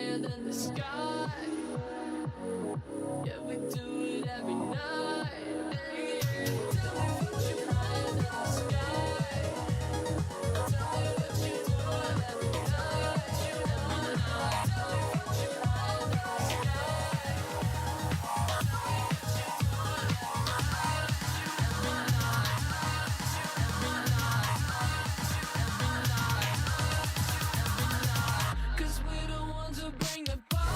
higher than the sky. Yeah, we do it every night. Tell me what you higher than the sky. Tell me what you doing every night. Every night. Tell me what you higher than the sky. Tell me what you doing every night. Every night. Every night. Every night. 'Cause we're the ones who bring the party.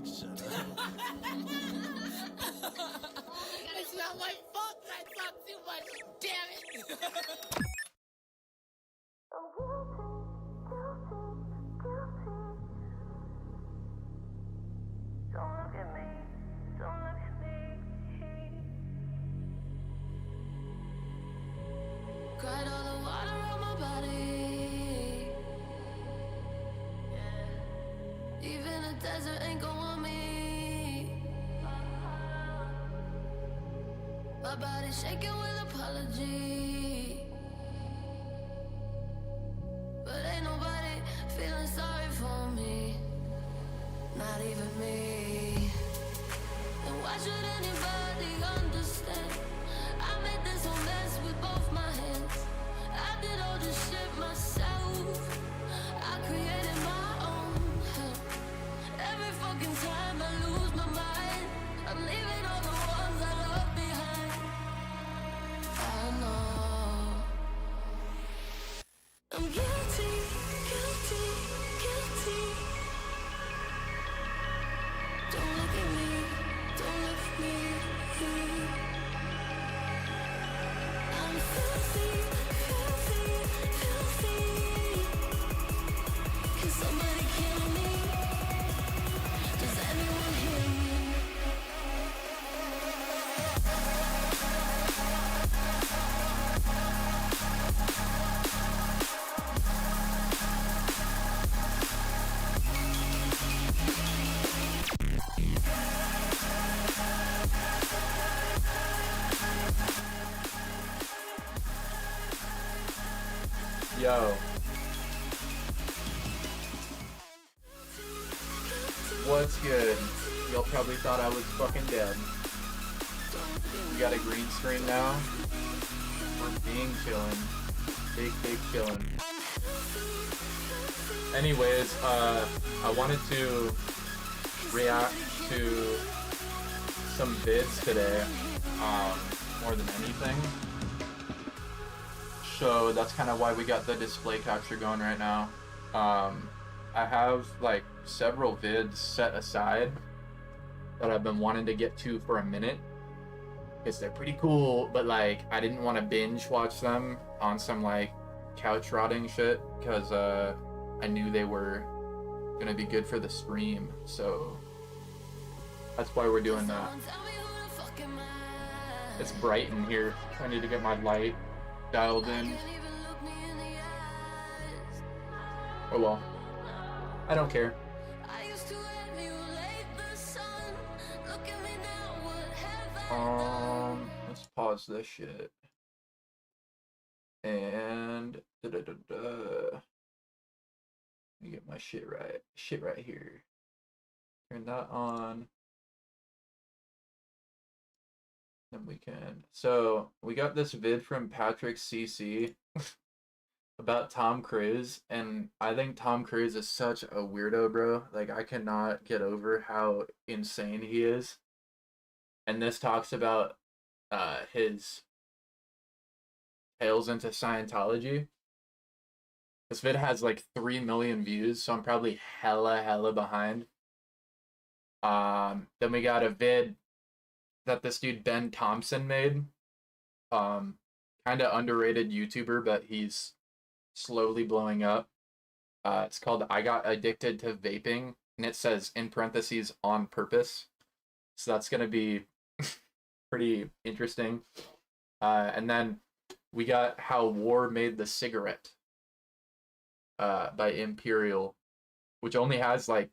shut up. It's not my fault that I talk too much. Damn it. Don't look at me. Don't look at me. Cried all the water on my body. Yeah. Even a desert ain't gon' want me. My body shaking with apology. But ain't nobody feeling sorry for me. Not even me. And why should anybody understand? I made this whole mess with both my hands. I did all this shit myself. I created my own hell. Every fucking time I lose my mind, I'm leaving all the ones I love behind. I know I'm guilty, guilty, guilty. Don't look at me, don't look at me. I'm filthy, filthy, filthy. Can somebody kill me? Does anyone hear me? Yo. What's good? Y'all probably thought I was fucking dead. We got a green screen now. We're being chillin'. Big chillin'. Anyways, I wanted to react to some vids today, more than anything. So that's kind of why we got the display capture going right now. I have like several vids set aside that I've been wanting to get to for a minute because they're pretty cool, but like I didn't want to binge watch them on some like couch rotting shit because I knew they were gonna be good for the stream, so that's why we're doing that. It's bright in here. I need to get my light dialed in. Oh well. I don't care. Let's pause this shit. And Let me get my shit right. Shit right here. Turn that on. Then we can. So we got this vid from Patrick CC about Tom Cruise, and I think Tom Cruise is such a weirdo, bro. Like I cannot get over how insane he is. And this talks about his tales into Scientology. This vid has like 3 million views, so I'm probably hella behind. Then we got a vid that this dude Ben Thompson made. Kind of underrated YouTuber, but he's slowly blowing up. It's called I Got Addicted to Vaping, and it says in parentheses on purpose. So that's gonna be pretty interesting. And then we got How War Made the Cigarette by Imperial, which only has like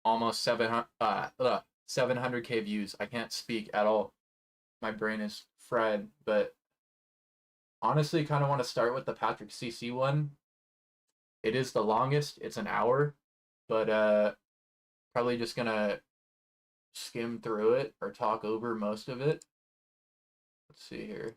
almost 700k views. I can't speak at all. My brain is fried, but honestly kind of want to start with the Patrick CC one. It is the longest. It's an hour, but probably just gonna skim through it or talk over most of it. Let's see here.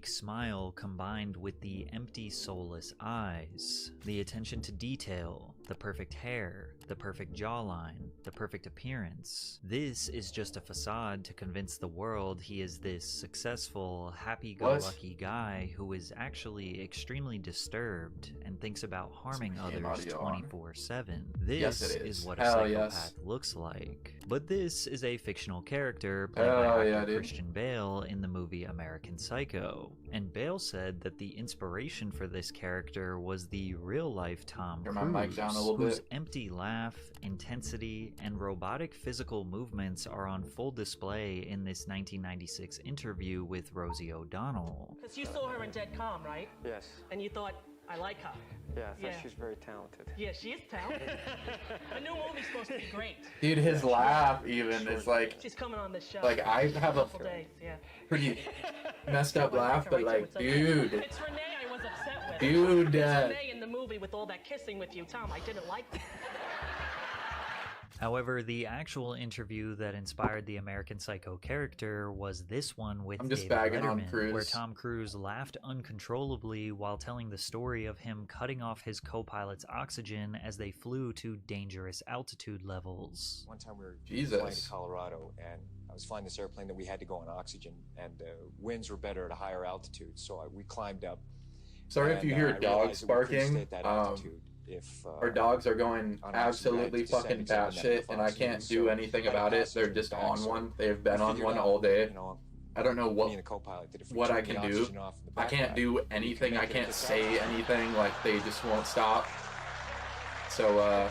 Smile combined with the empty, soulless eyes, the attention to detail, the perfect hair, the perfect jawline, the perfect appearance. This is just a facade to convince the world he is this successful, happy-go-lucky guy who is actually extremely disturbed and thinks about harming others 24/7. This Yes, it is is. what a Hell psychopath yes. looks like. But this is a fictional character played Hell by yeah, actor dude. Christian Bale in the movie American Psycho. And Bale said that the inspiration for this character was the real-life Tom Turn my mic Cruise, down a little whose bit. empty laugh, intensity, and robotic physical movements are on full display in this 1996 interview with Rosie O'Donnell. Because you saw her in Dead Calm, right? Yes. And you thought, I like her. Yeah, I thought Yeah. she was very talented. Yeah, she is talented. The new movie's supposed to be great. Dude, his laugh even is like, She's coming on this show. like I have a Couple days, yeah. pretty messed up laugh, but like, dude, It's Renee I was upset with. dude, It's Renee in the movie with all that kissing with you, Tom. I didn't like that. However, the actual interview that inspired the American Psycho character was this one with I'm just David bagging on Letterman, Cruise. where Tom Cruise laughed uncontrollably while telling the story of him cutting off his co-pilot's oxygen as they flew to dangerous altitude levels. One time we were Jesus. flying to Colorado, and I was flying this airplane that we had to go on oxygen, and winds were better at a higher altitude, so we climbed up. sorry if and, you hear I dogs realized that we couldn't stay barking. at that altitude if, Our dogs are going on oxygen, absolutely I descended fucking to enough batshit, and I oxygen, can't do so anything I had a about it. passenger They're in the just back, on so one. They've been we on figured one out, all day. you know, I don't know me what and the co-pilot, that if we what I turned can the do. oxygen off in the I can't backpack, do we could anything. make I it can't this say altitude. anything. Like they just won't stop. So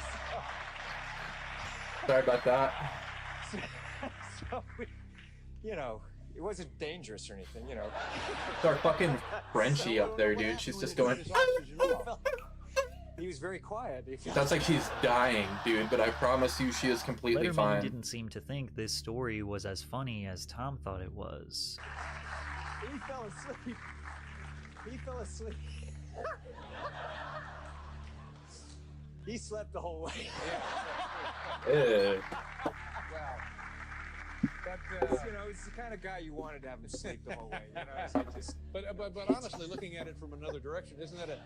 sorry about that. So we, you know, it wasn't dangerous or anything, you know. It's our fucking Frenchie up there, dude. She's just going. He was very quiet. That's like she's dying, dude. But I promise you, she is completely Letterman fine. didn't seem to think this story was as funny as Tom thought it was. He fell asleep. He fell asleep. He slept the whole way. Ew. But, you know, he's the kind of guy you wanted to have him sleep the whole way. You know, so just... But honestly, looking at it from another direction, isn't that a...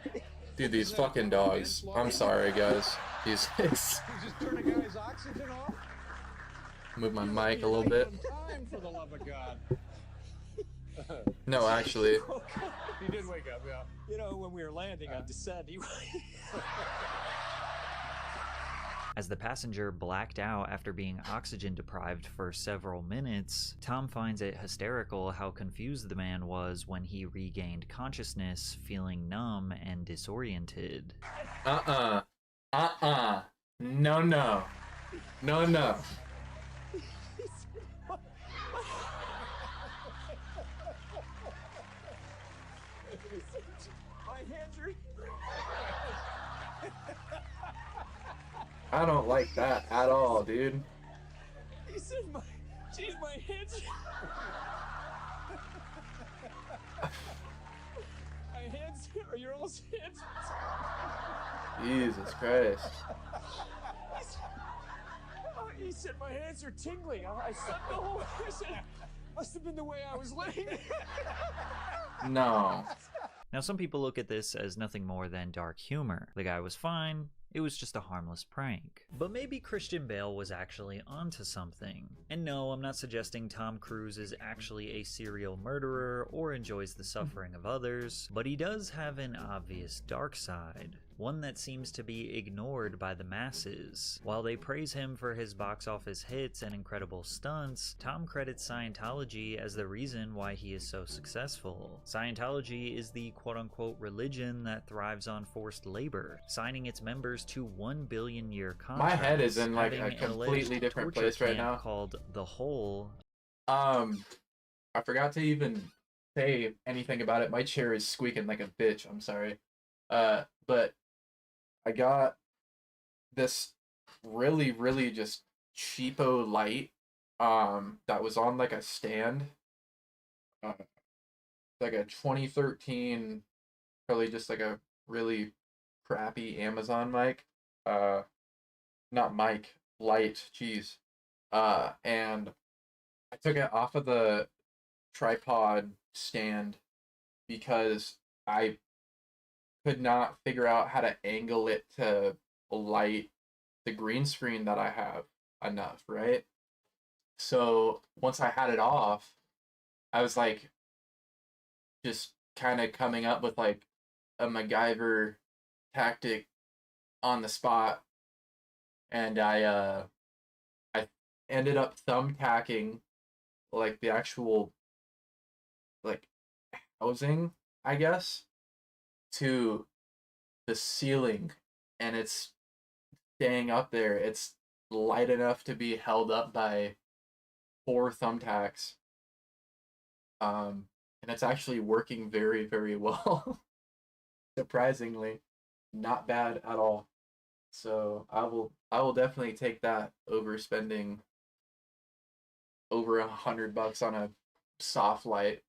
Dude, these fucking dogs. I'm sorry, guys. He's You just turn a guy's oxygen off? move my mic a little bit. Time, for the love of God. No, actually. He did wake up, yeah. You know, when we were landing on descent, he... As the passenger blacked out after being oxygen deprived for several minutes, Tom finds it hysterical how confused the man was when he regained consciousness, feeling numb and disoriented. No, no. No, no. My hands are... I don't like that at all, dude. He said my... Jeez, my hands... My hands are your all's hands. Jesus Christ. He said my hands are tingling. I slept the whole... I said, must have been the way I was laying. No. Now, some people look at this as nothing more than dark humor. The guy was fine. It was just a harmless prank. But maybe Christian Bale was actually onto something. And no, I'm not suggesting Tom Cruise is actually a serial murderer or enjoys the suffering of others, but he does have an obvious dark side. One that seems to be ignored by the masses. While they praise him for his box office hits and incredible stunts, Tom credits Scientology as the reason why he is so successful. Scientology is the quote-unquote religion that thrives on forced labor, signing its members to 1 billion year contracts. My head is in like a having an completely alleged different torture place right camp now. called The Hole. I forgot to even say anything about it. My chair is squeaking like a bitch. I'm sorry. But I got this really, really just cheapo light that was on like a stand. Like a 2013, probably just like a really crappy Amazon mic. Not mic, light, jeez. And I took it off of the tripod stand because I could not figure out how to angle it to light the green screen that I have enough, right? So once I had it off, I was like just kind of coming up with like a MacGyver tactic on the spot, and I ended up thumbtacking like the actual like housing, I guess, to the ceiling, and it's staying up there. It's light enough to be held up by 4 thumbtacks. And it's actually working very, very well. Surprisingly, not bad at all. So I will definitely take that over spending over $100 on a soft light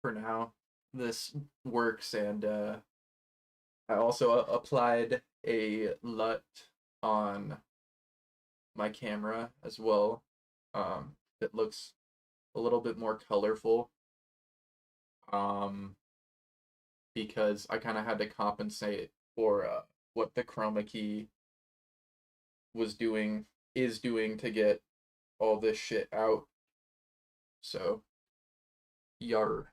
for now. This works, and I also applied a LUT on my camera as well. It looks a little bit more colorful. Because I kind of had to compensate for what the chroma key is doing to get all this shit out. So, yar.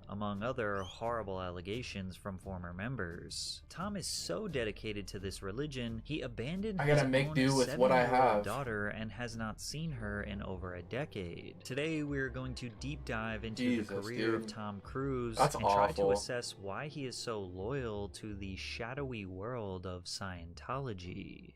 Among other horrible allegations from former members, Tom is so dedicated to this religion, he abandoned I his gotta make own do with what I 7-year-old have. daughter and has not seen her in over a decade. Today, we're going to deep dive into the Jesus, career of dude. Tom Cruise That's and try to awful. assess why he is so loyal to the shadowy world of Scientology.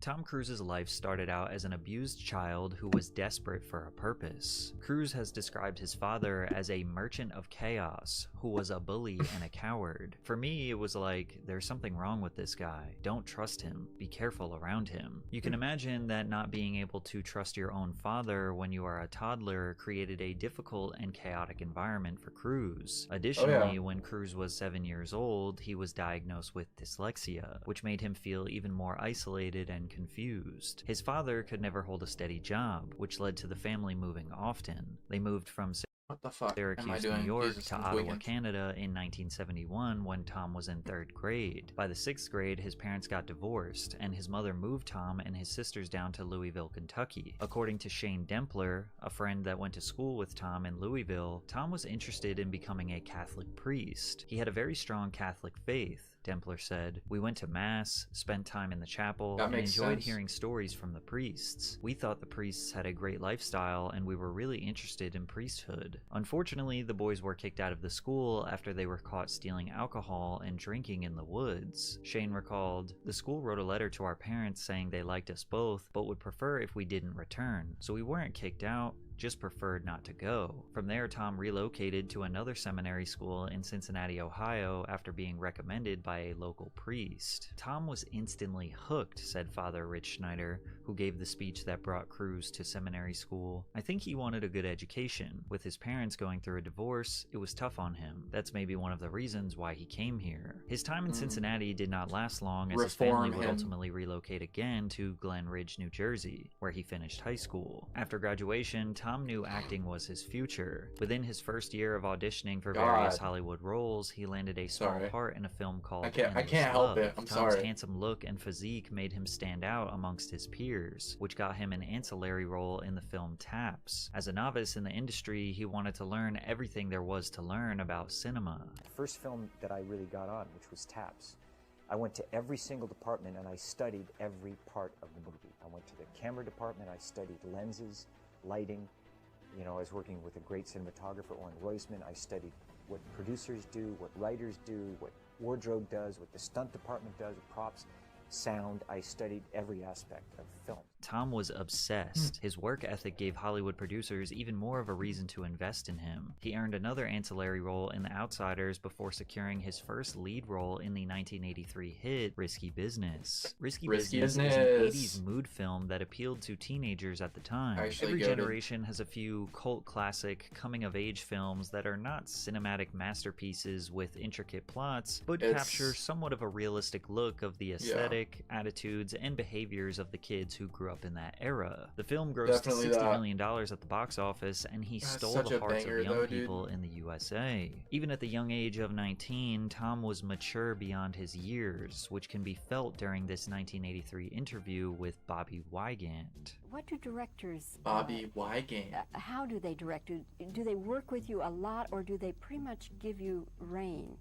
Tom Cruise's life started out as an abused child who was desperate for a purpose. Cruise has described his father as a merchant of chaos, who was a bully and a coward. For me, it was like, there's something wrong with this guy. Don't trust him. Be careful around him. You can imagine that not being able to trust your own father when you are a toddler created a difficult and chaotic environment for Cruise. Additionally, when Cruise was 7 years old, he was diagnosed with dyslexia, which made him feel even more isolated and confused. His father could never hold a steady job, which led to the family moving often. They moved from What the fuck am I Syracuse, doing? New York Jesus, to I'm Ottawa, tweaking. Canada in 1971 when Tom was in 3rd grade. By the 6th grade, his parents got divorced, and his mother moved Tom and his sisters down to Louisville, Kentucky. According to Shane Dempler, a friend that went to school with Tom in Louisville, Tom was interested in becoming a Catholic priest. He had a very strong Catholic faith. Dempler said, "We went to mass, spent time in the chapel, and enjoyed hearing stories from the priests. We thought the priests had a great lifestyle, and we were really interested in priesthood. Unfortunately, the boys were kicked out of the school after they were caught stealing alcohol and drinking in the woods." Shane recalled, "The school wrote a letter to our parents saying they liked us both, but would prefer if we didn't return. So we weren't kicked out, just preferred not to go." From there, Tom relocated to another seminary school in Cincinnati, Ohio, after being recommended by a local priest. Tom was instantly hooked, said Father Rich Schneider, who gave the speech that brought Cruise to seminary school. "I think he wanted a good education. With his parents going through a divorce, it was tough on him. That's maybe one of the reasons why he came here." His time in Cincinnati did not last long, as his family would ultimately relocate again to Glen Ridge, New Jersey, where he finished high school. After graduation, Tom knew acting was his future. Within his first year of auditioning for various Hollywood roles, he landed a small part in a film called I can't help it. I'm Tom's sorry. handsome look and physique made him stand out amongst his peers, which got him an ancillary role in the film Taps. As a novice in the industry, he wanted to learn everything there was to learn about cinema. The first film that I really got on, which was Taps, I went to every single department and I studied every part of the movie. I went to the camera department, I studied lenses, lighting. You know, I was working with a great cinematographer, Oren Roisman. I studied what producers do, what writers do, what wardrobe does, what the stunt department does, props, sound. I studied every aspect of film. Tom was obsessed. His work ethic gave Hollywood producers even more of a reason to invest in him. He earned another ancillary role in The Outsiders before securing his first lead role in the 1983 hit Risky Business. Risky Business is an 80s mood film that appealed to teenagers at the time. Every generation has a few cult classic coming-of-age films that are not cinematic masterpieces with intricate plots, but capture somewhat of a realistic look of the aesthetic, attitudes, and behaviors of the kids who grew up in that era. The film grossed Definitely $60 that. million at the box office, and he That's stole such the a hearts banger of young though, dude. people in the USA. Even at the young age of 19, Tom was mature beyond his years, which can be felt during this 1983 interview with Bobby Wygant. What do directors... Bobby Wygant. how do they direct? Do they work with you a lot, or do they pretty much give you rein?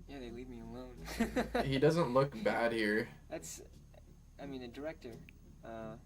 Yeah, they leave me alone. He doesn't look bad here. That's, I mean, a director, a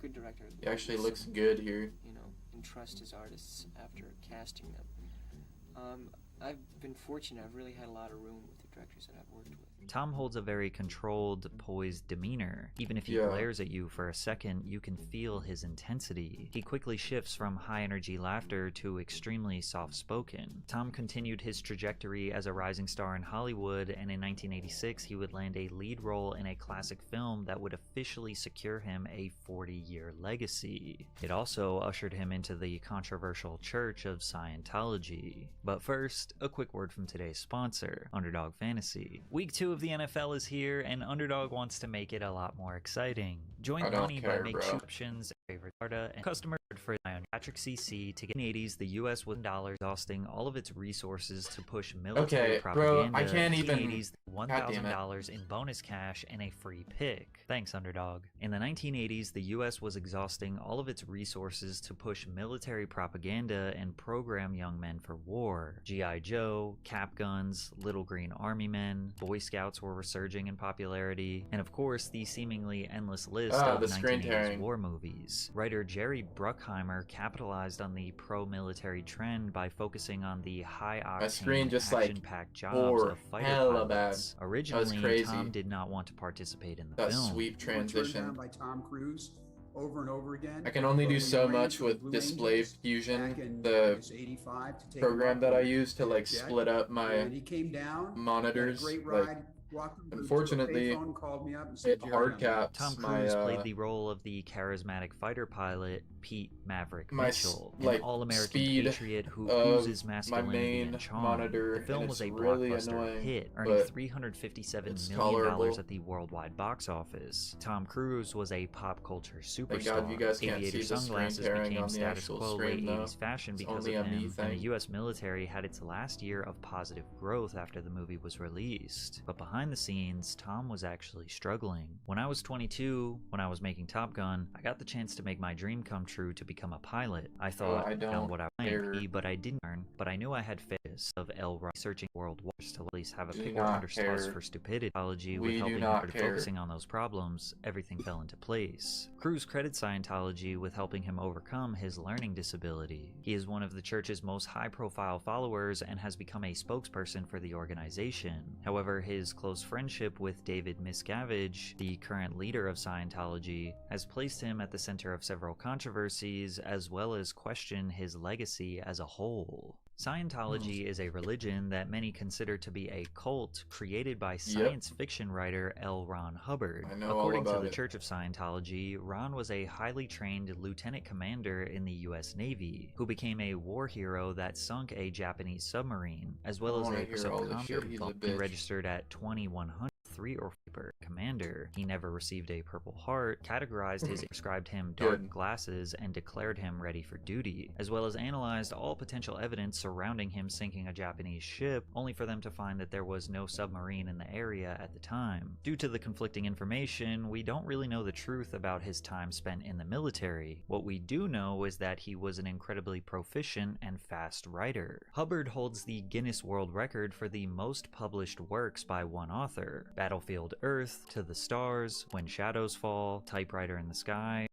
good director. He actually looks good here. You know, entrust his artists after casting them. I've been fortunate. I've really had a lot of room with the directors that I've worked with. Tom holds a very controlled, poised demeanor. Even if he glares at you for a second, you can feel his intensity. He quickly shifts from high-energy laughter to extremely soft-spoken. Tom continued his trajectory as a rising star in Hollywood, and in 1986 he would land a lead role in a classic film that would officially secure him a 40-year legacy. It also ushered him into the controversial Church of Scientology. But first, a quick word from today's sponsor, Underdog Fantasy. Week 2 of the NFL is here, and Underdog wants to make it a lot more exciting. Join the money by making options, favorite data, and customer for Patrick CC to get in the 80s. The U.S. was $1 exhausting all of its resources to push military propaganda. Bro, I can't even. In the 80s, $1,000 in bonus cash and a free pick. Thanks, Underdog. In the 1980s, the U.S. was exhausting all of its resources to push military propaganda and program young men for war. G.I. Joe, cap guns, Little Green Army Men, Boy Scouts were resurging in popularity, and of course, the seemingly endless list of 1980s war movies. Writer Jerry Bruckheimer capitalized on the pro-military trend by focusing on the high-octane, action-packed jobs of fighter pilots. Originally, Tom did not want to participate in the film. Sweep transition. By Tom Cruise over and over again. I can only do so much with Display Fusion, the program that I use to like split up my monitors. Like, unfortunately, it hard caps. Tom Cruise played the role of the charismatic fighter pilot Pete Maverick Mitchell, an all-American patriot who oozes masculinity and charm. The film was a blockbuster hit, earning $357 million at the worldwide box office. Tom Cruise was a pop culture superstar. Aviator sunglasses became status quo late 80s fashion because of him, and the U.S. military had its last year of positive growth after the movie was released. But behind the scenes, Tom was actually struggling. When I was 22, when I was making Top Gun, I got the chance to make my dream come true to become a pilot. I thought I found what I wanted to be, but I didn't learn. But I knew I had failures of L. researching world wars to at least have a picker under stars for stupidity. With helping him focusing on those problems, everything fell into place. Cruise credits Scientology with helping him overcome his learning disability. He is one of the church's most high-profile followers and has become a spokesperson for the organization. However, his close friendship with David Miscavige, the current leader of Scientology, has placed him at the center of several controversies as well as question his legacy as a whole. Scientology is a religion that many consider to be a cult created by science fiction writer L. Ron Hubbard. According to the Church of Scientology, Ron was a highly trained lieutenant commander in the U.S. Navy who became a war hero that sunk a Japanese submarine, as well as a subcommander registered at 2100. 3 or 4 commander. He never received a Purple Heart, categorized his prescribed him dark glasses, and declared him ready for duty, as well as analyzed all potential evidence surrounding him sinking a Japanese ship, only for them to find that there was no submarine in the area at the time. Due to the conflicting information, we don't really know the truth about his time spent in the military. What we do know is that he was an incredibly proficient and fast writer. Hubbard holds the Guinness World Record for the most published works by one author. Battlefield Earth, To the Stars, When Shadows Fall, Typewriter in the Sky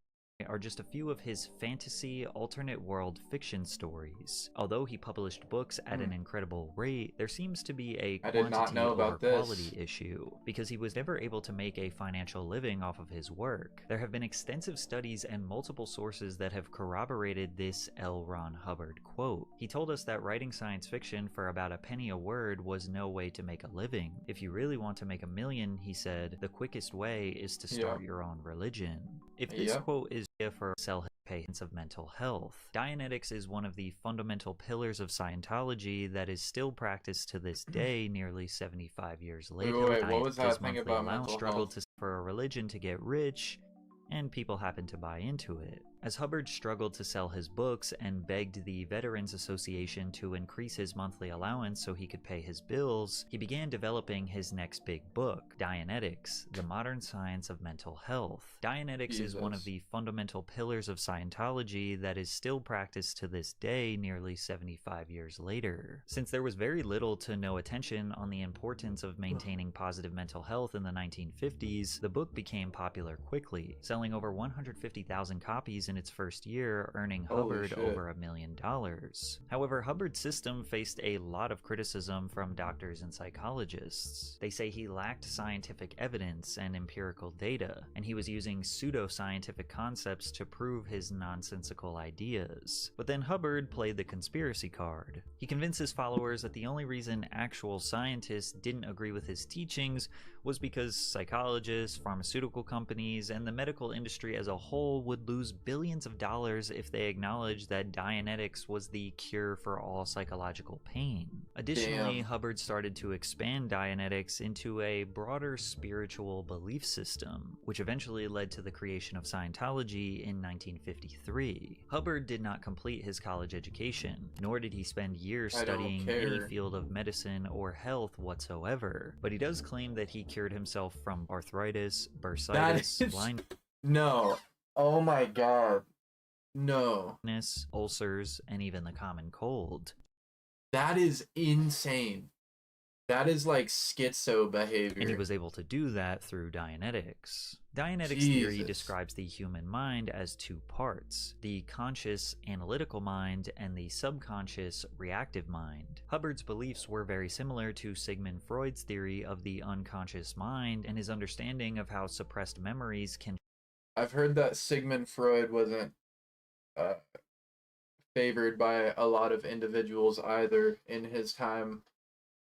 are just a few of his fantasy alternate world fiction stories. Although he published books at an incredible rate, there seems to be a quantity over quality issue, because he was never able to make a financial living off of his work. There have been extensive studies and multiple sources that have corroborated this L. Ron Hubbard quote. He told us that writing science fiction for about a penny a word was no way to make a living. If you really want to make $1 million, he said, the quickest way is to start your own religion. If this quote is for patients of mental health, Dianetics is one of the fundamental pillars of Scientology that is still practiced to this day, nearly 75 years later. Wait, what was that thing about mental health? Struggled for a religion to get rich and people happened to buy into it. As Hubbard struggled to sell his books and begged the Veterans Association to increase his monthly allowance so he could pay his bills, he began developing his next big book, Dianetics, The Modern Science of Mental Health. Dianetics is one of the fundamental pillars of Scientology that is still practiced to this day nearly 75 years later. Since there was very little to no attention on the importance of maintaining positive mental health in the 1950s, the book became popular quickly, selling over 150,000 copies in its first year, earning Hubbard over $1 million. However, Hubbard's system faced a lot of criticism from doctors and psychologists. They say he lacked scientific evidence and empirical data, and he was using pseudo-scientific concepts to prove his nonsensical ideas. But then Hubbard played the conspiracy card. He convinced his followers that the only reason actual scientists didn't agree with his teachings was because psychologists, pharmaceutical companies, and the medical industry as a whole would lose billions of dollars if they acknowledged that Dianetics was the cure for all psychological pain. Additionally, Hubbard started to expand Dianetics into a broader spiritual belief system, which eventually led to the creation of Scientology in 1953. Hubbard did not complete his college education, nor did he spend years studying any field of medicine or health whatsoever, but he does claim that he cured himself from arthritis, bursitis, blindness. No. Oh my god. No. Ulcers, and even the common cold. That is insane. That is like schizo behavior. And he was able to do that through Dianetics. Dianetics theory describes the human mind as two parts, the conscious analytical mind and the subconscious reactive mind. Hubbard's beliefs were very similar to Sigmund Freud's theory of the unconscious mind and his understanding of how suppressed memories can... I've heard that Sigmund Freud wasn't favored by a lot of individuals either in his time,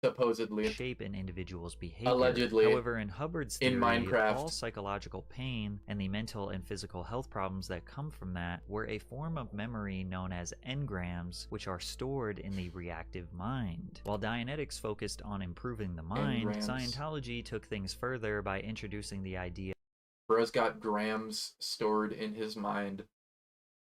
supposedly. Shape an individual's behavior. Allegedly. However, in Hubbard's theory, in Minecraft, all psychological pain and the mental and physical health problems that come from that were a form of memory known as engrams, which are stored in the reactive mind. While Dianetics focused on improving the mind, Scientology took things further by introducing the idea. Bro's got grams stored in his mind,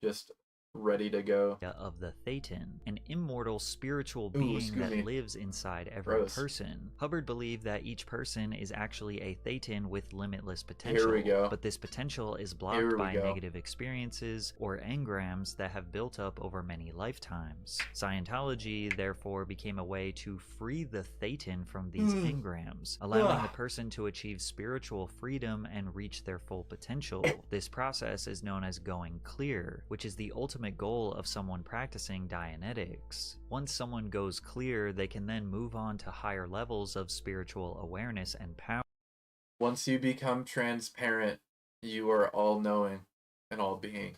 just ready to go. Of the Thetan, an immortal spiritual being that lives inside every person. Hubbard believed that each person is actually a Thetan with limitless potential, but this potential is blocked by negative experiences or engrams that have built up over many lifetimes. Scientology therefore became a way to free the Thetan from these engrams, allowing the person to achieve spiritual freedom and reach their full potential. This process is known as going clear, which is the ultimate goal of someone practicing Dianetics. Once someone goes clear, they can then move on to higher levels of spiritual awareness and power. Once you become transparent, you are all-knowing and all-being.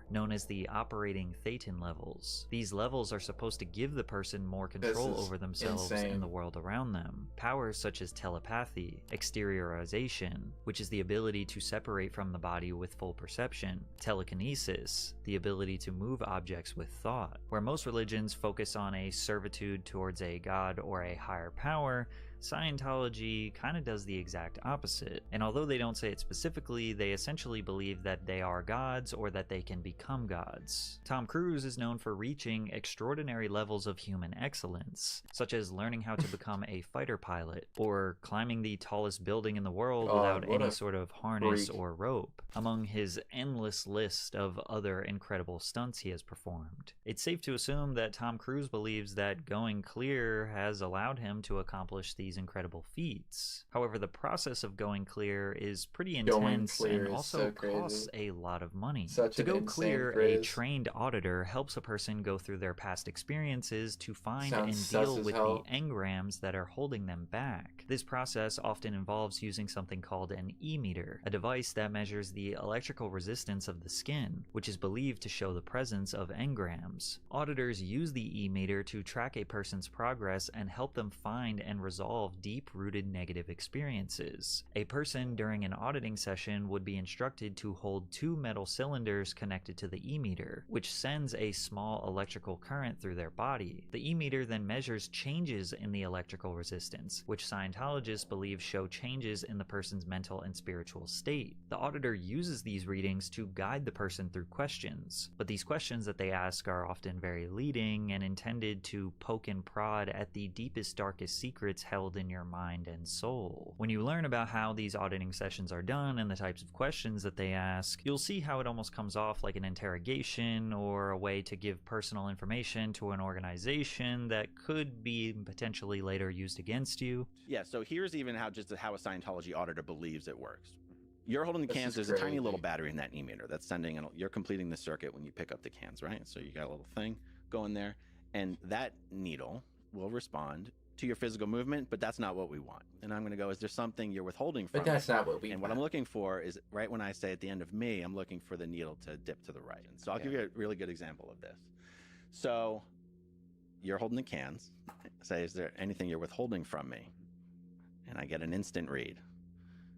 Known as the operating Thetan levels. These levels are supposed to give the person more control over themselves and the world around them. Powers such as telepathy, exteriorization, which is the ability to separate from the body with full perception, telekinesis, the ability to move objects with thought. Where most religions focus on a servitude towards a god or a higher power, Scientology kind of does the exact opposite, and although they don't say it specifically, they essentially believe that they are gods or that they can become gods. Tom Cruise is known for reaching extraordinary levels of human excellence, such as learning how to become a fighter pilot, or climbing the tallest building in the world without any sort of harness or rope, among his endless list of other incredible stunts he has performed. It's safe to assume that Tom Cruise believes that going clear has allowed him to accomplish these incredible feats. However, the process of going clear is pretty intense and also costs a lot of money. To go clear, a trained auditor helps a person go through their past experiences to find and deal with the engrams that are holding them back. This process often involves using something called an e-meter, a device that measures the electrical resistance of the skin, which is believed to show the presence of engrams. Auditors use the e-meter to track a person's progress and help them find and resolve resolve deep-rooted negative experiences. A person during an auditing session would be instructed to hold 2 metal cylinders connected to the e-meter, which sends a small electrical current through their body. The e-meter then measures changes in the electrical resistance, which Scientologists believe show changes in the person's mental and spiritual state. The auditor uses these readings to guide the person through questions, but these questions that they ask are often very leading and intended to poke and prod at the deepest, darkest secrets held in your mind and soul. When you learn about how these auditing sessions are done and the types of questions that they ask, you'll see how it almost comes off like an interrogation or a way to give personal information to an organization that could be potentially later used against you. Yeah, so here's even how a Scientology auditor believes it works. You're holding the This cans. is There's a tiny crazy. little battery in that e-meter that's sending, and you're completing the circuit when you pick up the cans, right? So you got a little thing going there, and that needle will respond to your physical movement, but that's not what we want. And I'm going to go, is there something you're withholding from But that's it? not what we And what I'm looking for is, right when I say at the end of me, I'm looking for the needle to dip to the right. And so I'll give you a really good example of this. So you're holding the cans. Say, is there anything you're withholding from me? And I get an instant read.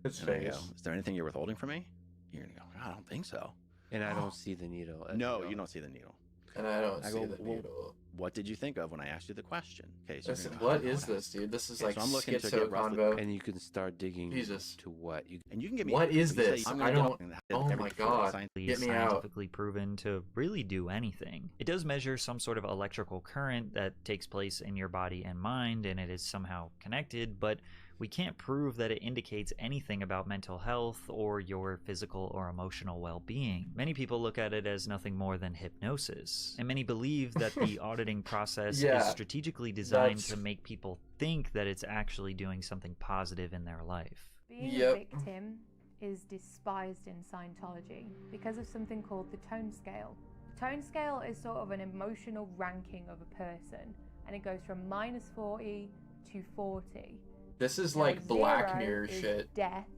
His And I go, face. is there anything you're withholding from me? You're going to go, I don't think so. And I don't see the needle. No, you don't see the needle. And I don't I see go, the well, needle. What did you think of when I asked you the question? Okay, so Listen, you're gonna what go, "I is don't know." this, dude? This is Okay, like so I'm looking to schizo get roughly- convo. And you can start digging Jesus. to what you. And you can give me. What is you say, this? I'm I gonna don't. get Oh every my field god. science- Get me out. Scientifically proven to really do anything. It does measure some sort of electrical current that takes place in your body and mind, and it is somehow connected, but we can't prove that it indicates anything about mental health or your physical or emotional well-being. Many people look at it as nothing more than hypnosis, and many believe that the auditing process Yeah, is strategically designed that's- to make people think that it's actually doing something positive in their life. Being Yep. a victim is despised in Scientology because of something called the tone scale. The tone scale is sort of an emotional ranking of a person, and it goes from -40 to 40. This is Now, like Black 0 Mirror is shit. death,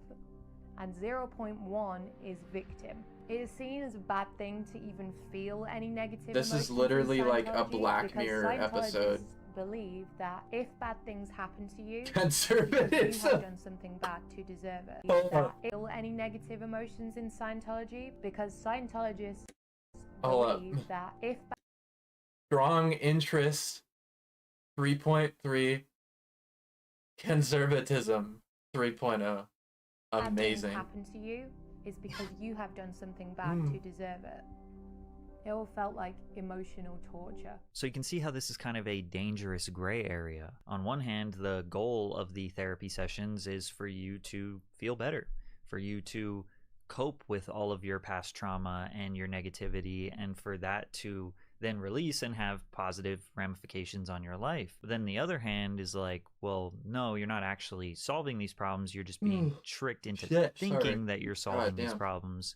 and 0.1 is victim. It is seen as a bad thing to even feel any negative This is emotions in literally like a Scientology Black because Mirror episode. Scientologists believe that if bad things happen to you, Conservatism. you have done something bad to deserve it. Oh. That feel any negative emotions in Scientology because Scientologists Hold up. believe that if Strong interest 3.3. Conservatism 3.0. bad things Amazing. happen to you, is because you have done something bad Hmm. to deserve it. It all felt like emotional torture. So you can see how this is kind of a dangerous gray area. On one hand, the goal of the therapy sessions is for you to feel better, for you to cope with all of your past trauma and your negativity, and for that to then release and have positive ramifications on your life. But then the other hand is like, well, no, you're not actually solving these problems. You're just being tricked into Shit, thinking sorry. that you're solving these damn. problems.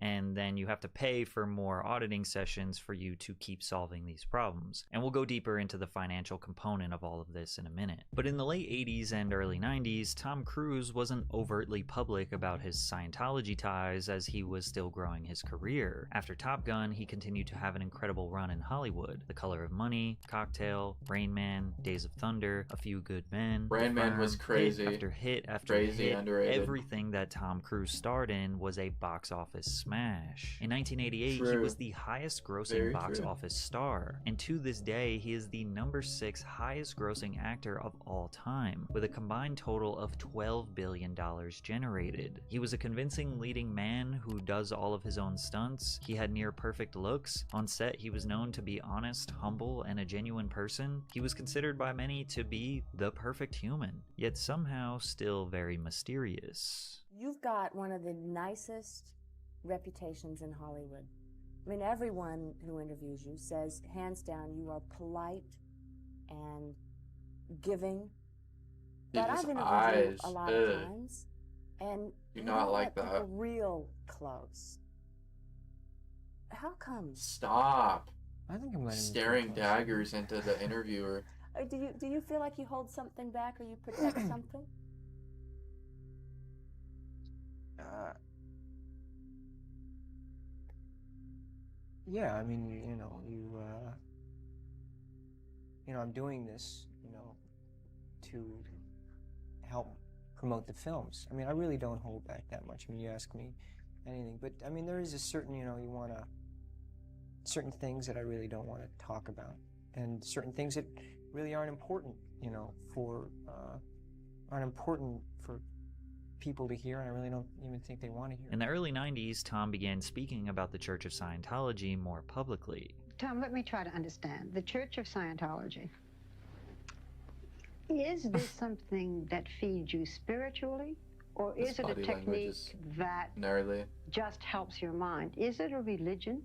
And then you have to pay for more auditing sessions for you to keep solving these problems. And we'll go deeper into the financial component of all of this in a minute. But in the late 80s and early 90s, Tom Cruise wasn't overtly public about his Scientology ties as he was still growing his career. After Top Gun, he continued to have an incredible run in Hollywood. The Color of Money, Cocktail, Rain Man, Days of Thunder, A Few Good Men. Rain The Man was Firm, crazy. Hit after hit after Crazy, hit. underrated. Everything that Tom Cruise starred in was a box office smash. In 1988, he True. was the highest grossing Very box true. office star, and to this day, he is the number 6 highest grossing actor of all time, with a combined total of $12 billion generated. He was a convincing leading man who does all of his own stunts. He had near perfect looks. On set, he was known to be honest, humble, and a genuine person. He was considered by many to be the perfect human, yet somehow still very mysterious. You've got one of the nicest reputations in Hollywood. I mean, everyone who interviews you says, hands down, you are polite and giving. But His I've interviewed eyes, you a lot ugh. of times, and Do you not don't like let people that. real close. How come? Stop. I think I'm letting him Staring come close. daggers into the interviewer. Do you feel like you hold something back or you protect something? Yeah, I mean, I'm doing this, to help promote the films. I mean, I really don't hold back that much. I mean, you ask me anything, but I mean, there is a certain, you know, certain things that I really don't want to talk about, and certain things that really aren't important, you know, aren't important for people to hear, and I really don't even think they want to hear. In the early 90s, Tom began speaking about the Church of Scientology more publicly. Tom, let me try to understand. The Church of Scientology, is this something that feeds you spiritually? Or is it a technique that just helps your mind? Is it a religion?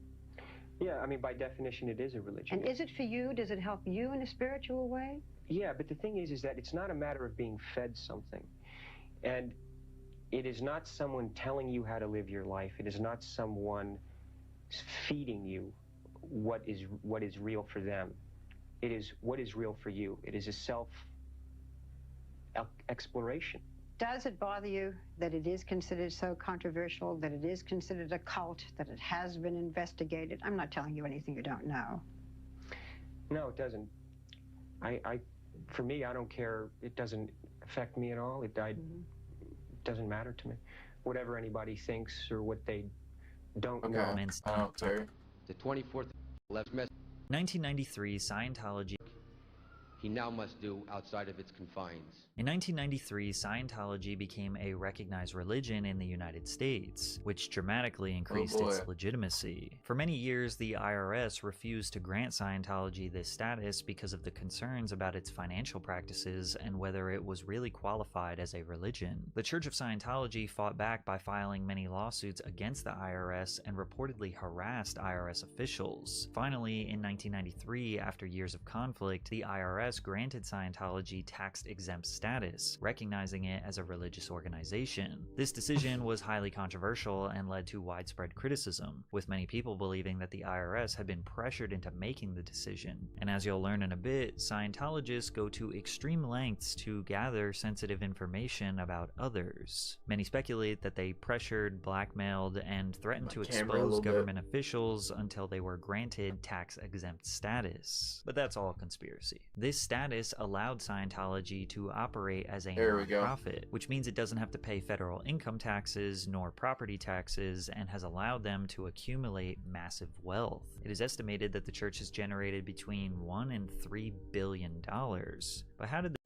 Yeah, I mean, by definition, it is a religion. And is it for you? Does it help you in a spiritual way? Yeah, but the thing is that it's not a matter of being fed something. And it is not someone telling you how to live your life. It is not someone feeding you what is real for them. It is what is real for you. It is a self-exploration. Does it bother you that it is considered so controversial, that it is considered a cult, that it has been investigated? I'm not telling you anything you don't know. No, it doesn't. For me, I don't care. It doesn't affect me at all. It doesn't matter to me. Whatever anybody thinks or what they don't know. I don't care. The 24th left message. 1993, Scientology. He now must do outside of its confines. In 1993, Scientology became a recognized religion in the United States, which dramatically increased its legitimacy. For many years, the IRS refused to grant Scientology this status because of the concerns about its financial practices and whether it was really qualified as a religion. The Church of Scientology fought back by filing many lawsuits against the IRS and reportedly harassed IRS officials. Finally, in 1993, after years of conflict, the IRS granted Scientology tax-exempt status, recognizing it as a religious organization. This decision was highly controversial and led to widespread criticism, with many people believing that the IRS had been pressured into making the decision. And as you'll learn in a bit, Scientologists go to extreme lengths to gather sensitive information about others. Many speculate that they pressured, blackmailed, and threatened to expose government officials until they were granted tax-exempt status. But that's all conspiracy. This status allowed Scientology to operate as a nonprofit, which means it doesn't have to pay federal income taxes nor property taxes and has allowed them to accumulate massive wealth. It is estimated that the church has generated between $1 and $3 billion. But how did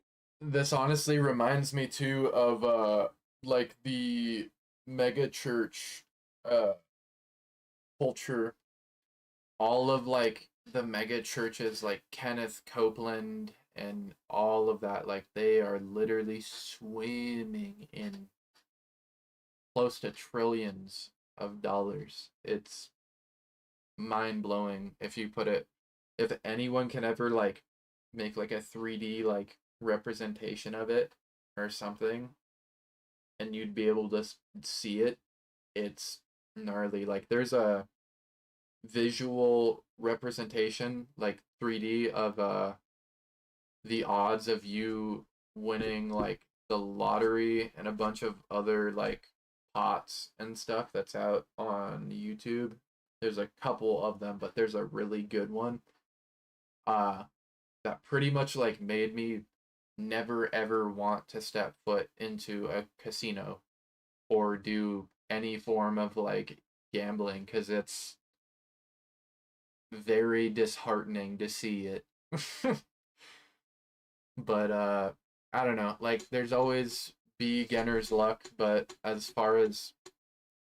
this honestly reminds me too of like the mega church culture. All of like the mega churches like Kenneth Copeland and all of that, like they are literally swimming in close to trillions of dollars. It's mind-blowing. If anyone can ever like make like a 3D like representation of it or something and you'd be able to see it, it's gnarly. Like there's a visual representation like 3D of the odds of you winning like the lottery and a bunch of other like pots and stuff that's out on YouTube. There's a couple of them, but there's a really good one that pretty much like made me never ever want to step foot into a casino or do any form of like gambling, because it's very disheartening to see it. But I don't know, like there's always beginner's luck, but as far as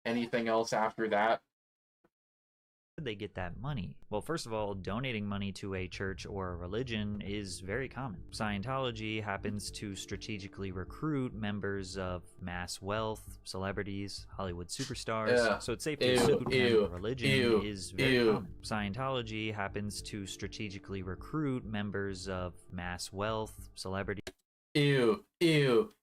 anything else after that, did they get that money? Well, first of all, donating money to a church or a religion is very common. Scientology happens to strategically recruit members of mass wealth, celebrities, Hollywood superstars, so it's safe to assume that religion is very common. Scientology happens to strategically recruit members of mass wealth, celebrities,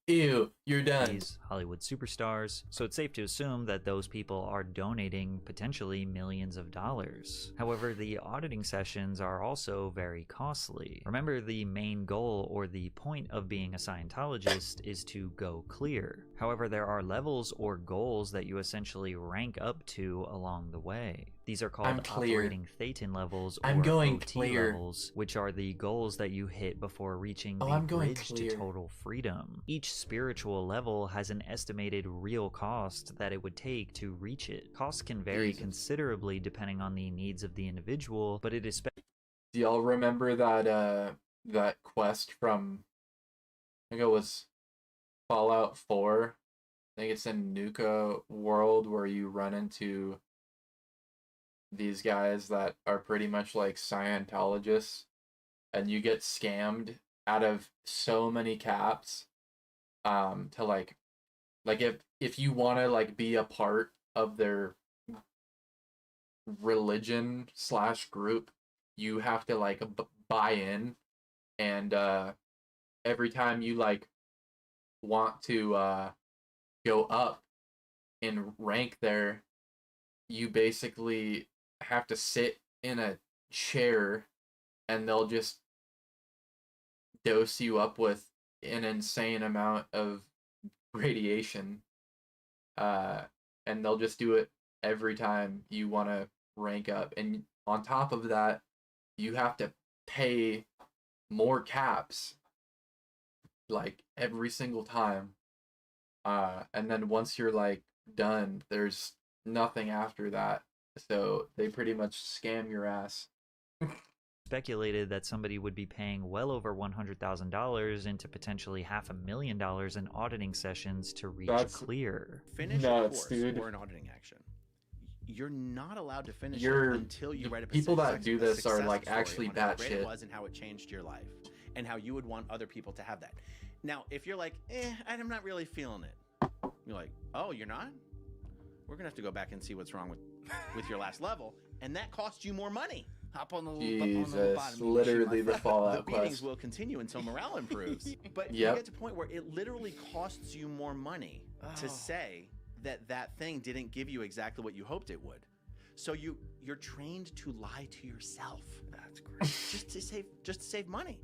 you're done. Hollywood superstars, so it's safe to assume that those people are donating potentially millions of dollars. However, the auditing sessions are also very costly. Remember, the main goal or the point of being a Scientologist is to go clear. However, there are levels or goals that you essentially rank up to along the way. These are called operating thetan levels or OT levels, which are the goals that you hit before reaching the bridge to total freedom. Each each spiritual level has an estimated real cost that it would take to reach it. Costs can vary considerably depending on the needs of the individual, but it is... Do y'all remember that that quest from, I think it was Fallout 4? I think it's in Nuka World, where you run into these guys that are pretty much like Scientologists, and you get scammed out of so many caps to like if you want to like be a part of their religion / group, you have to like buy in, and every time you like want to go up in rank there, you basically have to sit in a chair, and they'll just dose you up with an insane amount of radiation, and they'll just do it every time you want to rank up. And on top of that, you have to pay more caps like every single time, and then once you're like done, there's nothing after that, so they pretty much scam your ass. Speculated that somebody would be paying well over $100,000 into potentially $500,000 in auditing sessions to reach clear. Finish a course or an auditing action. You're not allowed to finish it until you write a people that do this are like actually batshit. batshit. It was and how it changed your life, and how you would want other people to have that. Now, if you're like, I'm not really feeling it, you're like, oh, you're not? We're gonna have to go back and see what's wrong with your last level, and that costs you more money. Hop on the Jesus, literally the Fallout The beatings quest. will continue until morale improves. But Yep. you get to a point where it literally costs you more money to say that thing didn't give you exactly what you hoped it would. So you're trained to lie to yourself. That's great. just to save money.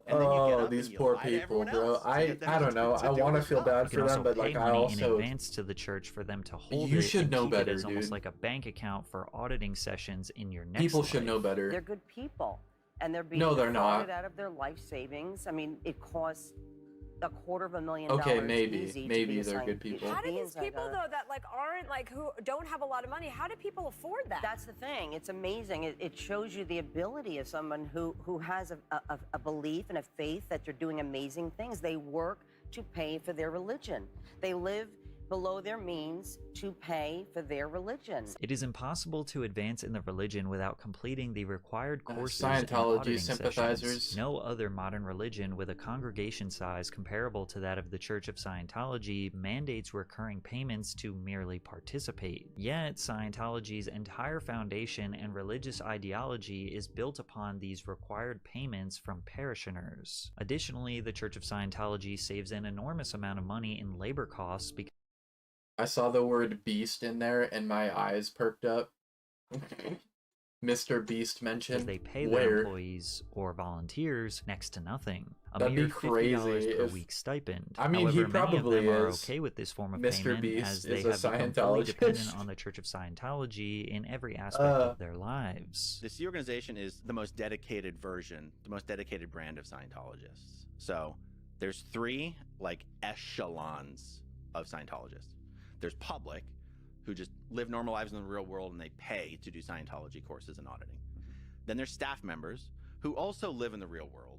And then you get up these and you poor lie to people, everyone bro. else to I get them don't know. I do want to it feel yourself. bad You for can them, also but pay like I money in also advance to the church for them to hold You it should and know keep better, it as almost dude. like a bank account for auditing sessions in your next people should life. know better. They're good people, and they're being No, they're defrauded not. out of their life savings. I mean, it costs $250,000 Okay, easy maybe to be they're good people. How do be these inside people a- though that like aren't like who don't have a lot of money? How do people afford that? That's the thing. It's amazing. It shows you the ability of someone who has a belief and a faith that they're doing amazing things. They work to pay for their religion. They live below their means to pay for their religion. It is impossible to advance in the religion without completing the required courses and Scientology auditing sympathizers. sessions. No other modern religion with a congregation size comparable to that of the Church of Scientology mandates recurring payments to merely participate. Yet, Scientology's entire foundation and religious ideology is built upon these required payments from parishioners. Additionally, the Church of Scientology saves an enormous amount of money in labor costs because I saw the word beast in there and my eyes perked up. Mr. Beast mentioned. they pay their employees or volunteers next to nothing. A That'd mere be crazy $50 per if- week stipend. I mean, However, he many probably of them are is. okay with this form of Mr. payment Beast as they is a have become fully Scientologist. dependent on the Church of Scientology in every aspect of their lives. The Sea organization is the most dedicated version, the most dedicated brand of Scientologists. So there's 3 like echelons of Scientologists. There's public, who just live normal lives in the real world and they pay to do Scientology courses and auditing. Then there's staff members who also live in the real world,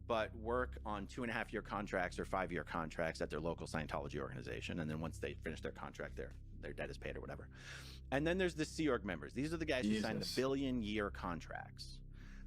but work on 2.5-year contracts or 5-year contracts at their local Scientology organization. And then once they finish their contract, their debt is paid or whatever. And then there's the Sea Org members. These are the guys who sign the billion-year contracts.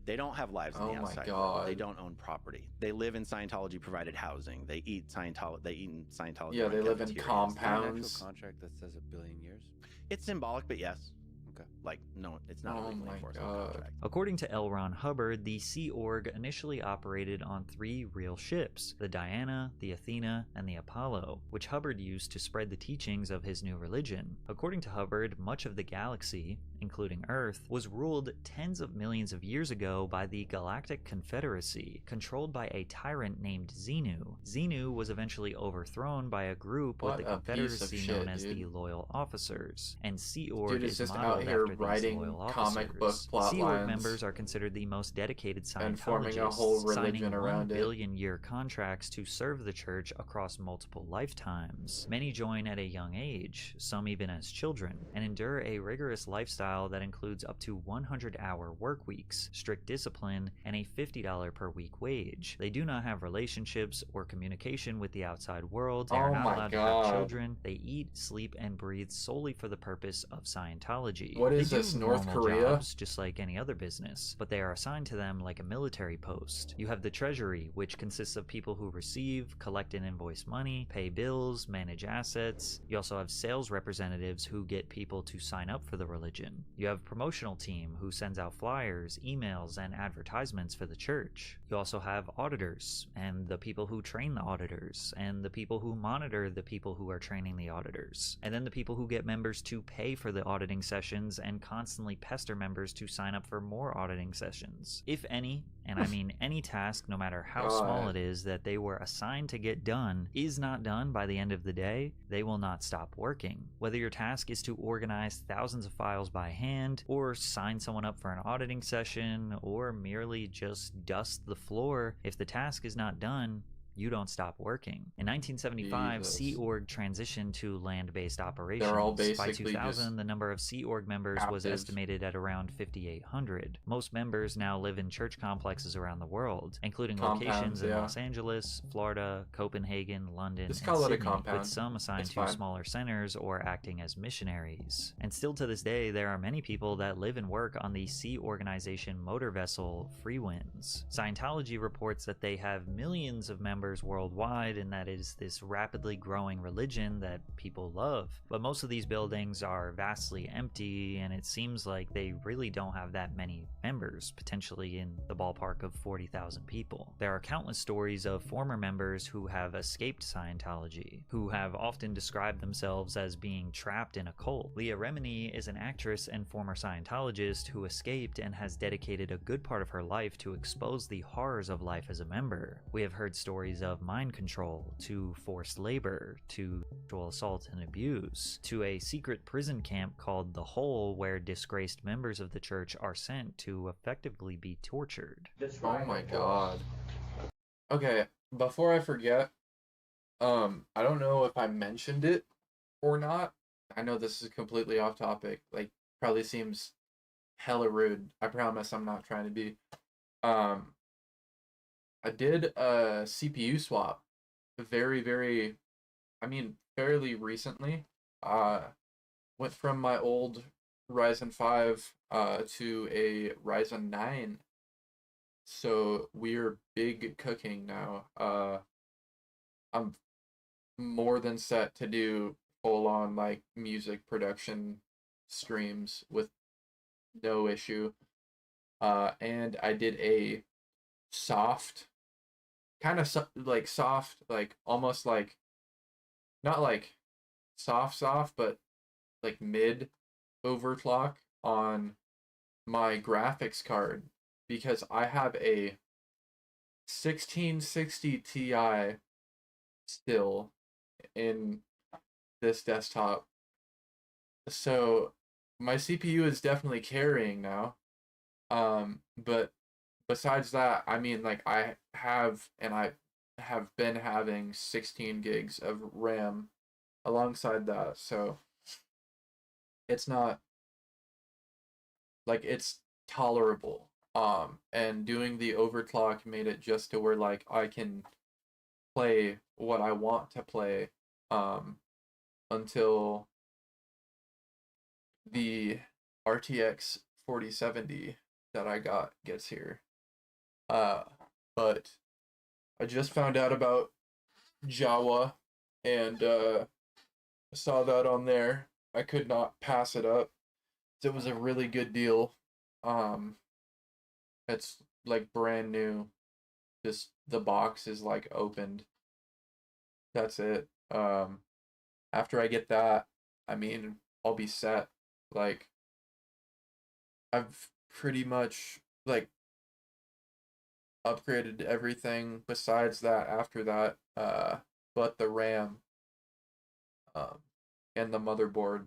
They don't have lives in the outside world. They don't own property. They live in Scientology-provided housing. They eat Scientology. They eat in Scientology. Yeah, they live in cafeterias. compounds. An actual contract that says 1 billion years? It's symbolic, but yes. Okay. Like, no, it's not a legally enforceable contract. According to L. Ron Hubbard, the Sea Org initially operated on 3 real ships, the Diana, the Athena, and the Apollo, which Hubbard used to spread the teachings of his new religion. According to Hubbard, much of the galaxy, including Earth, was ruled tens of millions of years ago by the Galactic Confederacy, controlled by a tyrant named Xenu. Xenu was eventually overthrown by a group with the Confederacy known as the Loyal Officers, and Sea Org is just out modeled here after these writing Loyal Officers. comic book plot Sea Org lines members are considered the most dedicated and forming a whole Scientologists, religion signing around it. 1 billion year contracts to serve the church across multiple lifetimes. Many join at a young age, some even as children, and endure a rigorous lifestyle that includes up to 100-hour work weeks, strict discipline, and a $50 per week wage. They do not have relationships or communication with the outside world. They are not allowed to have children. They eat, sleep, and breathe solely for the purpose of Scientology. What is They this, do North normal Korea? jobs, just like any other business, but they are assigned to them like a military post. You have the treasury, which consists of people who receive, collect and invoice money, pay bills, manage assets. You also have sales representatives who get people to sign up for the religion. You have a promotional team who sends out flyers, emails, and advertisements for the church. You also have auditors, and the people who train the auditors, and the people who monitor the people who are training the auditors, and then the people who get members to pay for the auditing sessions and constantly pester members to sign up for more auditing sessions. If any, and I mean any task, no matter how small it is, that they were assigned to get done is not done by the end of the day, they will not stop working. Whether your task is to organize thousands of files by hand, or sign someone up for an auditing session, or merely just dust the floor, if the task is not done, you don't stop working. In 1975, Sea Org transitioned to land-based operations. They're all By basically 2000, the number of Sea Org members was captive. estimated at around 5,800. Most members now live in church complexes around the world, including Compounds, locations in yeah. Los Angeles, Florida, Copenhagen, London, Just and call it a Sydney, compound. with some assigned It's to fine. smaller centers or acting as missionaries. And still to this day, there are many people that live and work on the Sea Organization motor vessel Freewinds. Scientology reports that they have millions of members worldwide, and that is this rapidly growing religion that people love. But most of these buildings are vastly empty, and it seems like they really don't have that many members, potentially in the ballpark of 40,000 people. There are countless stories of former members who have escaped Scientology, who have often described themselves as being trapped in a cult. Leah Remini is an actress and former Scientologist who escaped and has dedicated a good part of her life to expose the horrors of life as a member. We have heard stories of mind control, to forced labor, to sexual assault and abuse, to a secret prison camp called The Hole, where disgraced members of the church are sent to effectively be tortured. Oh my god. Okay, before I forget, I don't know if I mentioned it or not. I know this is completely off topic. Like, probably seems hella rude. I promise I'm not trying to be. I did a CPU swap fairly recently. Went from my old Ryzen 5 to a Ryzen 9. So we're big cooking now. I'm more than set to do full on like music production streams with no issue. And I did a soft, kind of like soft, like almost like, not like soft, but like mid overclock on my graphics card, because I have a 1660 Ti still in this desktop. So my CPU is definitely carrying now. But besides that, I mean, like, I have been having 16 gigs of RAM alongside that, so it's not, like, it's tolerable. And doing the overclock made it just to where, like, I can play what I want to play, until the RTX 4070 that I got gets here. But I just found out about Jawa, and saw that on there. I could not pass it up. It was a really good deal. It's like brand new. Just the box is like opened. That's it. After I get that, I mean, I'll be set. Like, I've pretty much like upgraded everything besides that after that, but the RAM, and the motherboard.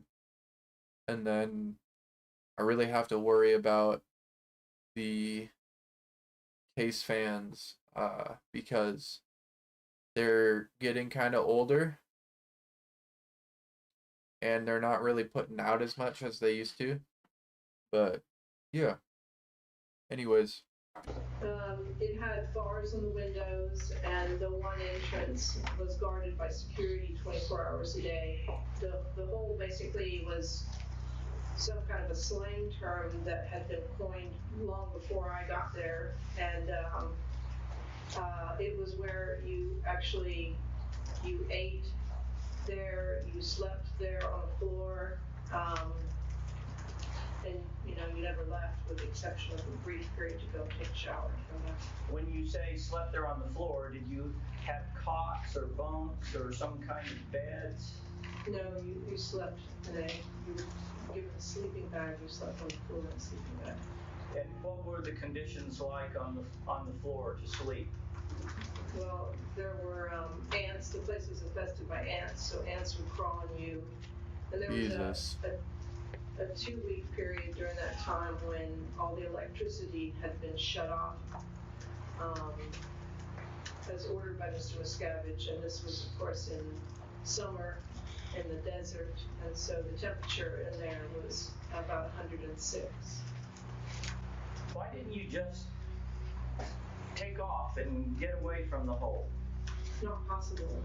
And then I really have to worry about the case fans, because they're getting kind of older and they're not really putting out as much as they used to. But yeah. Anyways. It had bars on the windows, and the one entrance was guarded by security 24 hours a day. The hole basically was some kind of a slang term that had been coined long before I got there, and it was where you ate there, you slept there on the floor, and you never left with the exception of a brief period to go take a shower. When you say slept there on the floor, did you have cots or bunks or some kind of beds? No, you slept in you were given a sleeping bag, you slept on the floor in a sleeping bag. And what were the conditions like on the floor to sleep? Well, there were ants. The place was infested by ants, so ants would crawl on you. And there was a 2-week period during that time when all the electricity had been shut off, as ordered by Mr. Miscavige, and this was, of course, in summer in the desert, and so the temperature in there was about 106. Why didn't you just take off and get away from the hole? Not possible.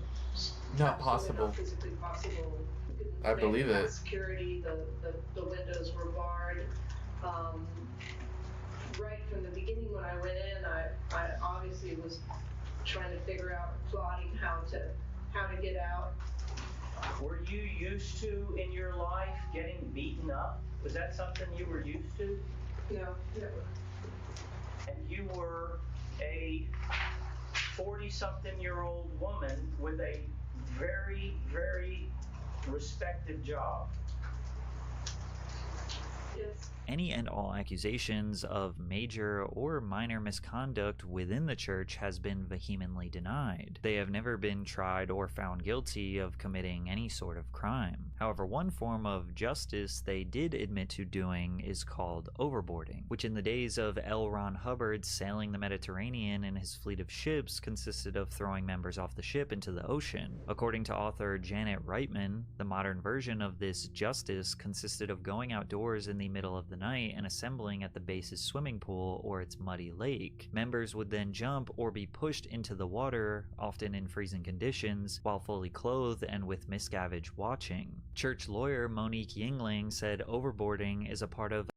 Not possible. Not physically possible. I believe it. Security, the windows were barred. Right from the beginning when I went in, I obviously was trying to figure out, plotting how to get out. Were you used to, in your life, getting beaten up? Was that something you were used to? No, never. And you were a 40-something-year-old woman with a very, very respected job. Yes. Any and all accusations of major or minor misconduct within the church has been vehemently denied. They have never been tried or found guilty of committing any sort of crime. However, one form of justice they did admit to doing is called overboarding, which in the days of L. Ron Hubbard sailing the Mediterranean in his fleet of ships consisted of throwing members off the ship into the ocean. According to author Janet Reitman, the modern version of this justice consisted of going outdoors in the middle of the night and assembling at the base's swimming pool or its muddy lake. Members would then jump or be pushed into the water, often in freezing conditions, while fully clothed and with Miscavige watching. Church lawyer Monique Yingling said overboarding is a part of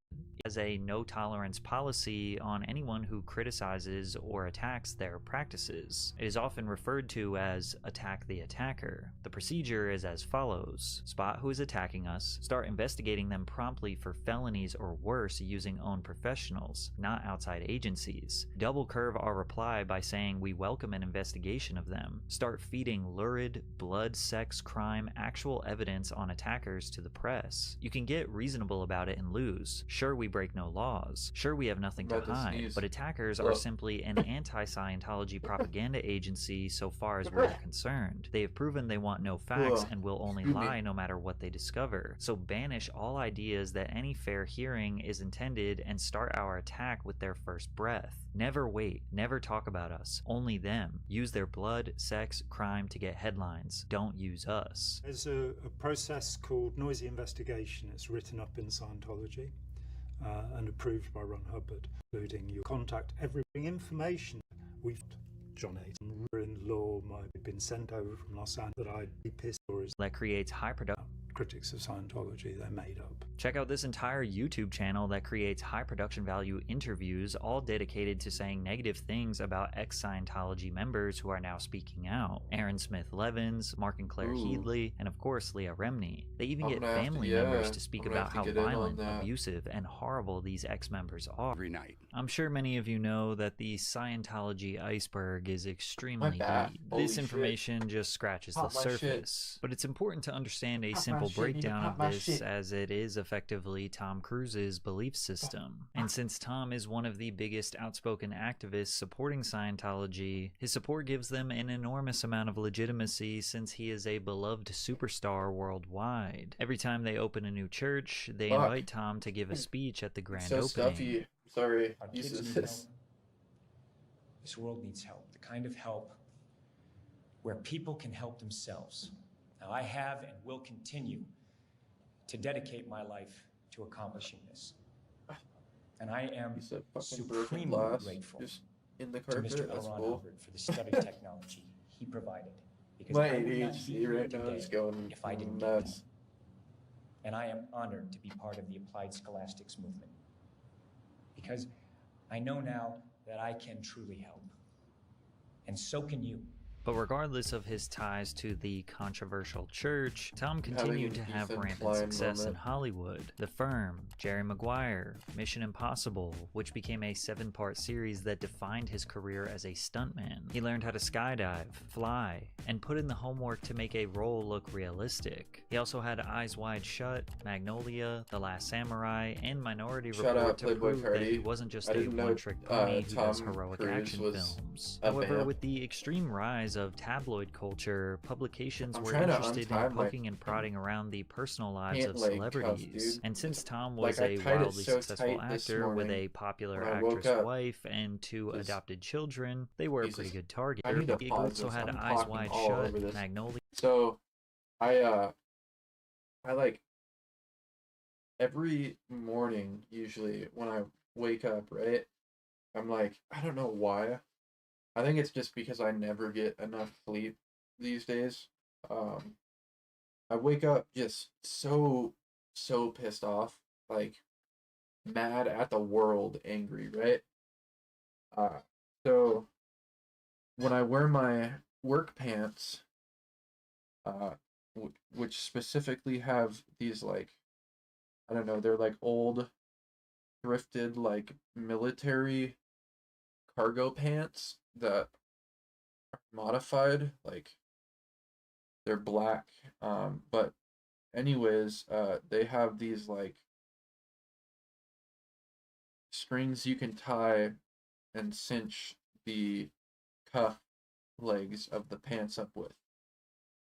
as a no-tolerance policy on anyone who criticizes or attacks their practices. It is often referred to as attack the attacker. The procedure is as follows. Spot who is attacking us, start investigating them promptly for felonies or worse using own professionals, not outside agencies. Double curve our reply by saying we welcome an investigation of them. Start feeding lurid, blood, sex, crime, actual evidence on attackers to the press. You can get reasonable about it and lose. Sure, we break no laws. Sure, we have nothing to hide, but attackers are simply an anti-Scientology propaganda agency so far as we're concerned. They have proven they want no facts and will only lie no matter what they discover. So banish all ideas that any fair hearing is intended and start our attack with their first breath. Never wait, never talk about us, only them. Use their blood, sex, crime to get headlines. Don't use us. There's a process called noisy investigation. It's written up in Scientology. And approved by Ron Hubbard, including you contact every information we've John Hayden in law might have been sent over from Los Angeles that I'd be pissed or that creates high production. Critics of Scientology, they're made up. Check out this entire YouTube channel that creates high production value interviews, all dedicated to saying negative things about ex-Scientology members who are now speaking out. Aaron Smith Levins, Mark and Claire Headley, and of course Leah Remini. They even get family members to speak about how violent, abusive, and horrible these ex-members are. Every night. I'm sure many of you know that the Scientology iceberg is extremely deep. This information just scratches the surface. But it's important to understand a simple breakdown of this, as it is a effectively Tom Cruise's belief system. And since Tom is one of the biggest outspoken activists supporting Scientology, his support gives them an enormous amount of legitimacy since he is a beloved superstar worldwide. Every time they open a new church, they invite Tom to give a speech at the grand opening. Stuffy. Sorry. Our kids need help. This world needs help. The kind of help where people can help themselves. Now, I have and will continue to dedicate my life to accomplishing this. And I am supremely grateful in the to carpet. Mr. That's Ron cool. Hubbard for the study technology he provided. Because My I would not ADHD be here right now today is going if I didn't nuts. get help. And I am honored to be part of the applied scholastics movement. Because I know now that I can truly help. And so can you. But regardless of his ties to the controversial church, Tom continued to have rampant success in Hollywood. The Firm, Jerry Maguire, Mission Impossible, which became a 7-part series that defined his career as a stuntman. He learned how to skydive, fly, and put in the homework to make a role look realistic. He also had Eyes Wide Shut, Magnolia, The Last Samurai, and Minority Report to prove that he wasn't just a one-trick pony who does heroic action films. However, with the extreme rise of tabloid culture, publications were interested in poking and prodding around the personal lives of celebrities. And since Tom was a wildly successful actor with a popular actress wife and 2 adopted children, they were a pretty good target. He also had Eyes Wide Shut, Magnolia. So, I like every morning usually when I wake up, right? I'm like, I don't know why. I think it's just because I never get enough sleep these days. I wake up just so pissed off, like mad at the world, angry, right? So when I wear my work pants, which specifically have these like, I don't know, they're like old, thrifted, like military cargo pants that are modified, like they're black, but anyways, they have these like strings you can tie and cinch the cuff legs of the pants up with,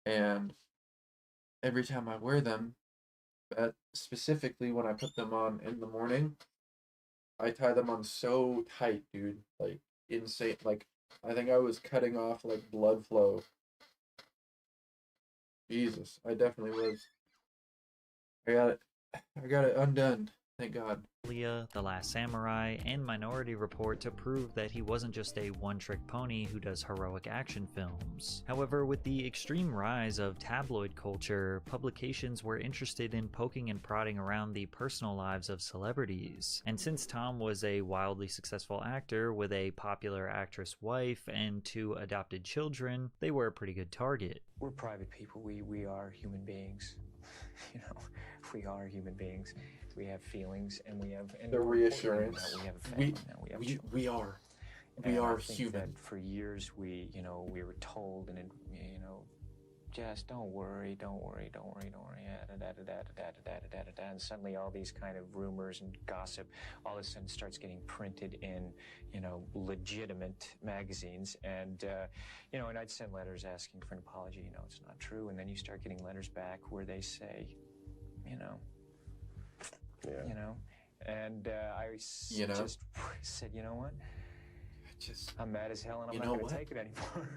and every time I wear them, specifically when I put them on in the morning, I tie them on so tight, dude, like insane. Like I think I was cutting off like blood flow. Jesus, I definitely was. I got it undone. Thank God. The Last Samurai, and Minority Report to prove that he wasn't just a one-trick pony who does heroic action films. However, with the extreme rise of tabloid culture, publications were interested in poking and prodding around the personal lives of celebrities. And since Tom was a wildly successful actor with a popular actress wife and 2 adopted children, they were a pretty good target. We're private people. We are human beings. You know, we are human beings. We have feelings, and we have the reassurance. We have a family now. We have children. We are I think human. that for years we were told, and just don't worry. And suddenly all these kind of rumors and gossip all of a sudden starts getting printed in, legitimate magazines. And, and I'd send letters asking for an apology. It's not true. And then you start getting letters back where they say, and I just said, you know what? I'm mad as hell, and I'm not going to take it anymore.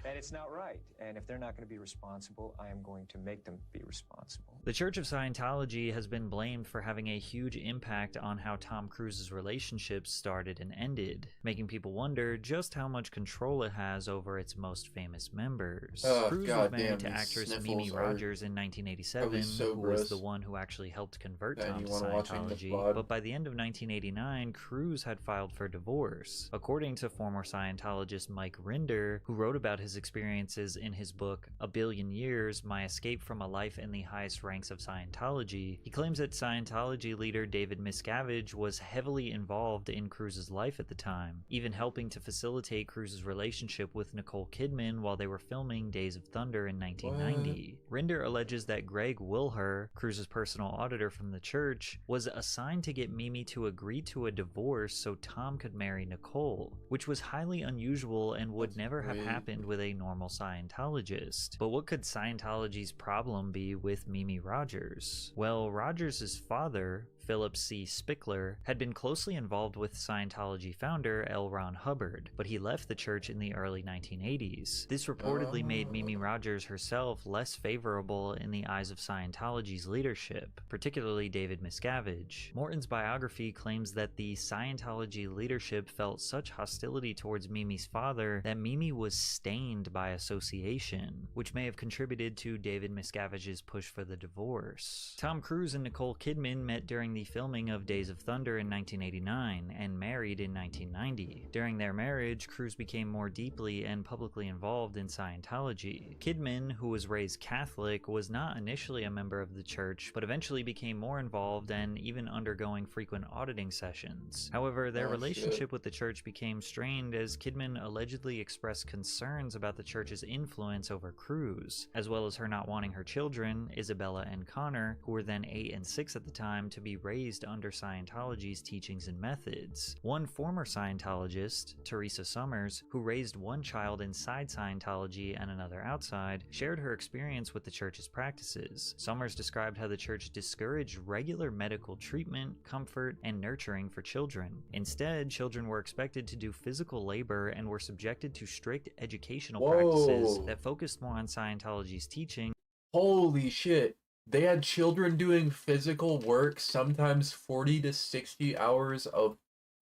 And it's not right. And if they're not going to be responsible, I am going to make them be responsible. The Church of Scientology has been blamed for having a huge impact on how Tom Cruise's relationships started and ended, making people wonder just how much control it has over its most famous members. Cruise was married to actress Mimi Rogers in 1987, who was the one who actually helped convert Tom to Scientology. But by the end of 1989, Cruise had filed for divorce. divorce. According to former Scientologist Mike Rinder, who wrote about his experiences in his book A Billion Years, My Escape from a Life in the Highest Ranks of Scientology, he claims that Scientology leader David Miscavige was heavily involved in Cruz's life at the time, even helping to facilitate Cruz's relationship with Nicole Kidman while they were filming Days of Thunder in 1990. Rinder alleges that Greg Wilher, Cruz's personal auditor from the church, was assigned to get Mimi to agree to a divorce so Tom could marry Nicole, which was highly unusual and would never have happened with a normal Scientologist. But what could Scientology's problem be with Mimi Rogers? Well, Rogers' father, Philip C. Spickler, had been closely involved with Scientology founder L. Ron Hubbard, but he left the church in the early 1980s. This reportedly made Mimi Rogers herself less favorable in the eyes of Scientology's leadership, particularly David Miscavige. Morton's biography claims that the Scientology leadership felt such hostility towards Mimi's father that Mimi was stained by association, which may have contributed to David Miscavige's push for the divorce. Tom Cruise and Nicole Kidman met during the filming of Days of Thunder in 1989 and married in 1990. During their marriage, Cruise became more deeply and publicly involved in Scientology. Kidman, who was raised Catholic, was not initially a member of the church, but eventually became more involved and even undergoing frequent auditing sessions. However, their relationship with the church became strained as Kidman allegedly expressed concerns about the church's influence over Cruise, as well as her not wanting her children, Isabella and Connor, who were then 8 and 6 at the time, to be raised under Scientology's teachings and methods. One former Scientologist, Teresa Summers, who raised one child inside Scientology and another outside, shared her experience with the church's practices. Summers described how the church discouraged regular medical treatment, comfort, and nurturing for children. Instead, children were expected to do physical labor and were subjected to strict educational practices that focused more on Scientology's teaching. Holy shit. They had children doing physical work, sometimes 40 to 60 hours a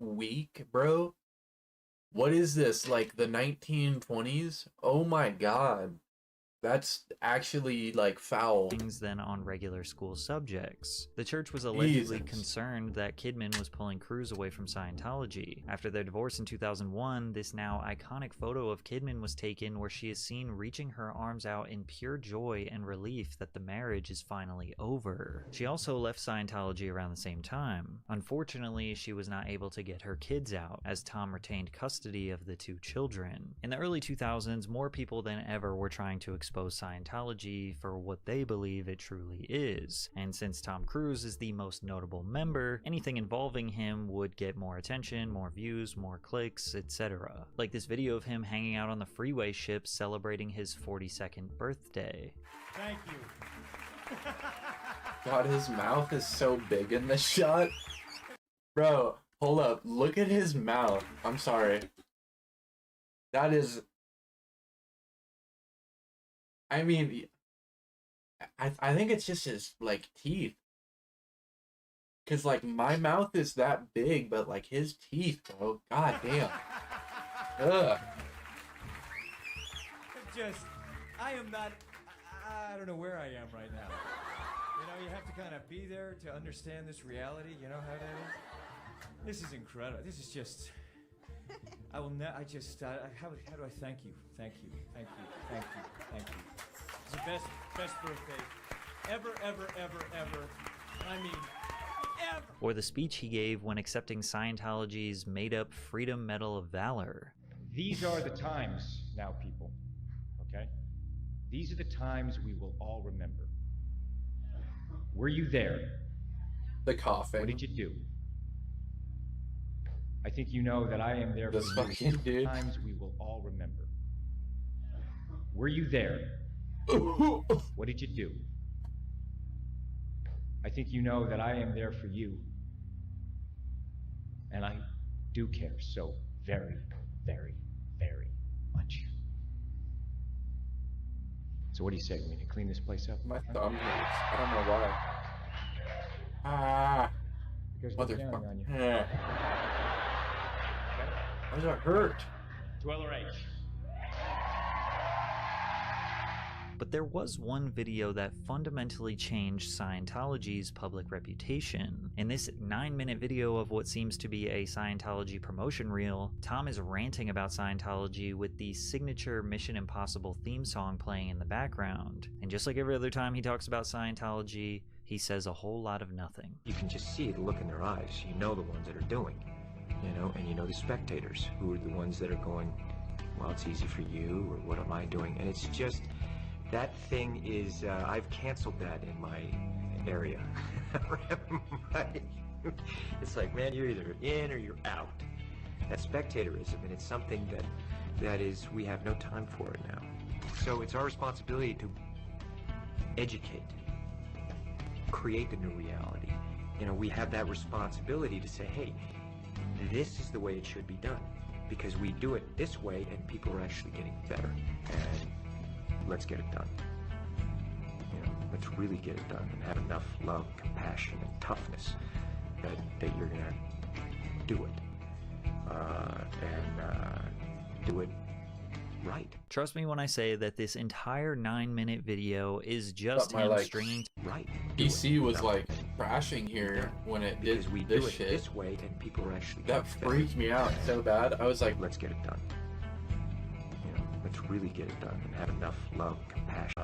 week, bro. What is this, like the 1920s? Oh my god. That's actually like foul. Than on regular school subjects. The church was allegedly concerned that Kidman was pulling Cruise away from Scientology. After their divorce in 2001, this now iconic photo of Kidman was taken where she is seen reaching her arms out in pure joy and relief that the marriage is finally over. She also left Scientology around the same time. Unfortunately, she was not able to get her kids out, as Tom retained custody of the 2 children. In the early 2000s, more people than ever were trying to expose Scientology for what they believe it truly is, and since Tom Cruise is the most notable member, anything involving him would get more attention, more views, more clicks, etc. Like this video of him hanging out on the freeway ship celebrating his 42nd birthday. Thank you. God, his mouth is so big in this shot. Bro, hold up. Look at his mouth. I'm sorry. That is... I mean, I think it's just his, like, teeth. Because, like, my mouth is that big, but, like, his teeth, bro. God damn. Ugh. I am not, I don't know where I am right now. You know, you have to kind of be there to understand this reality. You know how that is? This is incredible. This is just... I will how do I thank you? Thank you. It's the best birthday ever. I mean, ever. Or the speech he gave when accepting Scientology's made-up Freedom Medal of Valor. These are the times now, people, okay? These are the times we will all remember. Were you there? The coughing. What did you do? I think you know that I am there for you. These times we will all remember. Were you there? What did you do? I think you know that I am there for you. And I do care so very, very, very much. So what do you say? We need to clean this place up? My thumb hurts. I don't know why. Ah. Motherfucker. Why does it hurt? To LRH. But there was one video that fundamentally changed Scientology's public reputation. In this 9-minute video of what seems to be a Scientology promotion reel, Tom is ranting about Scientology with the signature Mission Impossible theme song playing in the background. And just like every other time he talks about Scientology, he says a whole lot of nothing. You can just see the look in their eyes. You know the ones that are doing, and you know the spectators who are the ones that are going, well, it's easy for you, or what am I doing? And it's just, that thing is, I've canceled that in my area. It's like, man, you're either in or you're out. That spectatorism, and it's something that is, we have no time for it now. So it's our responsibility to educate, create the new reality. We have that responsibility to say, hey, this is the way it should be done, because we do it this way and people are actually getting better, and let's get it done. Let's really get it done and have enough love, compassion, and toughness that you're gonna do it, and do it right. Trust me when I say that this entire 9-minute video is just him stringing right. PC was like crashing here when it did this shit. This way, and people are actually that freaked me out so bad. I was like, let's get it done. Let's really get it done and have enough love, compassion.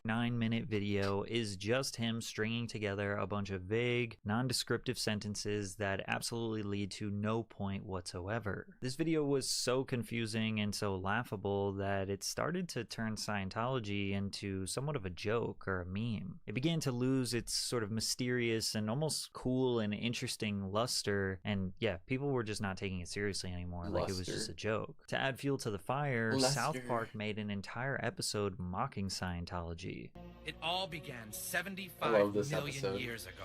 9-minute video is just him stringing together a bunch of vague, non-descriptive sentences that absolutely lead to no point whatsoever. This video was so confusing and so laughable that it started to turn Scientology into somewhat of a joke or a meme. It began to lose its sort of mysterious and almost cool and interesting luster, and yeah, people were just not taking it seriously anymore, like it was just a joke. To add fuel to the fire, South Park made an entire episode mocking Scientology. It all began 75 million years ago.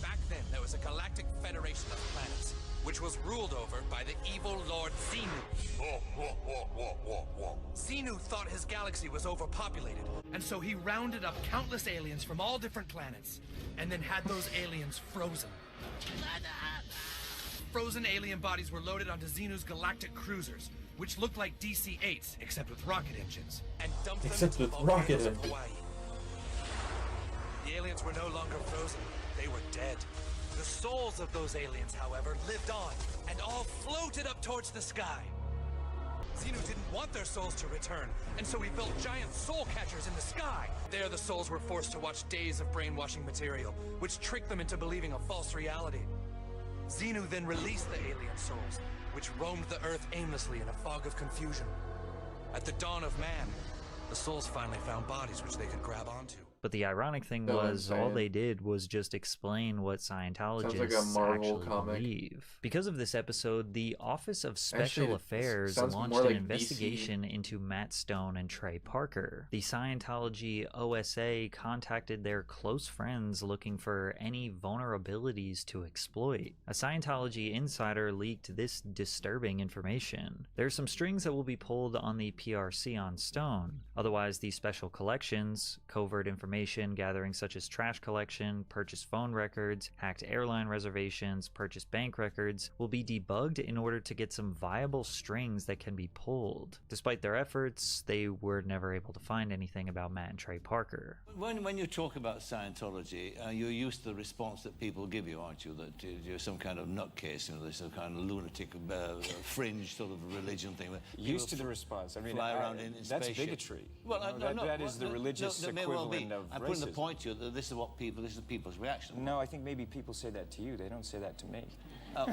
Back then, there was a galactic federation of planets, which was ruled over by the evil Lord Xenu. Xenu thought his galaxy was overpopulated, and so he rounded up countless aliens from all different planets, and then had those aliens frozen. Frozen alien bodies were loaded onto Xenu's galactic cruisers, which looked like DC-8s, except with rocket engines, and dumped them into the volcanoes of Hawaii. The aliens were no longer frozen, they were dead. The souls of those aliens, however, lived on, and all floated up towards the sky. Xenu didn't want their souls to return, and so he built giant soul catchers in the sky. There, the souls were forced to watch days of brainwashing material, which tricked them into believing a false reality. Xenu then released the alien souls, which roamed the Earth aimlessly in a fog of confusion. At the dawn of man, the souls finally found bodies which they could grab onto. But the ironic thing was, all they did was just explain what Scientologists actually believe. Because of this episode, the Office of Special Affairs launched an investigation into Matt Stone and Trey Parker. The Scientology OSA contacted their close friends looking for any vulnerabilities to exploit. A Scientology insider leaked this disturbing information. There are some strings that will be pulled on the PRC on Stone. Otherwise, the special collections, covert information gathering such as trash collection, purchased phone records, hacked airline reservations, purchased bank records, will be debugged in order to get some viable strings that can be pulled. Despite their efforts, they were never able to find anything about Matt and Trey Parker. When you talk about Scientology, you're used to the response that people give you, aren't you? That you're some kind of nutcase, there's some kind of lunatic, fringe sort of religion thing. Used to the response. I mean, fly around in that's spaceship. bigotry. Well, that is the religious equivalent of I'm putting the point to you that this is people's reaction. No, I think maybe people say that to you. They don't say that to me. Oh.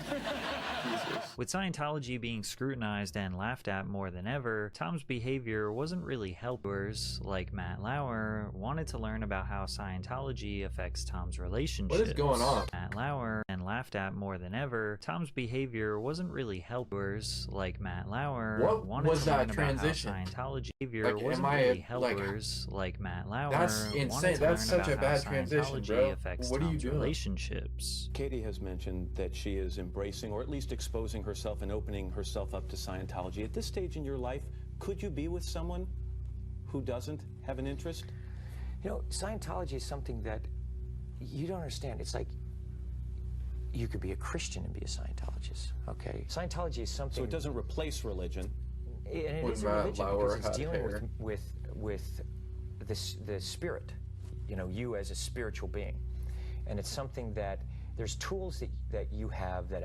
With Scientology being scrutinized and laughed at more than ever, Tom's behavior wasn't really helpers, like Matt Lauer, wanted to learn about how Scientology affects Tom's relationships. What is going on? Matt Lauer, and laughed at more than ever, Tom's behavior wasn't really helpers, like Matt Lauer, wanted to learn about how Scientology behavior wasn't really helpers, like Matt Lauer, that's insane. That's such a bad transition, bro. What are you doing? Relationships. Katie has mentioned that she is embracing, or at least exposing herself and opening herself up to Scientology. At this stage in your life, could you be with someone who doesn't have an interest? You know, Scientology is something that you don't understand. It's like you could be a Christian and be a Scientologist, okay? Scientology is something... So it doesn't replace religion? And it is a religion because it's dealing with the spirit, you know, you as a spiritual being. And it's something that there's tools that you have that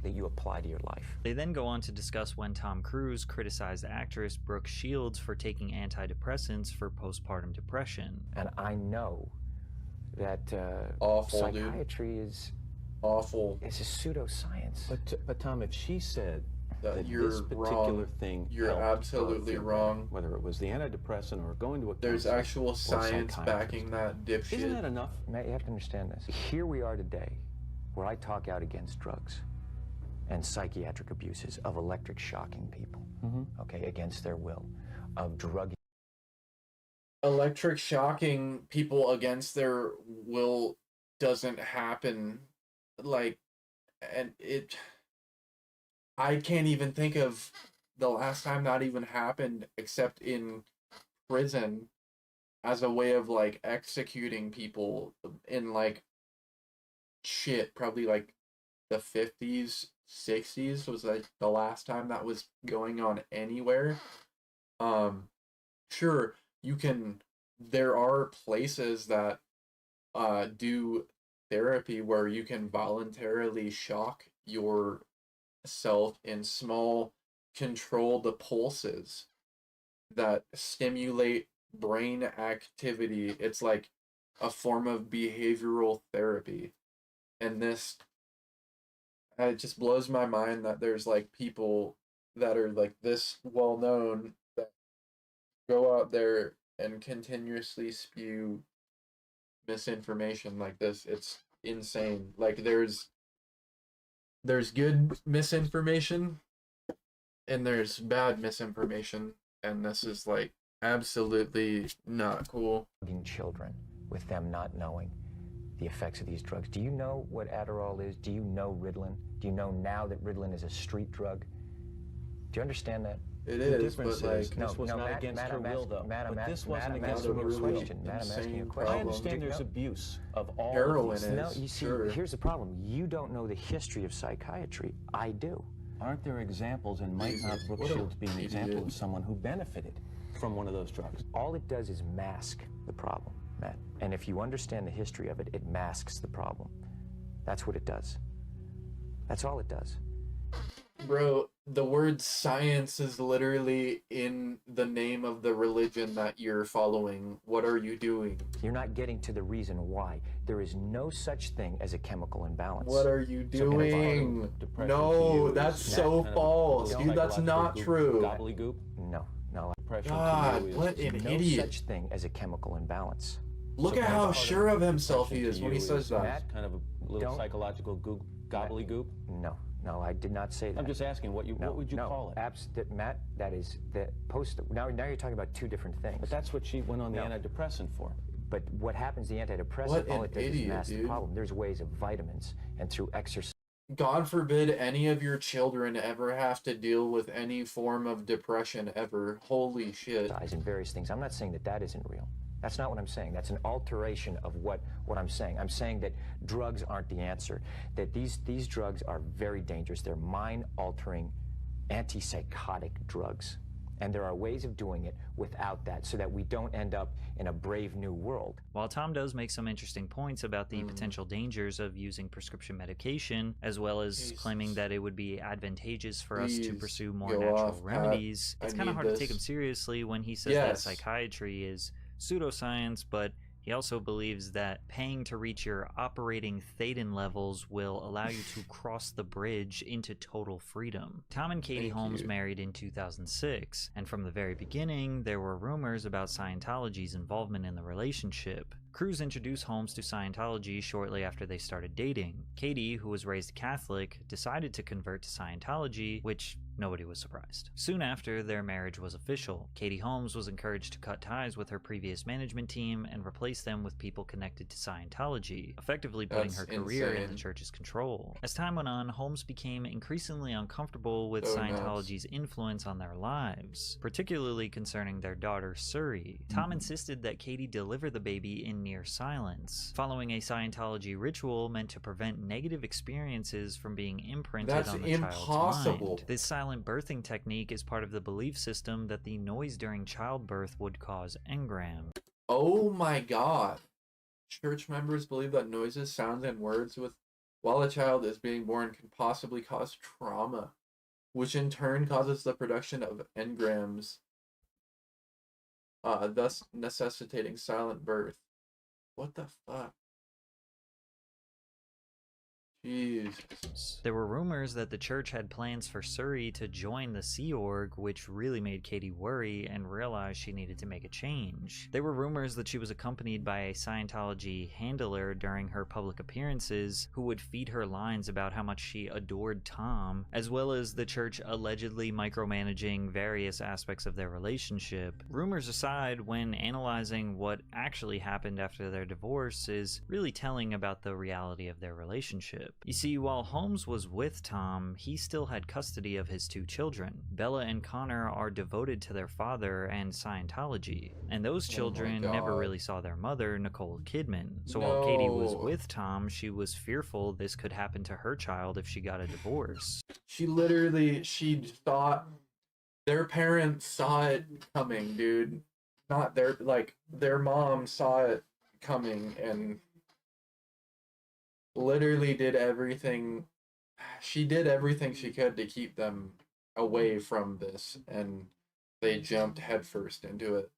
you apply to your life. They then go on to discuss when Tom Cruise criticized actress Brooke Shields for taking antidepressants for postpartum depression. And I know that psychiatry is awful. It's a pseudoscience. But Tom, if she said that you're this particular wrong. thing, You're absolutely wrong. Whether it was the antidepressant or going to a there's counselor actual or science backing that dipshit. Isn't that enough? Matt, you have to understand this. Here we are today, where I talk out against drugs and psychiatric abuses of electric shocking people, okay, against their will, of drug. Electric shocking people against their will doesn't happen, like, and it. I can't even think of the last time that even happened, except in prison, as a way of like executing people in like shit, probably like the 50s, 60s was like the last time that was going on anywhere. Sure, there are places that do therapy where you can voluntarily shock yourself in small controlled pulses that stimulate brain activity. It's like a form of behavioral therapy. And it just blows my mind that there's like people that are like this well known that go out there and continuously spew misinformation like this. It's insane. Like there's good misinformation and there's bad misinformation, and this is like absolutely not cool. Children with them not knowing the effects of these drugs. Do you know what Adderall is? Do you know Ritalin? Do you know now that Ritalin is a street drug? Do you understand that? It is, but like this was not against her will, though. But this wasn't against her will. Matt, I'm asking you a question. I understand there's abuse of all heroin of these. No, you see, here's the problem. You don't know the history of psychiatry. I do. Aren't there examples, and might not Brooke Shields be an example of someone who benefited from one of those drugs? All it does is mask the problem, Matt. And if you understand the history of it, it masks the problem. That's what it does. That's all it does. Bro, the word science is literally in the name of the religion that you're following. What are you doing? You're not getting to the reason why. There is no such thing as a chemical imbalance. What are you doing? No, that's so false. Dude, that's not true. Gobbledygook? No. God, what an idiot. No such thing as a chemical imbalance. Look at how sure of himself he is when he says that. Kind of a little psychological gobbledygook? No, I did not say that. I'm just asking, what would you call it? Matt, that is the post. Now you're talking about two different things. But that's what she went on the antidepressant for. But what happens, the antidepressant, all it does is mask the problem. There's ways of vitamins and through exercise. God forbid any of your children ever have to deal with any form of depression ever. Holy shit. And various things. I'm not saying that isn't real. That's not what I'm saying. That's an alteration of what I'm saying. I'm saying that drugs aren't the answer, that these drugs are very dangerous. They're mind-altering, antipsychotic drugs. And there are ways of doing it without that so that we don't end up in a brave new world. While Tom does make some interesting points about the potential dangers of using prescription medication, as well as claiming that it would be advantageous for us to pursue more natural remedies, it's kind of hard to take him seriously when he says that psychiatry is pseudoscience, but he also believes that paying to reach your operating thetan levels will allow you to cross the bridge into total freedom. Tom and Katie Holmes married in 2006, and from the very beginning, there were rumors about Scientology's involvement in the relationship. Cruise introduced Holmes to Scientology shortly after they started dating. Katie, who was raised Catholic, decided to convert to Scientology, which nobody was surprised. Soon after their marriage was official, Katie Holmes was encouraged to cut ties with her previous management team and replace them with people connected to Scientology, effectively putting her career in the church's control. As time went on, Holmes became increasingly uncomfortable with Scientology's influence on their lives, particularly concerning their daughter Suri. Tom insisted that Katie deliver the baby in in near silence, following a Scientology ritual meant to prevent negative experiences from being imprinted on the child's mind. This silent birthing technique is part of the belief system that the noise during childbirth would cause engrams. Oh my god. Church members believe that noises, sounds, and words while a child is being born can possibly cause trauma, which in turn causes the production of engrams, thus necessitating silent birth. What the fuck? Jesus. There were rumors that the church had plans for Suri to join the Sea Org, which really made Katie worry and realize she needed to make a change. There were rumors that she was accompanied by a Scientology handler during her public appearances who would feed her lines about how much she adored Tom, as well as the church allegedly micromanaging various aspects of their relationship. Rumors aside, when analyzing what actually happened after their divorce is really telling about the reality of their relationship. You see, while Holmes was with Tom, he still had custody of his 2 children. Bella and Connor are devoted to their father and Scientology, and those children never really saw their mother, Nicole Kidman. So while Katie was with Tom, she was fearful this could happen to her child if she got a divorce. She thought their parents saw it coming, dude. Not their mom saw it coming and literally did everything. She did everything she could to keep them away from this, and they jumped headfirst into it.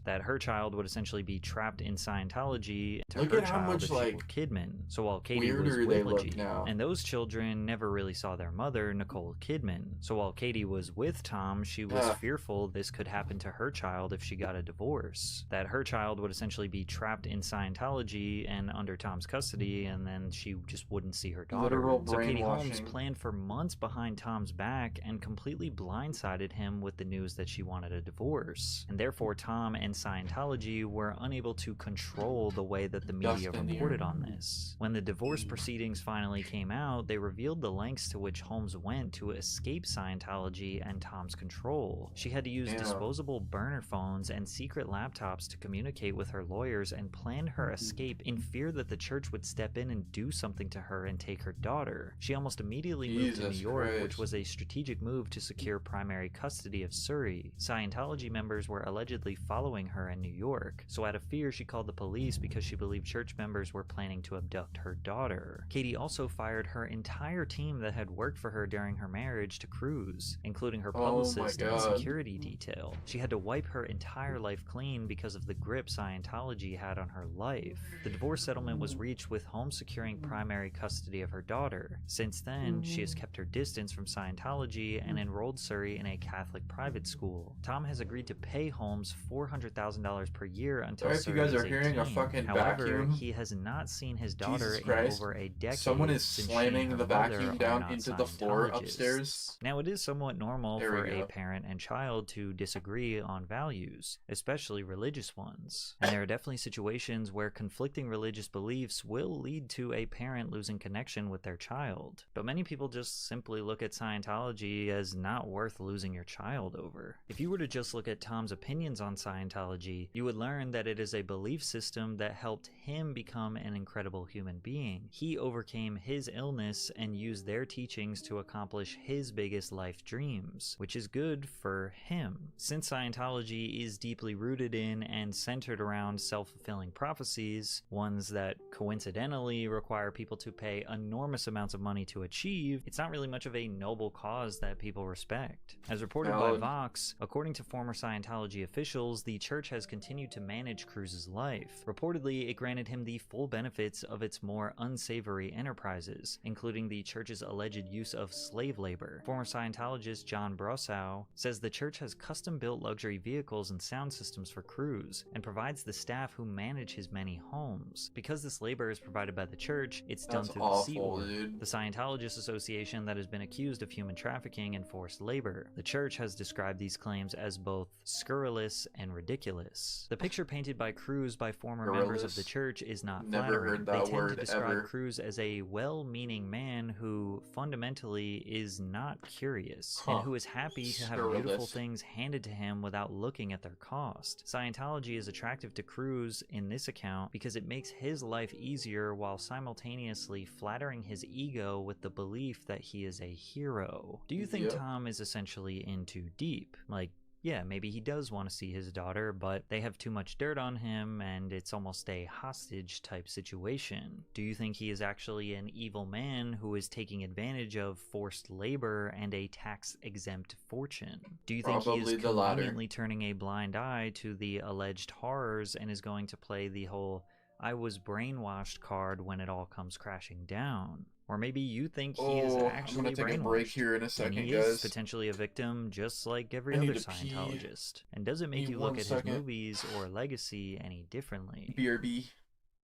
That her child would essentially be trapped in Scientology to Look her at how child much, if she were Kidman. So while Katie was weirder with they look Legit, now. and those children never really saw their mother, Nicole Kidman. So while Katie was with Tom, she was fearful this could happen to her child if she got a divorce. That her child would essentially be trapped in Scientology and under Tom's custody, and then she just wouldn't see her daughter. Literal So Katie Holmes brainwashing. planned for months behind Tom's back and completely blindsided him with the news that she wanted a divorce. And therefore Tom and Scientology were unable to control the way that the media reported on this. When the divorce proceedings finally came out, they revealed the lengths to which Holmes went to escape Scientology and Tom's control. She had to use disposable burner phones and secret laptops to communicate with her lawyers and plan her escape in fear that the church would step in and do something to her and take her daughter. She almost immediately moved to New York, which was a strategic move to secure primary custody of Suri. Scientology members were allegedly following her in New York, so out of fear she called the police because she believed church members were planning to abduct her daughter. Katie also fired her entire team that had worked for her during her marriage to Cruz, including her publicist and security detail. She had to wipe her entire life clean because of the grip Scientology had on her life. The divorce settlement was reached with Holmes securing primary custody of her daughter. Since then, she has kept her distance from Scientology and enrolled Suri in a Catholic private school. Tom has agreed to pay Holmes $400,000 per year until Sorry if you guys are hearing a 18. fucking However, vacuum. he has not seen his daughter Jesus in Christ. over a decade. Someone is since she slamming and her the mother vacuum are down not into the floor Scientologists. upstairs. Now, it is somewhat normal There for we a go. parent and child to disagree on values, especially religious ones. And there are definitely situations where conflicting religious beliefs will lead to a parent losing connection with their child. But many people just simply look at Scientology as not worth losing your child over. If you were to just look at Tom's opinions on Scientology, you would learn that it is a belief system that helped him become an incredible human being. He overcame his illness and used their teachings to accomplish his biggest life dreams, which is good for him. Since Scientology is deeply rooted in and centered around self-fulfilling prophecies, ones that coincidentally require people to pay enormous amounts of money to achieve, it's not really much of a noble cause that people respect. As reported by Vox, according to former Scientology officials, the church has continued to manage Cruz's life. Reportedly, it granted him the full benefits of its more unsavory enterprises, including the church's alleged use of slave labor. Former Scientologist John Brossow says the church has custom-built luxury vehicles and sound systems for Cruz, and provides the staff who manage his many homes. Because this labor is provided by the church, it's done through the Sea Org, the Scientologist association that has been accused of human trafficking and forced labor. The church has described these claims as both scurrilous and ridiculous. The picture painted by Cruz by former members of the church is not flattering. They tend to describe Cruz as a well-meaning man who fundamentally is not curious and who is happy to have beautiful things handed to him without looking at their cost. Scientology is attractive to Cruz in this account because it makes his life easier while simultaneously flattering his ego with the belief that he is a hero. Do you think Tom is essentially in too deep? Like, yeah, maybe he does want to see his daughter, but they have too much dirt on him and it's almost a hostage type situation. Do you think he is actually an evil man who is taking advantage of forced labor and a tax-exempt fortune? Do you think he is conveniently turning a blind eye to the alleged horrors and is going to play the whole "I was brainwashed" card when it all comes crashing down? Or maybe you think he is actually I'm gonna take a break here in a second, and he is potentially a victim just like every other Scientologist. And does it make you look at his movies or legacy any differently? BRB.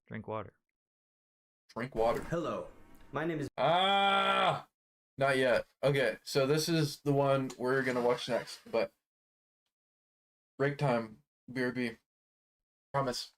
Drink water. Drink water. Hello. My name is... Not yet. Okay, so this is the one we're gonna watch next, but... Break time. BRB. Promise.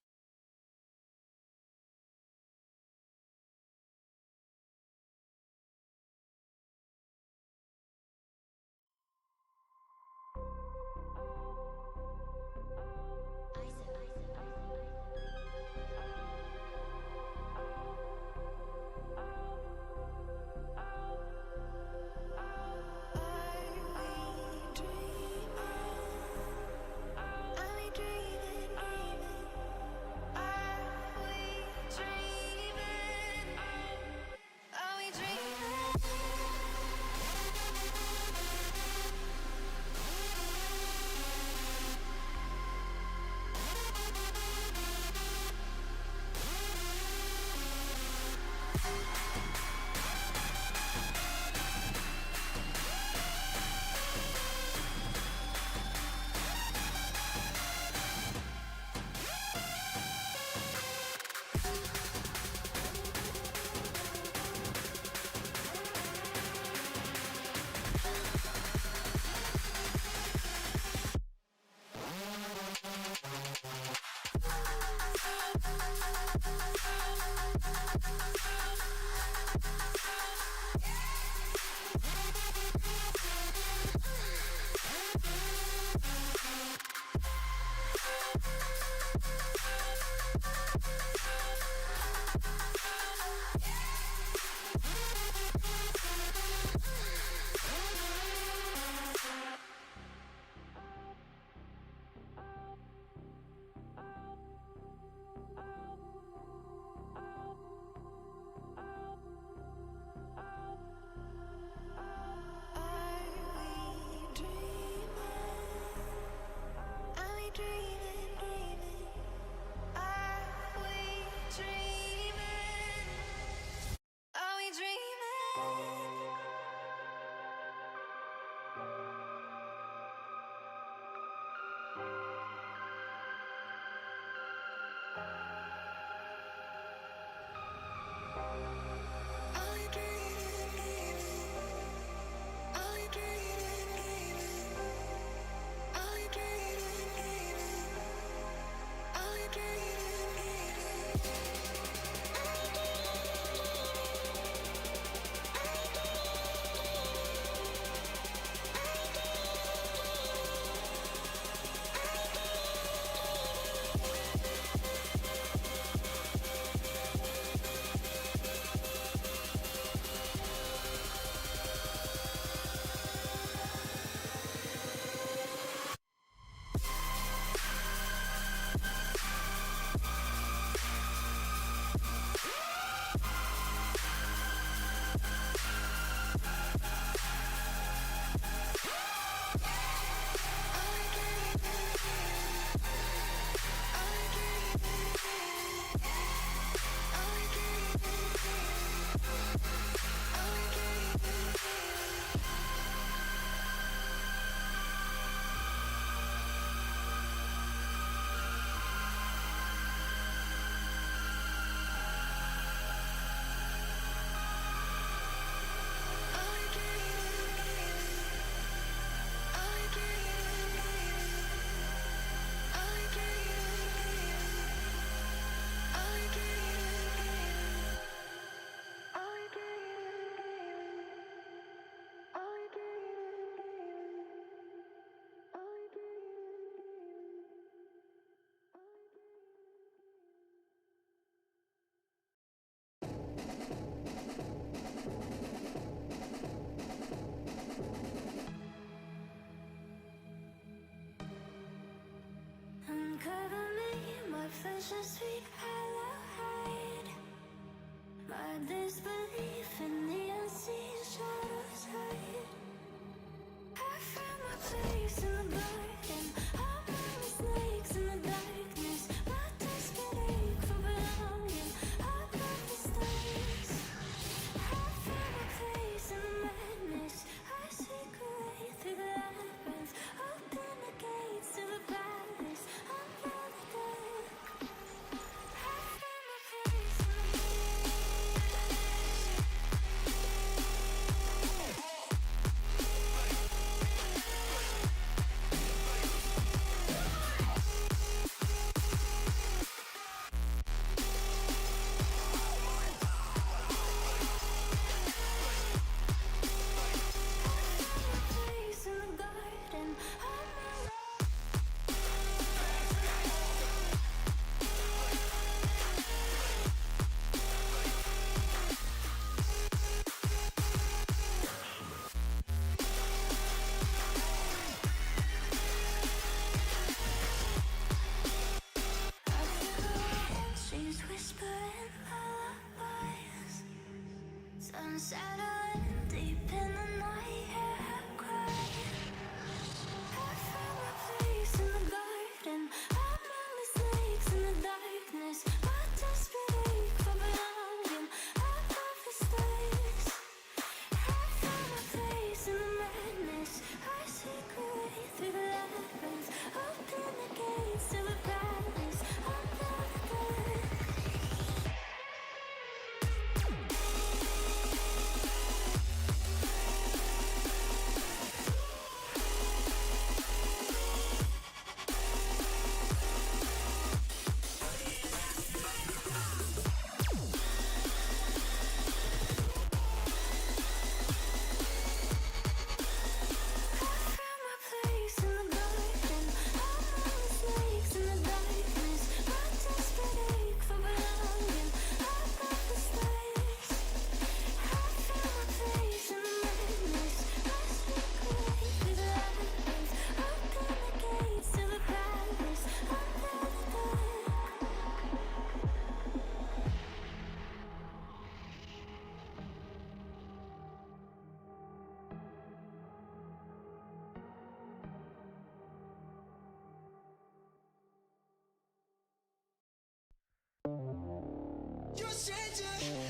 You're a stranger,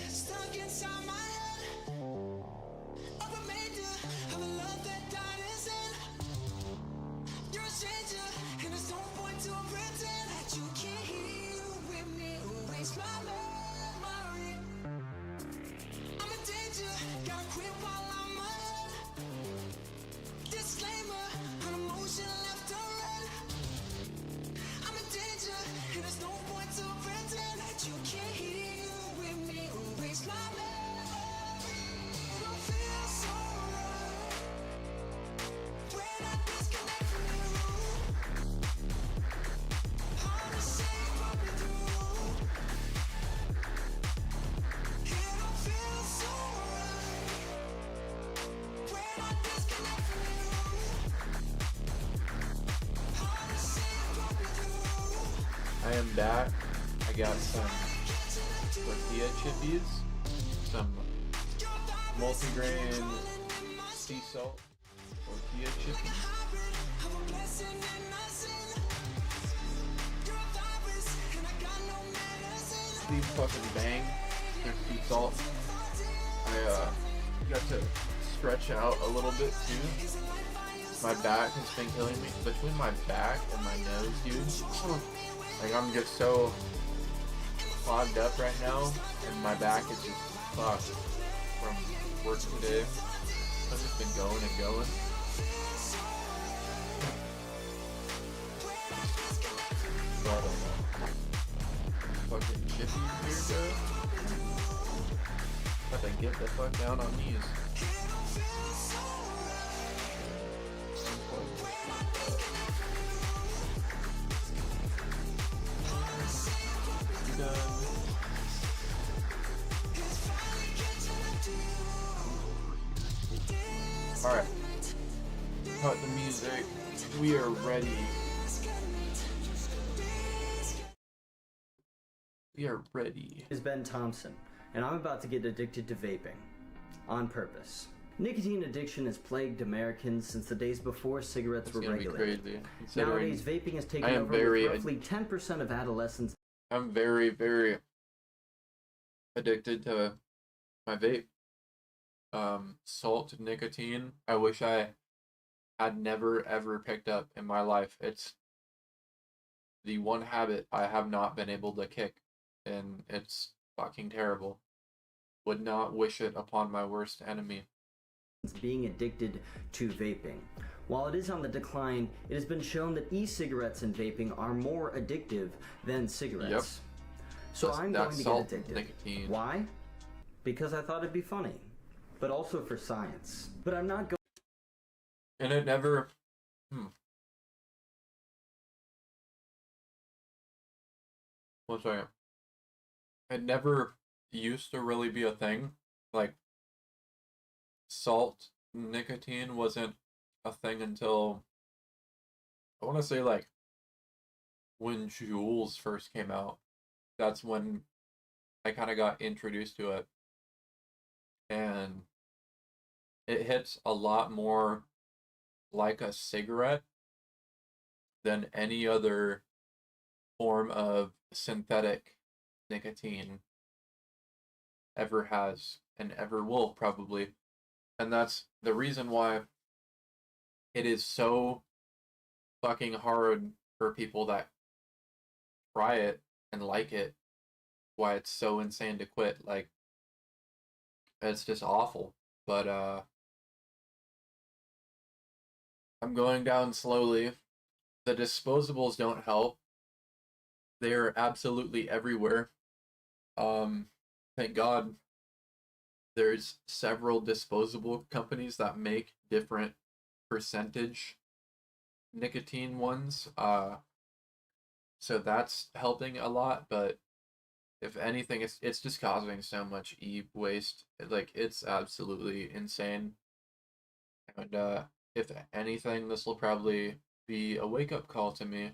stuck inside my head. A remainder of a love that died is in. You're a stranger, and there's no point to pretend that you can't hear with me. Erase my memory. I'm in danger, gotta quit while I'm ahead. Disclaimer, an emotion left unread. I'm in danger, and there's no point to pretend that you can't hear with me. Erase my memory. Don't feel so right when I disconnect from you. Hard to say what we do. It don't feel so right when I disconnect from you. Hard to say what we do. I am back. I got some tortilla chippies, some multigrain sea salt tortilla chippies. These fucking bang. They're sea salt. I got to stretch out a little bit too. My back has been killing me. Between my back and my nose, dude. Like, I'm just so clogged up right now, and my back is just fucked from work today. I've just been going and going. But, fucking chippies here, bro. Got to get the fuck down on these. Alright, cut the music. We are ready We are ready. Is Ben Thompson, and I'm about to get addicted to vaping. On purpose. Nicotine addiction has plagued Americans since the days before cigarettes were regulated. Crazy, Nowadays, vaping has taken over with roughly 10% of adolescents. I'm very, very addicted to my vape. Salt nicotine, I wish I had never ever picked up in my life. It's the one habit I have not been able to kick, and it's fucking terrible. Would not wish it upon my worst enemy. Being addicted to vaping. While it is on the decline, it has been shown that e-cigarettes and vaping are more addictive than cigarettes. Yep. So I'm going to get addicted. Nicotine. Why? Because I thought it'd be funny, but also for science. But I'm not going. And it never. One second. It never used to really be a thing. Like, salt nicotine wasn't a thing until, I want to say, like, when Juuls first came out. That's when I kind of got introduced to it. And it hits a lot more like a cigarette than any other form of synthetic nicotine ever has and ever will, probably. And that's the reason why it is so fucking hard for people that try it and like it, why it's so insane to quit. Like, it's just awful. But I'm going down slowly. The disposables don't help. They're absolutely everywhere. Thank God there's several disposable companies that make different percentage nicotine ones. So that's helping a lot, but if anything, it's just causing so much e-waste. Like, it's absolutely insane. And if anything, this will probably be a wake-up call to me.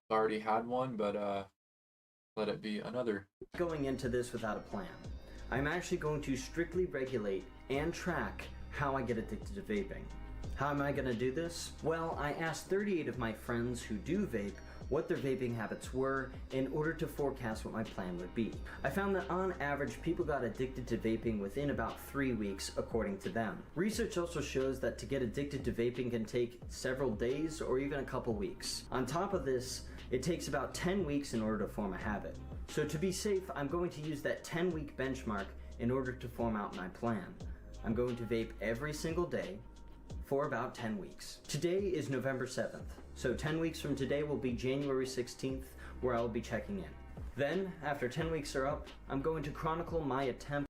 I've already had one, but let it be another. Going into this without a plan. I'm actually going to strictly regulate and track how I get addicted to vaping. How am I going to do this? Well, I asked 38 of my friends who do vape what their vaping habits were in order to forecast what my plan would be. I found that on average, people got addicted to vaping within about 3 weeks, according to them. Research also shows that to get addicted to vaping can take several days or even a couple weeks. On top of this, it takes about 10 weeks in order to form a habit. So to be safe, I'm going to use that 10-week benchmark in order to form out my plan. I'm going to vape every single day for about 10 weeks. Today is November 7th, so 10 weeks from today will be January 16th, where I will be checking in. Then, after 10 weeks are up, I'm going to chronicle my attempt.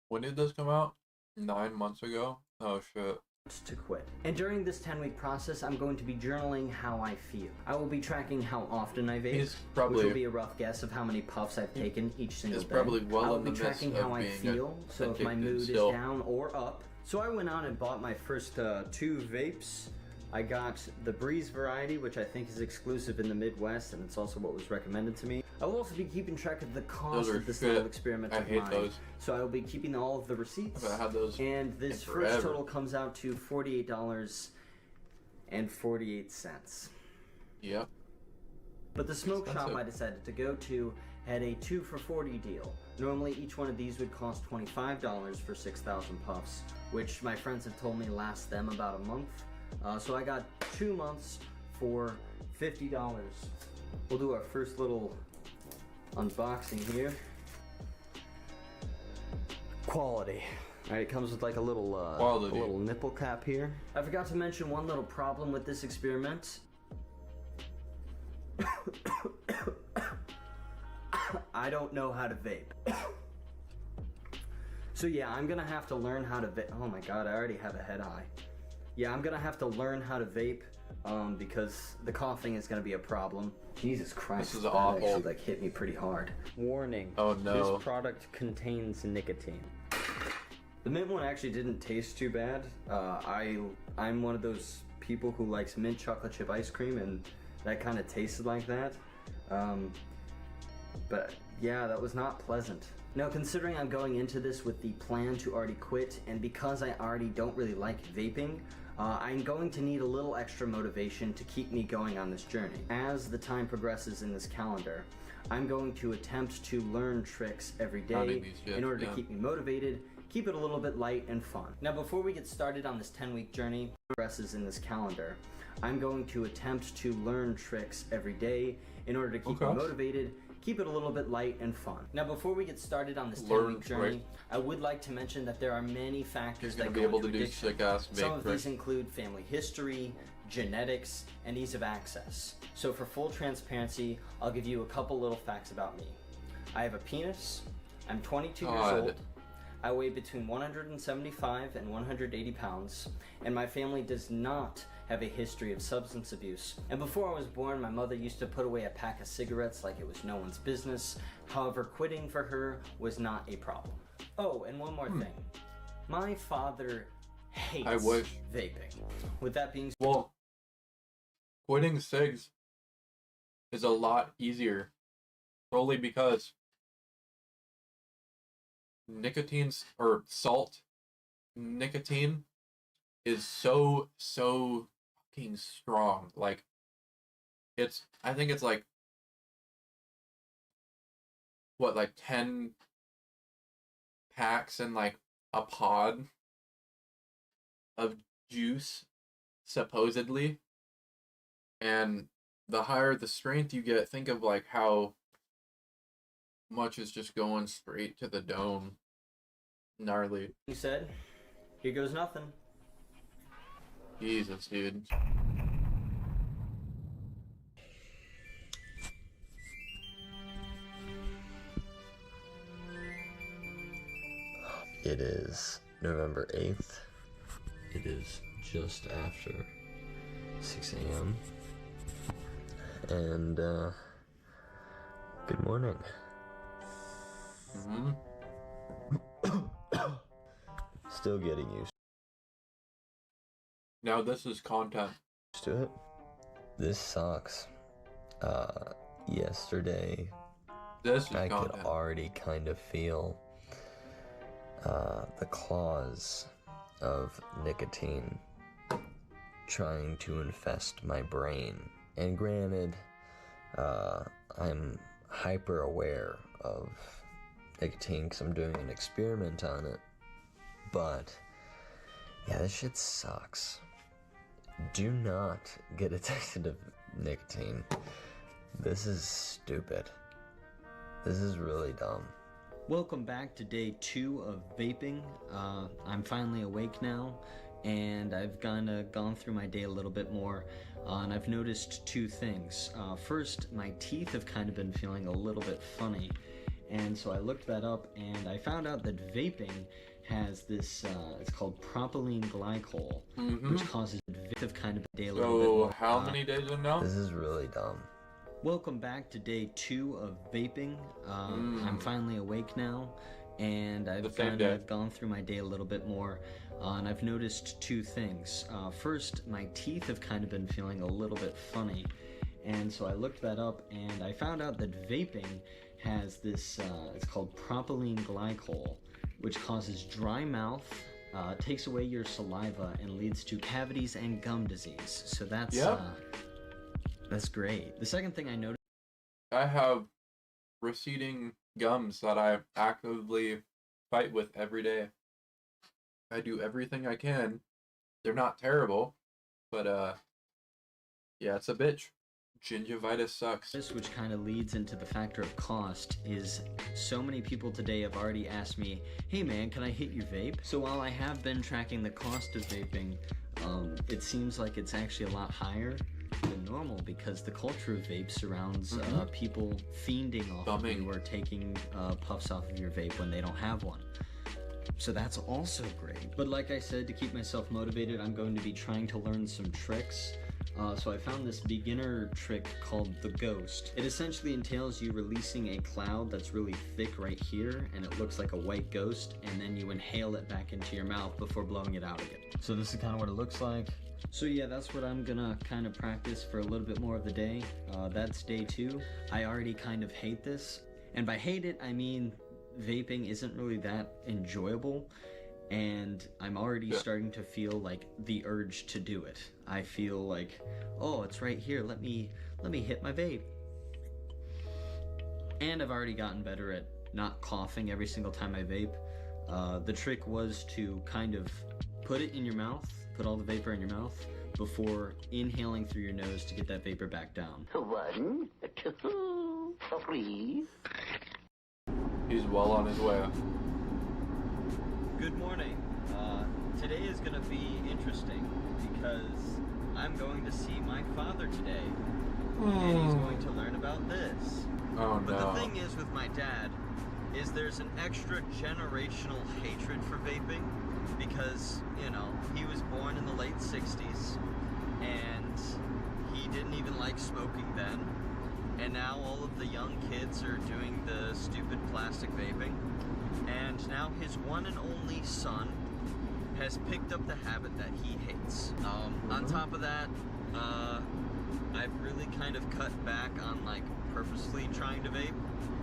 When did this come out? 9 months ago? Oh shit. To quit. And during this 10-week process, I'm going to be journaling how I feel. I will be tracking how often I vape, which will be a rough guess of how many puffs I've taken each single day. Probably well I will in be the tracking midst of how I being feel, so if my addicted mood still. is down or up. So I went out and bought my first 2 vapes. I got the Breeze variety, which I think is exclusive in the Midwest, and it's also what was recommended to me. I will also be keeping track of the cost of this little experiment of mine. Those. So I will be keeping all of the receipts. I've had those and this first total comes out to $48.48. Yep. But the smoke shop I decided to go to had a 2 for $40 deal. Normally each one of these would cost $25 for 6,000 puffs, which my friends have told me lasts them about a month. So I got 2 months for $50. We'll do our first little unboxing here. Quality. Alright, it comes with like a little nipple cap here. I forgot to mention one little problem with this experiment. I don't know how to vape. So yeah, I'm gonna have to learn how to vape. Oh my god, I already have a head high. Yeah, I'm gonna have to learn how to vape because the coughing is gonna be a problem. Jesus Christ, this is awful. That actually, like, hit me pretty hard. Warning. Oh no. This product contains nicotine. The mint one actually didn't taste too bad. I'm one of those people who likes mint chocolate chip ice cream, and that kind of tasted like that. But Yeah, that was not pleasant. Now, considering I'm going into this with the plan to already quit, and because I already don't really like vaping, I'm going to need a little extra motivation to keep me going on this journey. As the time progresses in this calendar, I'm going to attempt to learn tricks every day in order to keep me motivated, keep it a little bit light and fun. Now, before we get started on this 10-week journey, progresses in this calendar, I'm going to attempt to learn tricks every day in order to keep me motivated, keep it a little bit light and fun. Now, before we get started on this 10-week journey, I would like to mention that there are many factors that go into addiction. Some of these include family history, genetics, and ease of access. So for full transparency, I'll give you a couple little facts about me. I have a penis, I'm 22 years old, I weigh between 175 and 180 pounds, and my family does not have a history of substance abuse. And before I was born, my mother used to put away a pack of cigarettes like it was no one's business. However, quitting for her was not a problem. Oh, and one more thing. My father hates vaping. With that being said, well, quitting cigs is a lot easier solely because nicotine is so fucking strong. Like, I think it's like, what, like 10 packs in like a pod of juice, supposedly. And the higher the strength you get, think of like how much is just going straight to the dome. Gnarly. You said, here goes nothing. Jesus, dude. It is November 8th. It is just after 6 a.m. And, good morning. Still getting used Now this is content. to it. This sucks. Yesterday, I could already kind of feel the claws of nicotine trying to infest my brain. And granted, I'm hyper aware of nicotine because I'm doing an experiment on it. But yeah, this shit sucks. Do not get addicted to nicotine. This is stupid. This is really dumb. Welcome back to day 2 of vaping. I'm finally awake now, and I've kind of gone through my day a little bit more, and I've noticed 2 things. First, my teeth have kind of been feeling a little bit funny, and so I looked that up, and I found out that vaping has this, it's called propylene glycol, which causes kind of a day a little bit more. So, how many days in now? This is really dumb. Welcome back to day 2 of vaping. I'm finally awake now, and I've kind of gone through my day a little bit more, and I've noticed 2 things. First, my teeth have kind of been feeling a little bit funny, and so I looked that up, and I found out that vaping has this, it's called propylene glycol, which causes dry mouth, takes away your saliva, and leads to cavities and gum disease. So that's great. The second thing I noticed, I have receding gums that I actively fight with every day. I do everything I can. They're not terrible, but yeah, it's a bitch. Gingivitis sucks. Which kind of leads into the factor of cost, is so many people today have already asked me, hey man, can I hit your vape? So while I have been tracking the cost of vaping, it seems like it's actually a lot higher than normal because the culture of vape surrounds people fiending off of you or taking puffs off of your vape when they don't have one. So that's also great. But like I said, to keep myself motivated, I'm going to be trying to learn some tricks. So I found this beginner trick called the ghost. It essentially entails you releasing a cloud that's really thick right here, and it looks like a white ghost, and then you inhale it back into your mouth before blowing it out again. So this is kind of what it looks like. So yeah, that's what I'm gonna kind of practice for a little bit more of the day. That's day 2. I already kind of hate this. And by hate it, I mean vaping isn't really that enjoyable, and I'm already starting to feel like the urge to do it. I feel like, oh, it's right here, let me hit my vape. And I've already gotten better at not coughing every single time I vape. The trick was to kind of put it in your mouth, put all the vapor in your mouth, before inhaling through your nose to get that vapor back down. 1, 2, 3. He's well on his way. Good morning. Today is going to be interesting because I'm going to see my father today, and he's going to learn about this. Oh, but no. the thing is with my dad is there's an extra generational hatred for vaping because, you know, he was born in the late 60s and he didn't even like smoking then, and now all of the young kids are doing the stupid plastic vaping, and now his one and only son has picked up the habit that he hates. On top of that, I've really kind of cut back on like purposely trying to vape,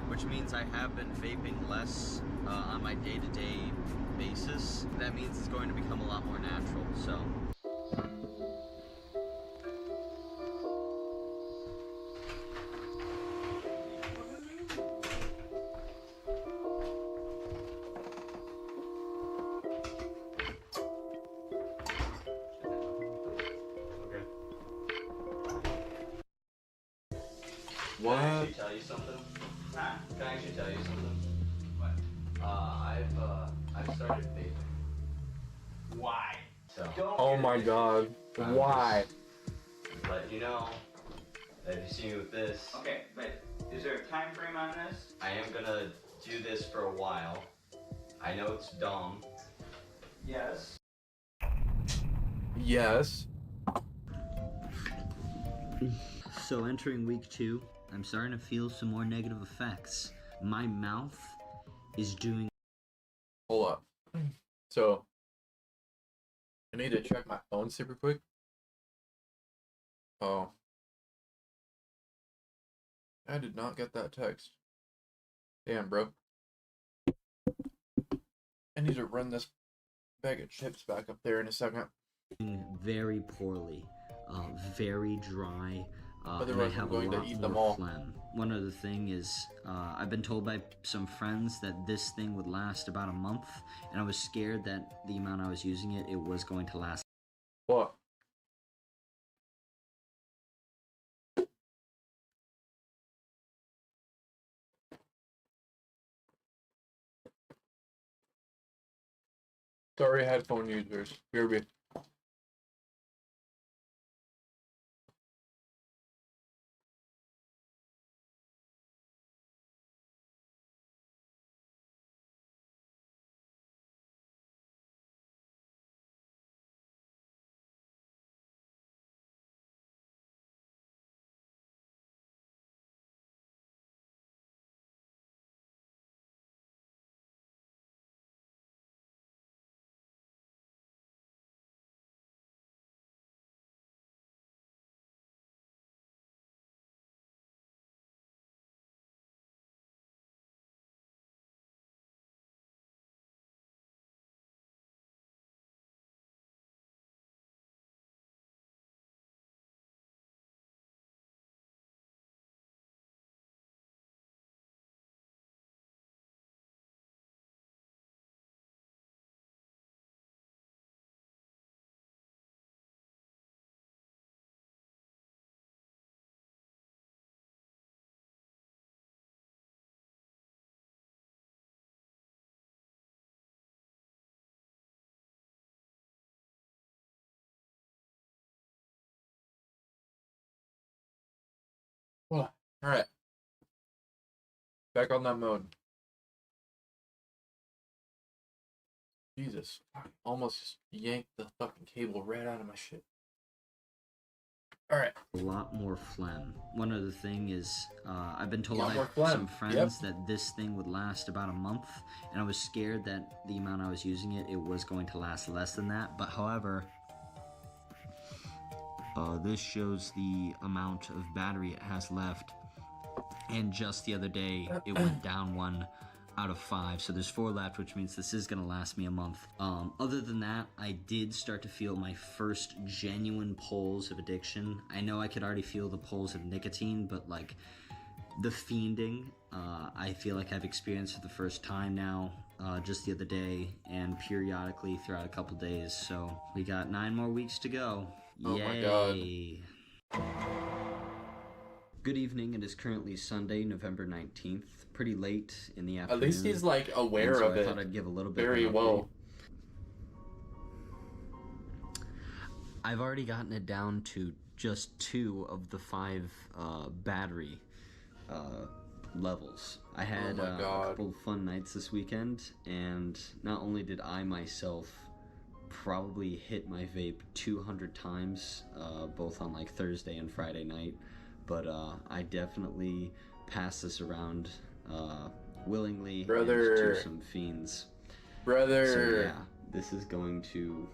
which means I have been vaping less on my day-to-day basis. That means it's going to become a lot more natural, so. What? Can I actually tell you something? Can I actually tell you something? What? I've started vaping. Why? So. Oh my god. Why? Let you know that if you see me with this. Okay, but is there a time frame on this? I am gonna do this for a while. I know it's dumb. Yes. Yes. So entering week 2, I'm starting to feel some more negative effects. My mouth is doing. Hold up. So, I need to check my phone super quick. Oh. I did not get that text. Damn, bro. I need to run this bag of chips back up there in a second. Very poorly, very dry. And I Otherwise, I'm have going a to lot eat them more all. phlegm. One other thing is, I've been told by some friends that this thing would last about a month, and I was scared that the amount I was using it was going to last. What? Sorry, headphone users. Here we. All right. Back on that mode. Jesus. Almost yanked the fucking cable right out of my shit. Alright. A lot more phlegm. One other thing is, I've been told Lot by more phlegm. some friends that this thing would last about a month, and I was scared that the amount I was using it was going to last less than that. But however, this shows the amount of battery it has left. And just the other day, it went down 1 out of 5. So there's 4 left, which means this is going to last me a month. Other than that, I did start to feel my first genuine pulls of addiction. I know I could already feel the pulls of nicotine, but like the fiending, I feel like I've experienced for the first time now, just the other day, and periodically throughout a couple days. So we got 9 more weeks to go. Oh Yay. my god. Good evening. It is currently Sunday, November 19th. Pretty late in the afternoon. At least he's like aware so of I it. thought I'd give a little bit very of an well. I've already gotten it down to just 2 of the 5 battery levels. I had a couple of fun nights this weekend, and not only did I myself probably hit my vape 200 times, both on like Thursday and Friday night, but I definitely passed this around willingly Brother. and to some fiends. Brother. So yeah, this is going to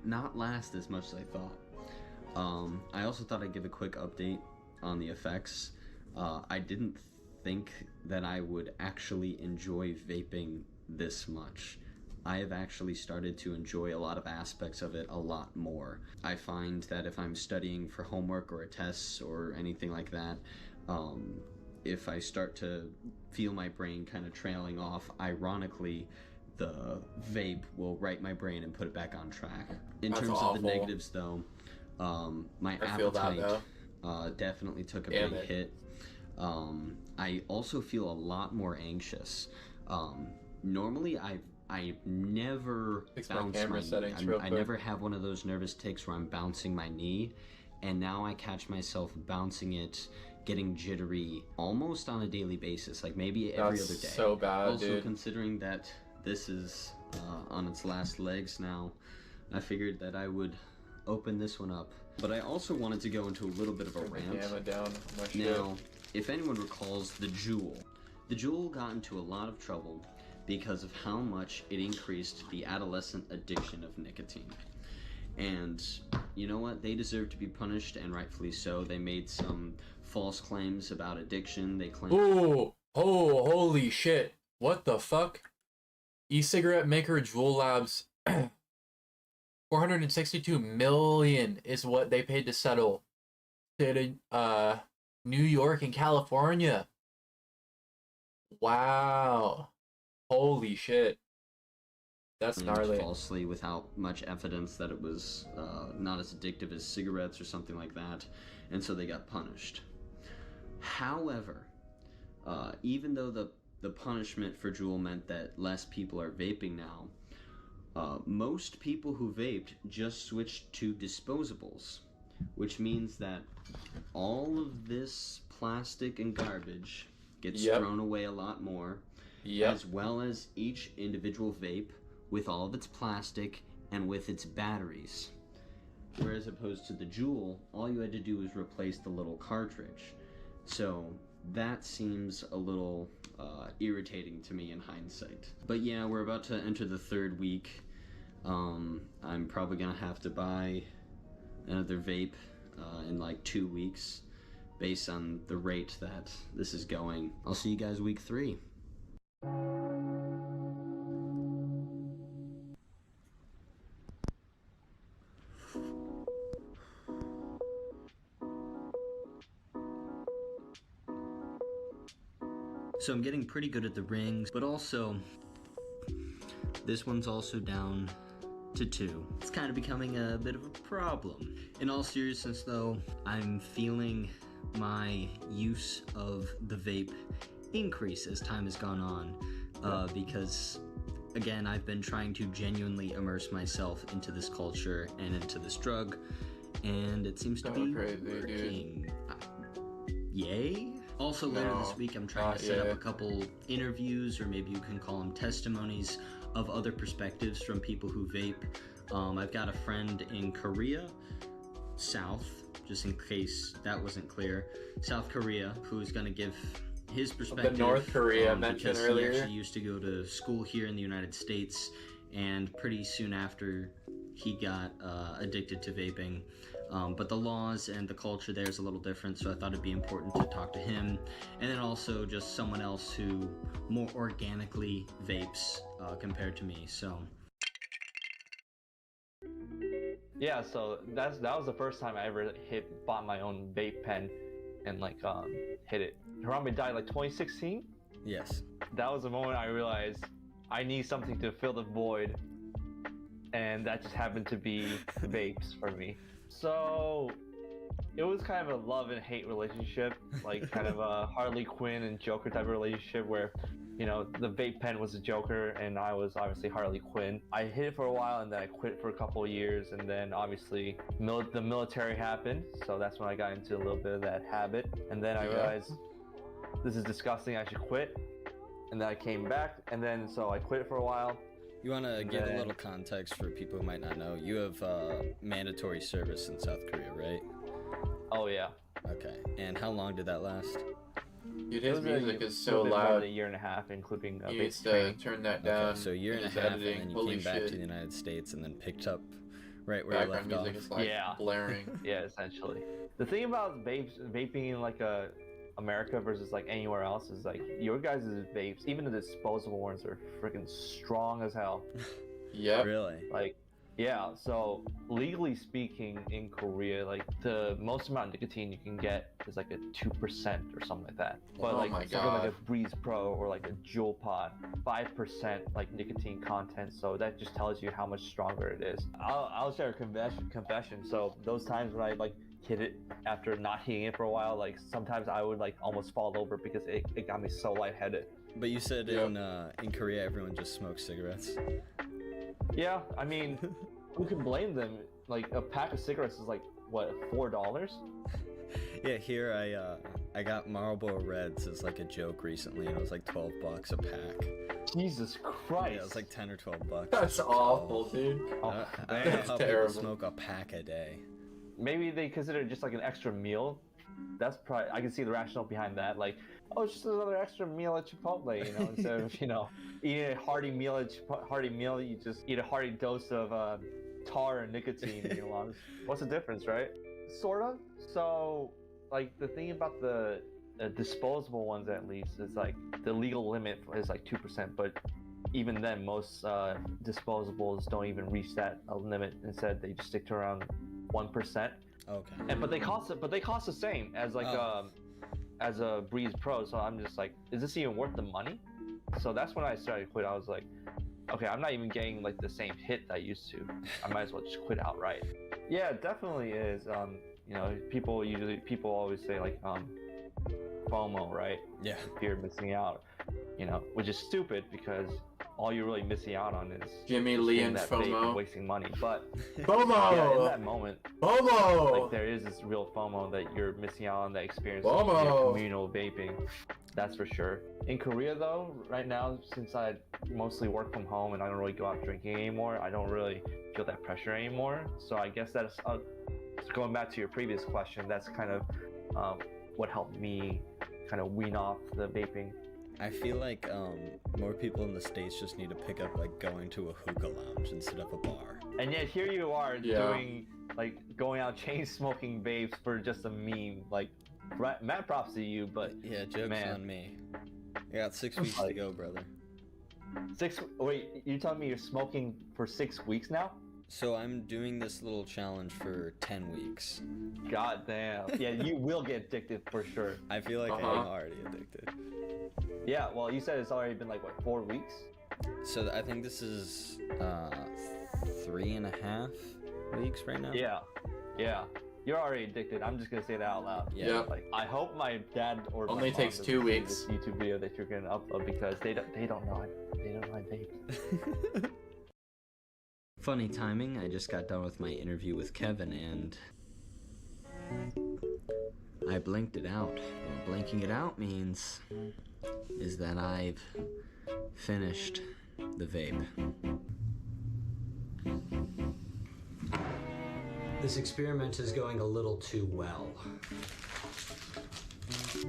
not last as much as I thought. I also thought I'd give a quick update on the effects. I didn't think that I would actually enjoy vaping this much. I have actually started to enjoy a lot of aspects of it a lot more. I find that if I'm studying for homework or a test or anything like that, if I start to feel my brain kind of trailing off, ironically, the vape will right my brain and put it back on track. In That's terms awful. of the negatives, though, my I feel that, appetite definitely took a Damn big it. hit. I also feel a lot more anxious. Normally, I never Fix my bounce camera my settings knee. real I quick. never have one of those nervous tics where I'm bouncing my knee, and now I catch myself bouncing it, getting jittery almost on a daily basis, like maybe every That's other day. so bad, also, dude. considering that this is on its last legs now, I figured that I would open this one up. But I also wanted to go into a little bit of a Turn the rant. camera down. My shit. Now, if anyone recalls the Juul got into a lot of trouble because of how much it increased the adolescent addiction of nicotine. And you know what? They deserve to be punished, and rightfully so. They made some false claims about addiction. They claimed... Oh, holy shit. What the fuck? E-cigarette maker Juul Labs, 462 million is what they paid to settle. State of, New York and California. Wow. Holy shit. That's gnarly. falsely without much evidence that it was not as addictive as cigarettes or something like that, and so they got punished. However, even though the punishment for Juul meant that less people are vaping now, most people who vaped just switched to disposables, which means that all of this plastic and garbage gets thrown away a lot more, as well as each individual vape with all of its plastic and with its batteries. Whereas opposed to the Juul, all you had to do was replace the little cartridge. So that seems a little irritating to me in hindsight. But yeah, we're about to enter the 3rd week. I'm probably gonna have to buy another vape in like 2 weeks based on the rate that this is going. I'll see you guys week 3. So I'm getting pretty good at the rings, but also this one's also down to 2. It's kind of becoming a bit of a problem. In all seriousness though, I'm feeling my use of the vape increase as time has gone on, because again, I've been trying to genuinely immerse myself into this culture and into this drug, and it seems to be working. Yay? Also later this week, I'm trying to set up a couple interviews, or maybe you can call them testimonies, of other perspectives from people who vape. I've got a friend in Korea, South, just in case that wasn't clear, South Korea, who's going to give his perspective. The North Korea mentioned earlier. He actually used to go to school here in the United States, and pretty soon after he got addicted to vaping. But the laws and the culture there is a little different, so I thought it'd be important to talk to him, and then also just someone else who more organically vapes compared to me. So yeah, so that was the first time I ever bought my own vape pen and like hit it. Harambe died like 2016. Yes. That was the moment I realized I need something to fill the void, and that just happened to be vapes for me. So it was kind of a love and hate relationship, like kind of a Harley Quinn and Joker type of relationship where, you know, the vape pen was the Joker and I was obviously Harley Quinn. I hit it for a while and then I quit for a couple of years, and then obviously the military happened, so that's when I got into a little bit of that habit, and then I realized this is disgusting, I should quit, and then I came back, and then so I quit it for a while. You want to give a little context for people who might not know. You have mandatory service in South Korea, right? Oh yeah. Okay. And how long did that last? Dude, his music is so More loud. than a year and a half, incling He basic needs to training. turn that down. Okay, so a year and a in his half, editing. and then you Holy came back shit. to the United States and then picked up right where Background you left music off. is like blaring. Yeah, essentially. The thing about vaping in like America versus like anywhere else is like your guys' vapes, even the disposable ones, are freaking strong as hell. Yep. Really? Like, yeah. So legally speaking, in Korea, like the most amount of nicotine you can get is like a 2% or something like that. But Oh like my something God. like a Breeze Pro or like a Juul Pod, 5% like nicotine content. So that just tells you how much stronger it is. I'll share a confession. So those times when I like hit it after not hitting it for a while, like sometimes I would like almost fall over because it got me so lightheaded. But you said in Korea everyone just smokes cigarettes. Yeah, I mean, who can blame them? Like a pack of cigarettes is like what, $4? Yeah, here I got Marlboro Reds as like a joke recently, and it was like $12 a pack. Jesus Christ! Yeah, it was like 10 or $12. That's awful, dude. I don't know That's how terrible. people smoke a pack a day. Maybe they consider it just like an extra meal. That's probably, I can see the rationale behind that. Like, oh, it's just another extra meal at Chipotle, you know, instead of, you know, eating a hearty meal at hearty meal, you just eat a hearty dose of tar and nicotine in your lungs. What's the difference, right? Sort of. So, like, the thing about the disposable ones, at least, is like the legal limit is like 2%, but even then, most disposables don't even reach that limit. Instead, they just stick to around 1%. Okay. And but they cost the same as like as a Breeze Pro. So I'm just like, is this even worth the money? So that's when I started to quit. I was like, okay, I'm not even getting like the same hit that I used to. I might as well just quit outright. Yeah, it definitely is. You know, people always say like FOMO, right? Yeah. Fear of missing out. You know, which is stupid because all you're really missing out on is Jimmy just Lee getting and that vape FOMO. and wasting money. But FOMO! yeah, in that moment, FOMO! like there is this real FOMO that you're missing out on, that experience FOMO! of, you know, communal vaping. That's for sure. In Korea though, right now, since I mostly work from home and I don't really go out drinking anymore, I don't really feel that pressure anymore. So I guess that's going back to your previous question. That's kind of what helped me kind of wean off the vaping. I feel like more people in the States just need to pick up like going to a hookah lounge instead of a bar. And yet here you are Yeah. doing like going out chain smoking vapes for just a meme. Like, mad props to you, but yeah, joke's man. on me. I got 6 weeks to go, brother. Wait, you telling me you're smoking for 6 weeks now? So I'm doing this little challenge for 10 weeks. God damn. Yeah, you will get addicted for sure. I feel like I'm already addicted. Yeah, well, you said it's already been like, what, 4 weeks? So I think this is 3.5 weeks right now. Yeah. You're already addicted. I'm just gonna say that out loud. Yeah. Yep. Like, I hope my dad or Only my mom takes doesn't 2 see weeks. this YouTube video that you're gonna upload because they don't know I vape. Funny timing, I just got done with my interview with Kevin and I blinked it out. What blinking it out means is that I've finished the vape. This experiment is going a little too well.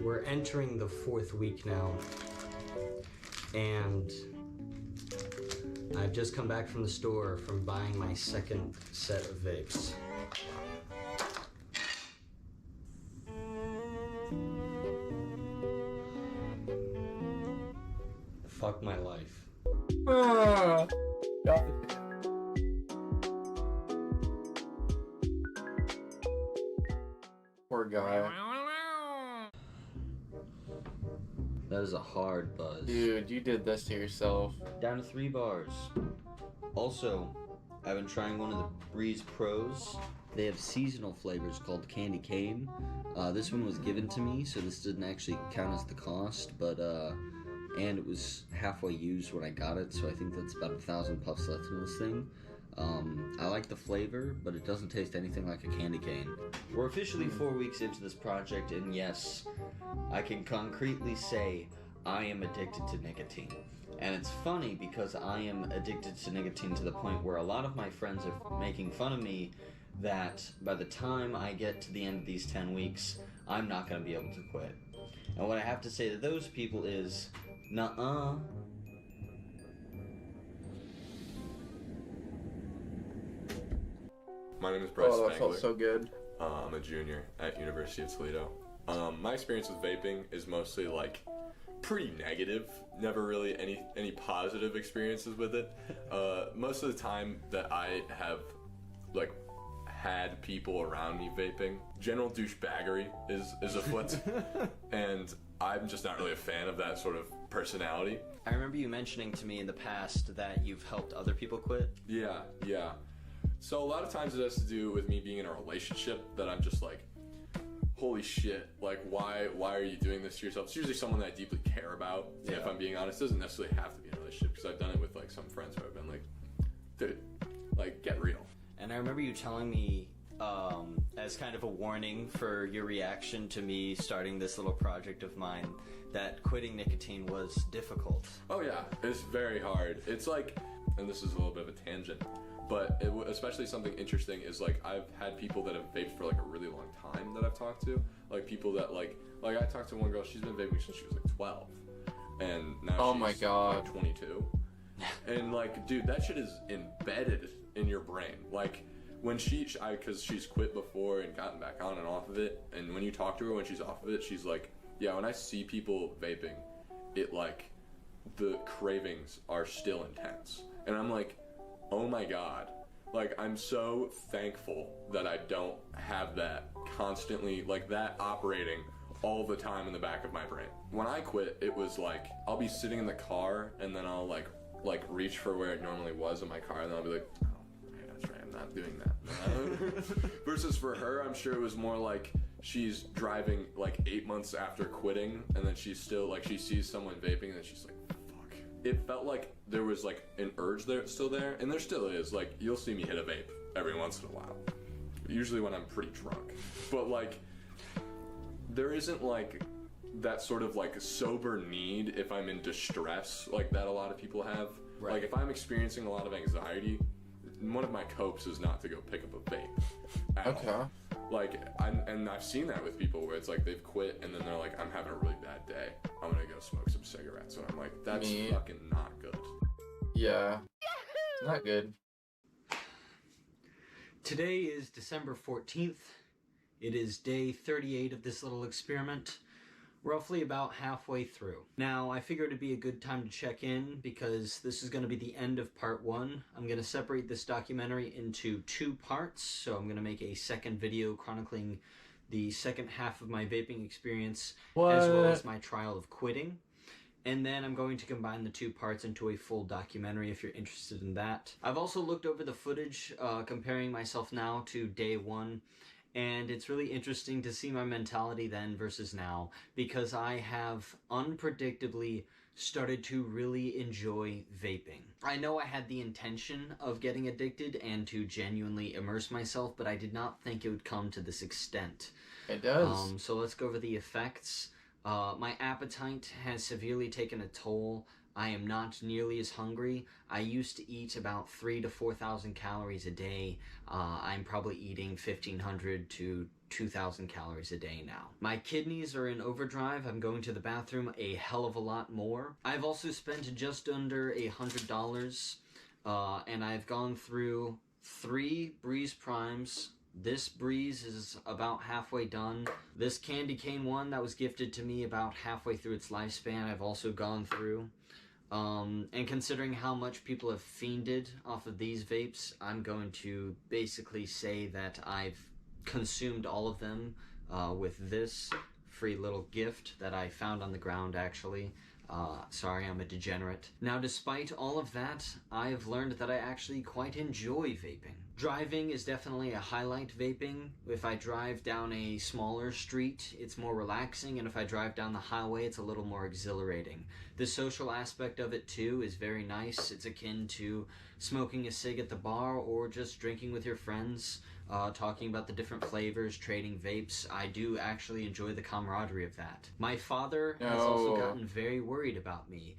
We're entering the 4th week now, and I've just come back from the store from buying my second set of vapes. Fuck my life. Poor guy. That is a hard buzz. Dude, you did this to yourself. Down to 3 bars. Also, I've been trying one of the Breeze Pros. They have seasonal flavors called Candy Cane. This one was given to me, so this didn't actually count as the cost, but and it was halfway used when I got it, so I think that's about 1,000 puffs left in this thing. I like the flavor, but it doesn't taste anything like a candy cane. We're officially 4 weeks into this project, and yes, I can concretely say I am addicted to nicotine. And it's funny because I am addicted to nicotine to the point where a lot of my friends are making fun of me that by the time I get to the end of these 10 weeks, I'm not going to be able to quit. And what I have to say to those people is, nuh-uh. My name is Bryce Oh, that felt Spangler. so good. I'm a junior at University of Toledo. My experience with vaping is mostly like pretty negative. Never really any positive experiences with it. Most of the time that I have like had people around me vaping, general douchebaggery is afoot, and I'm just not really a fan of that sort of personality. I remember you mentioning to me in the past that you've helped other people quit. Yeah. So a lot of times it has to do with me being in a relationship that I'm just like, holy shit, like why are you doing this to yourself? It's usually someone that I deeply care about, if I'm being honest. It doesn't necessarily have to be in a relationship, because I've done it with like some friends who I've been like, dude, like get real. And I remember you telling me, as kind of a warning for your reaction to me starting this little project of mine, that quitting nicotine was difficult. Oh yeah, it's very hard. It's like, and this is a little bit of a tangent, but especially something interesting is like I've had people that have vaped for like a really long time that I've talked to, like people that like I talked to one girl, she's been vaping since she was like 12, and now she's like 22, and like dude, that shit is embedded in your brain. Like when because she's quit before and gotten back on and off of it, and when you talk to her when she's off of it, she's like, yeah, when I see people vaping, it like the cravings are still intense, and I'm like, oh my god, like I'm so thankful that I don't have that constantly, like that operating all the time in the back of my brain. When I quit, it was like I'll be sitting in the car and then I'll like reach for where it normally was in my car, and then I'll be like, oh, that's right, I'm not doing that. Versus for her, I'm sure it was more like she's driving like 8 months after quitting, and then she's still like, she sees someone vaping and then she's like, fuck. It felt like there was like an urge there, still there, and there still is. Like you'll see me hit a vape every once in a while, usually when I'm pretty drunk, but like there isn't like that sort of like sober need if I'm in distress like that a lot of people have. Right. Like if I'm experiencing a lot of anxiety, one of my copes is not to go pick up a vape at all. Like and I've seen that with people where it's like they've quit and then they're like, I'm having a really bad day, I'm gonna go smoke some cigarettes, and I'm like, that's fucking not good. Yeah, not good. Today is December 14th. It is day 38 of this little experiment, roughly about halfway through. Now, I figured it'd be a good time to check in because this is going to be the end of part 1. I'm going to separate this documentary into 2 parts, so I'm going to make a second video chronicling the second half of my vaping experience, as well as my trial of quitting. And then I'm going to combine the 2 parts into a full documentary if you're interested in that. I've also looked over the footage, comparing myself now to day 1, and it's really interesting to see my mentality then versus now, because I have unpredictably started to really enjoy vaping. I know I had the intention of getting addicted and to genuinely immerse myself, but I did not think it would come to this extent. It does. So let's go over the effects. My appetite has severely taken a toll. I am not nearly as hungry. I used to eat about 3,000 to 4,000 calories a day. I'm probably eating 1,500 to 2,000 calories a day now. My kidneys are in overdrive. I'm going to the bathroom a hell of a lot more. I've also spent just under $100 and I've gone through 3 Breeze Primes. This Breeze is about halfway done. This candy cane one that was gifted to me about halfway through its lifespan, I've also gone through. And considering how much people have fiended off of these vapes, I'm going to basically say that I've consumed all of them with this free little gift that I found on the ground, actually. Sorry, I'm a degenerate. Now, despite all of that, I've learned that I actually quite enjoy vaping. Driving is definitely a highlight vaping. If I drive down a smaller street, it's more relaxing, and if I drive down the highway, it's a little more exhilarating. The social aspect of it, too, is very nice. It's akin to smoking a cig at the bar or just drinking with your friends, talking about the different flavors, trading vapes. I do actually enjoy the camaraderie of that. My father has also gotten very worried about me,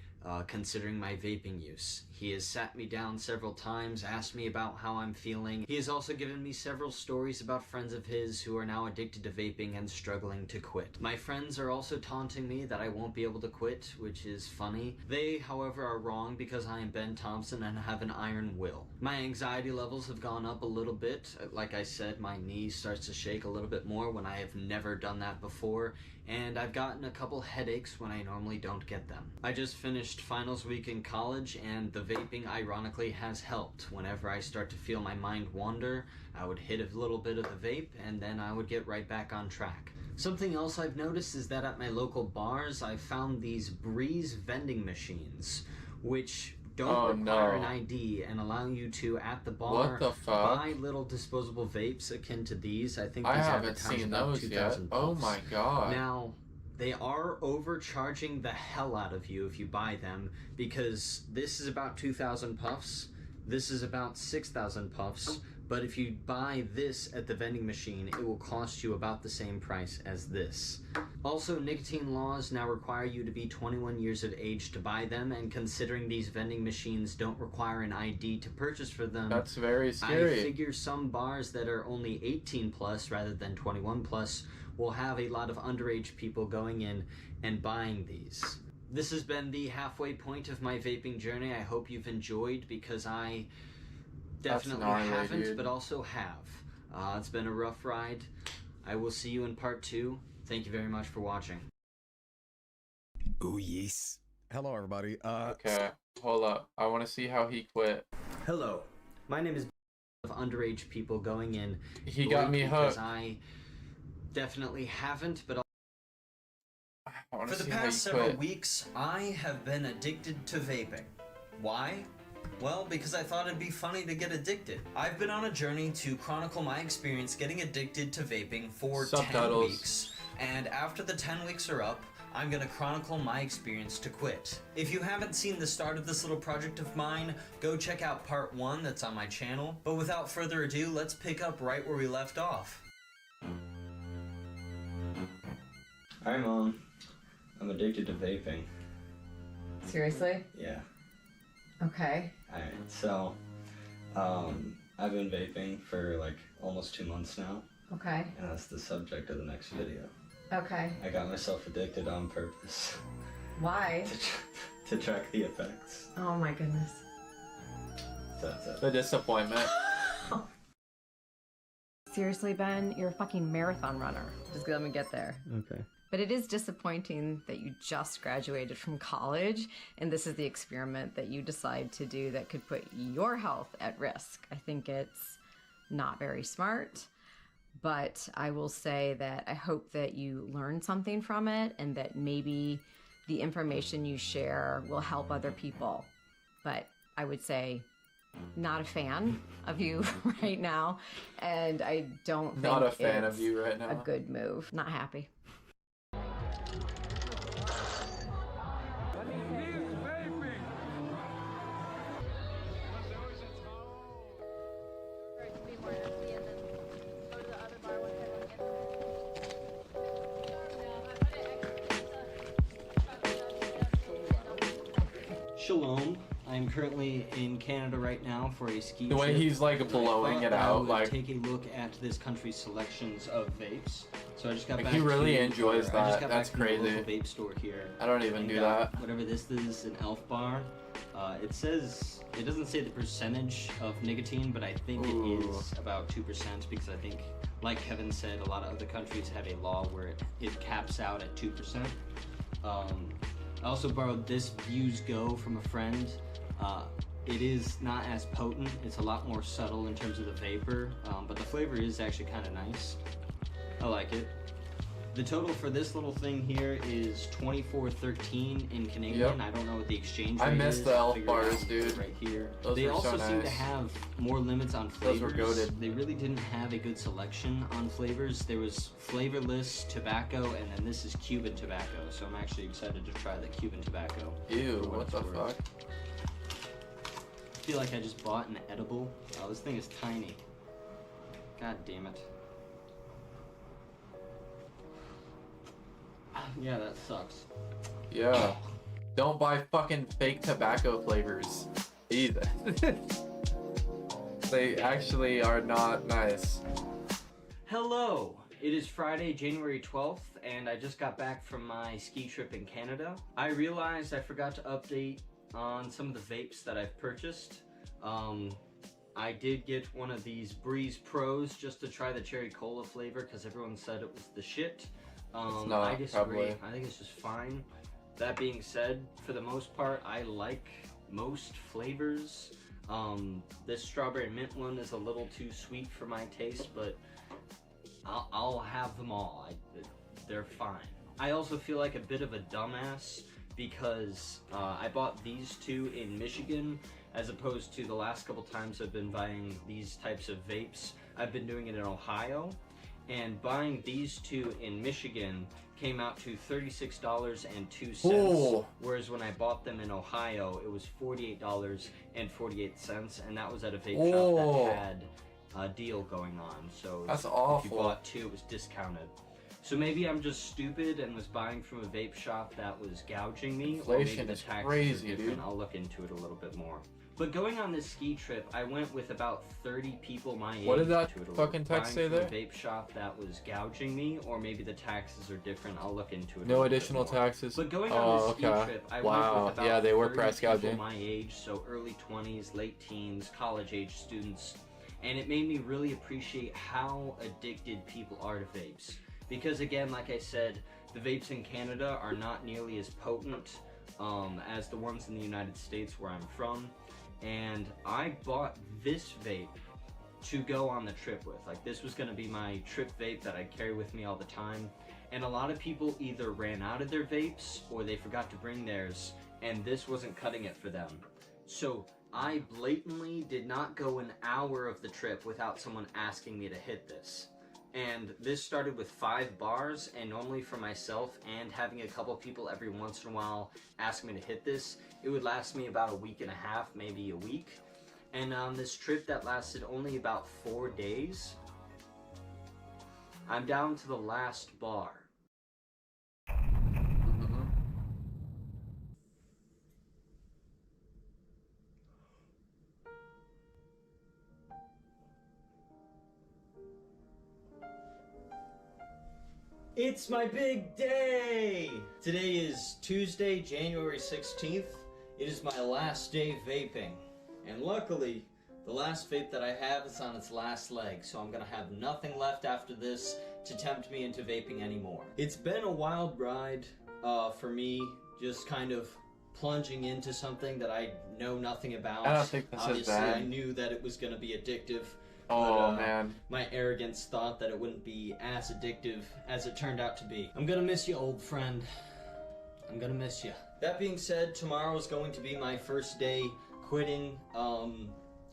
considering my vaping use. He has sat me down several times, asked me about how I'm feeling. He has also given me several stories about friends of his who are now addicted to vaping and struggling to quit. My friends are also taunting me that I won't be able to quit, which is funny. They, however, are wrong because I am Ben Thompson and have an iron will. My anxiety levels have gone up a little bit. Like I said, my knee starts to shake a little bit more when I have never done that before, and I've gotten a couple headaches when I normally don't get them. I just finished finals week in college, and the vaping ironically has helped. Whenever I start to feel my mind wander, I would hit a little bit of the vape, and then I would get right back on track. Something else I've noticed is that at my local bars, I've found these Breeze vending machines, which don't require an ID and allow you to, at the bar, buy little disposable vapes akin to these. I think these I haven't advertise seen about those 2,000 yet. Oh puffs. my god. Now, they are overcharging the hell out of you if you buy them, because this is about 2,000 puffs, this is about 6,000 puffs, but if you buy this at the vending machine, it will cost you about the same price as this. Also, nicotine laws now require you to be 21 years of age to buy them, and considering these vending machines don't require an ID to purchase for them, That's very scary. I figure some bars that are only 18 plus rather than 21 plus will have a lot of underage people going in and buying these. This has been the halfway point of my vaping journey. I hope you've enjoyed, because I definitely haven't, but also have. It's been a rough ride. I will see you in part 2. Thank you very much for watching. Oh yes. Hello everybody. Okay, hold up. I want to see how he quit. Hello. My name is of underage people going in. He got me hooked. Because I definitely haven't, but For for the past several weeks, I have been addicted to vaping. Why? Well, because I thought it'd be funny to get addicted. I've been on a journey to chronicle my experience getting addicted to vaping for 10 weeks, and after the 10 weeks are up, I'm gonna chronicle my experience to quit. If you haven't seen the start of this little project of mine, go check out part 1 that's on my channel. But without further ado, let's pick up right where we left off. Hi Mom. I'm addicted to vaping. Seriously? Yeah. Okay. Alright, so, I've been vaping for like almost 2 months now. Okay. And that's the subject of the next video. Okay. I got myself addicted on purpose. Why? to track the effects. Oh my goodness. So that's it. The disappointment. Seriously, Ben, you're a fucking marathon runner. Just let me get there. Okay. But it is disappointing that you just graduated from college and this is the experiment that you decide to do that could put your health at risk. I think it's not very smart, but I will say that I hope that you learn something from it and that maybe the information you share will help other people. But I would say not a fan of you right now, and I don't think Not a fan it's of you right now. a good move. Not happy. Shalom. I'm currently in Canada right now for a ski The way trip. he's, like, And I blowing thought it I out, would like- take a look at this country's selections of vapes. So I just got Like, back he really to, enjoys I just that. got That's back from the crazy. local vape store here. I don't even and do got that. Whatever this is, an elf bar. It says, it doesn't say the percentage of nicotine, but I think it is about 2% because I think, like Kevin said, a lot of other countries have a law where it caps out at 2%. I also borrowed this Views Go from a friend. It is not as potent, it's a lot more subtle in terms of the vapor, but the flavor is actually kind of nice. I like it. The total for this little thing here is $24.13 in Canadian. Yep. I don't know what the exchange rate I miss is. the elf Figured bars, out dude. Right here. Those They were so also seem to nice. have more limits on Those flavors. were goated. They really didn't have a good selection on flavors. There was flavorless tobacco, and then this is Cuban tobacco. So I'm actually excited to try the Cuban tobacco. Ew, for what it's the worth. fuck? I feel like I just bought an edible. Oh, this thing is tiny. God damn it. Yeah, that sucks. Yeah. Don't buy fucking fake tobacco flavors either. They actually are not nice. Hello! It is Friday, January 12th, and I just got back from my ski trip in Canada. I realized I forgot to update on some of the vapes that I've purchased. I did get one of these Breeze Pros just to try the cherry cola flavor because everyone said it was the shit. It's not, I disagree. probably. I think it's just fine. That being said, for the most part, I like most flavors. This strawberry mint one is a little too sweet for my taste, but I'll have them all. They're fine. I also feel like a bit of a dumbass because I bought these two in Michigan as opposed to the last couple times I've been buying these types of vapes. I've been doing it in Ohio, and buying these two in Michigan came out to $36.02, Ooh. whereas when I bought them in Ohio, it was $48.48, and that was at a vape shop that had a deal going on. So That's if awful. you bought two, it was discounted. So maybe I'm just stupid and was buying from a vape shop that was gouging me, or maybe Inflation the is taxes crazy, are different. dude. I'll look into it a little bit more. But going on this ski trip, I went with about 30 people my age. What did that to it. fucking text Buying say from there? a vape shop that was gouging me, or maybe the taxes are different. I'll look into it. a No little additional bit more. taxes. But going Oh, on this ski okay. trip, I Wow. went with about Yeah, they were 30 price people gouging. my age, so early 20s, late teens, college age students, and it made me really appreciate how addicted people are to vapes. Because again, like I said, the vapes in Canada are not nearly as potent as the ones in the United States where I'm from. And I bought this vape to go on the trip with. Like, this was going to be my trip vape that I carry with me all the time. And a lot of people either ran out of their vapes or they forgot to bring theirs, and this wasn't cutting it for them. So I blatantly did not go an hour of the trip without someone asking me to hit this. And this started with 5 bars, and normally for myself and having a couple people every once in a while ask me to hit this, it would last me about a week and a half, maybe a week. And on this trip that lasted only about 4 days, I'm down to the last bar. It's my big day! Today is Tuesday, January 16th. It is my last day vaping. And luckily, the last vape that I have is on its last leg, so I'm gonna have nothing left after this to tempt me into vaping anymore. It's been a wild ride for me, just kind of plunging into something that I know nothing about. I don't think this is Obviously, bad. I knew that it was gonna be addictive. Oh, But, man. my arrogance thought that it wouldn't be as addictive as it turned out to be. I'm gonna miss you, old friend. I'm gonna miss you. That being said, tomorrow is going to be my first day quitting.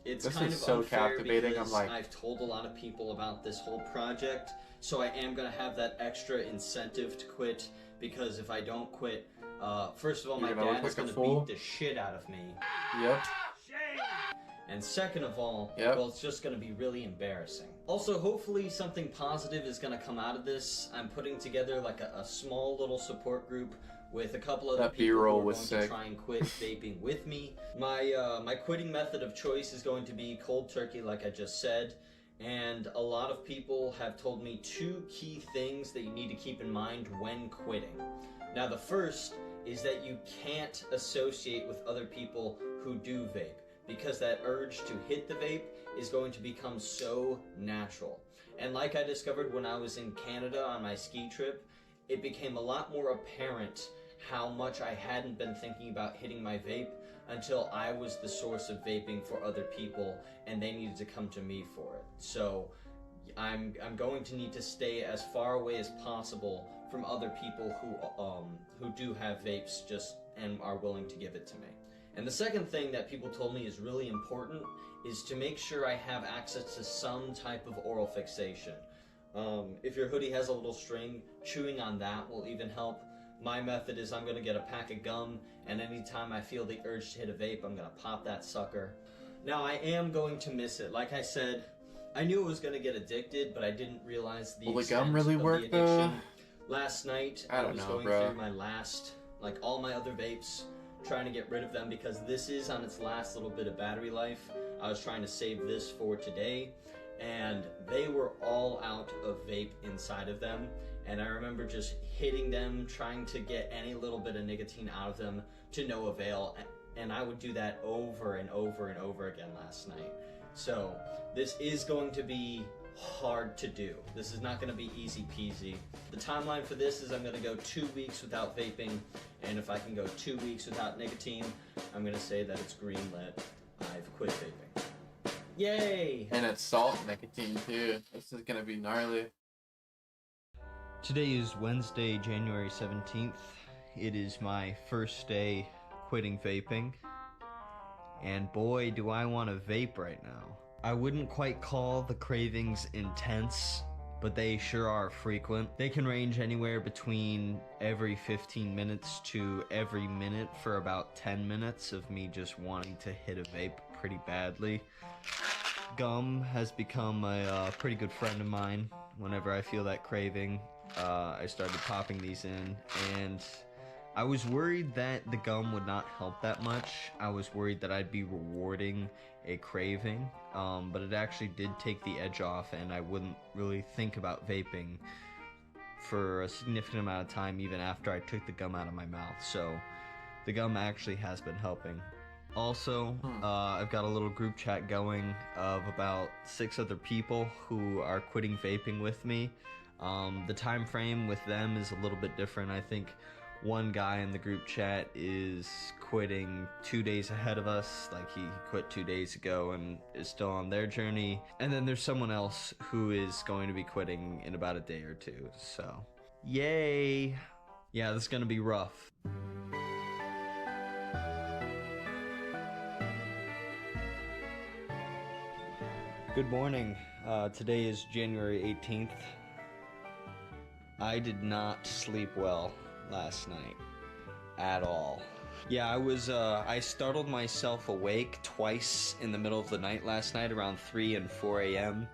It's This kind is of so unfair captivating, I'm because like- I've told a lot of people about this whole project, so I am gonna have that extra incentive to quit, because if I don't quit, first of all, You're my gonna look dad is like a gonna fool? beat the shit out of me. Yep. And second of all, well, it's just going to be really embarrassing. Also, hopefully something positive is going to come out of this. I'm putting together like a small little support group with a couple other That people B-roll who are was going sick. to try and quit vaping with me. My quitting method of choice is going to be cold turkey, like I just said. And a lot of people have told me 2 key things that you need to keep in mind when quitting. Now, the first is that you can't associate with other people who do vape, because that urge to hit the vape is going to become so natural. And like I discovered when I was in Canada on my ski trip, it became a lot more apparent how much I hadn't been thinking about hitting my vape until I was the source of vaping for other people and they needed to come to me for it. So I'm going to need to stay as far away as possible from other people who do have vapes and are willing to give it to me. And the second thing that people told me is really important is to make sure I have access to some type of oral fixation. If your hoodie has a little string, chewing on that will even help. My method is I'm going to get a pack of gum, and anytime I feel the urge to hit a vape, I'm going to pop that sucker. Now, I am going to miss it. Like I said, I knew I was going to get addicted, but I didn't realize the extent gum really of work, the addiction. Last night, I was going through my last, like all my other vapes, trying to get rid of them because this is on its last little bit of battery life. I was trying to save this for today, and they were all out of vape inside of them. And I remember just hitting them, trying to get any little bit of nicotine out of them to no avail. And I would do that over and over and over again last night. So this is going to be hard to do. This is not going to be easy peasy. The timeline for this is I'm going to go 2 weeks without vaping. And if I can go 2 weeks without nicotine, I'm going to say that it's greenlit. I've quit vaping. Yay! And it's salt nicotine too. This is gonna be gnarly. Today is Wednesday, January 17th. It is my first day quitting vaping. And boy, do I want to vape right now. I wouldn't quite call the cravings intense, but they sure are frequent. They can range anywhere between every 15 minutes to every minute for about 10 minutes of me just wanting to hit a vape pretty badly. Gum has become a pretty good friend of mine. Whenever I feel that craving, I started popping these in, and I was worried that the gum would not help that much. I was worried that I'd be rewarding a craving, but it actually did take the edge off, and I wouldn't really think about vaping for a significant amount of time even after I took the gum out of my mouth. So the gum actually has been helping. Also, I've got a little group chat going of about 6 other people who are quitting vaping with me. The time frame with them is a little bit different. I think one guy in the group chat is quitting 2 days ahead of us, like he quit 2 days ago and is still on their journey. And then there's someone else who is going to be quitting in about a day or two, so yay! Yeah, this is gonna be rough. Good morning. Today is January 18th. I did not sleep well last night at all. Yeah, I startled myself awake twice in the middle of the night last night around 3 and 4 a.m.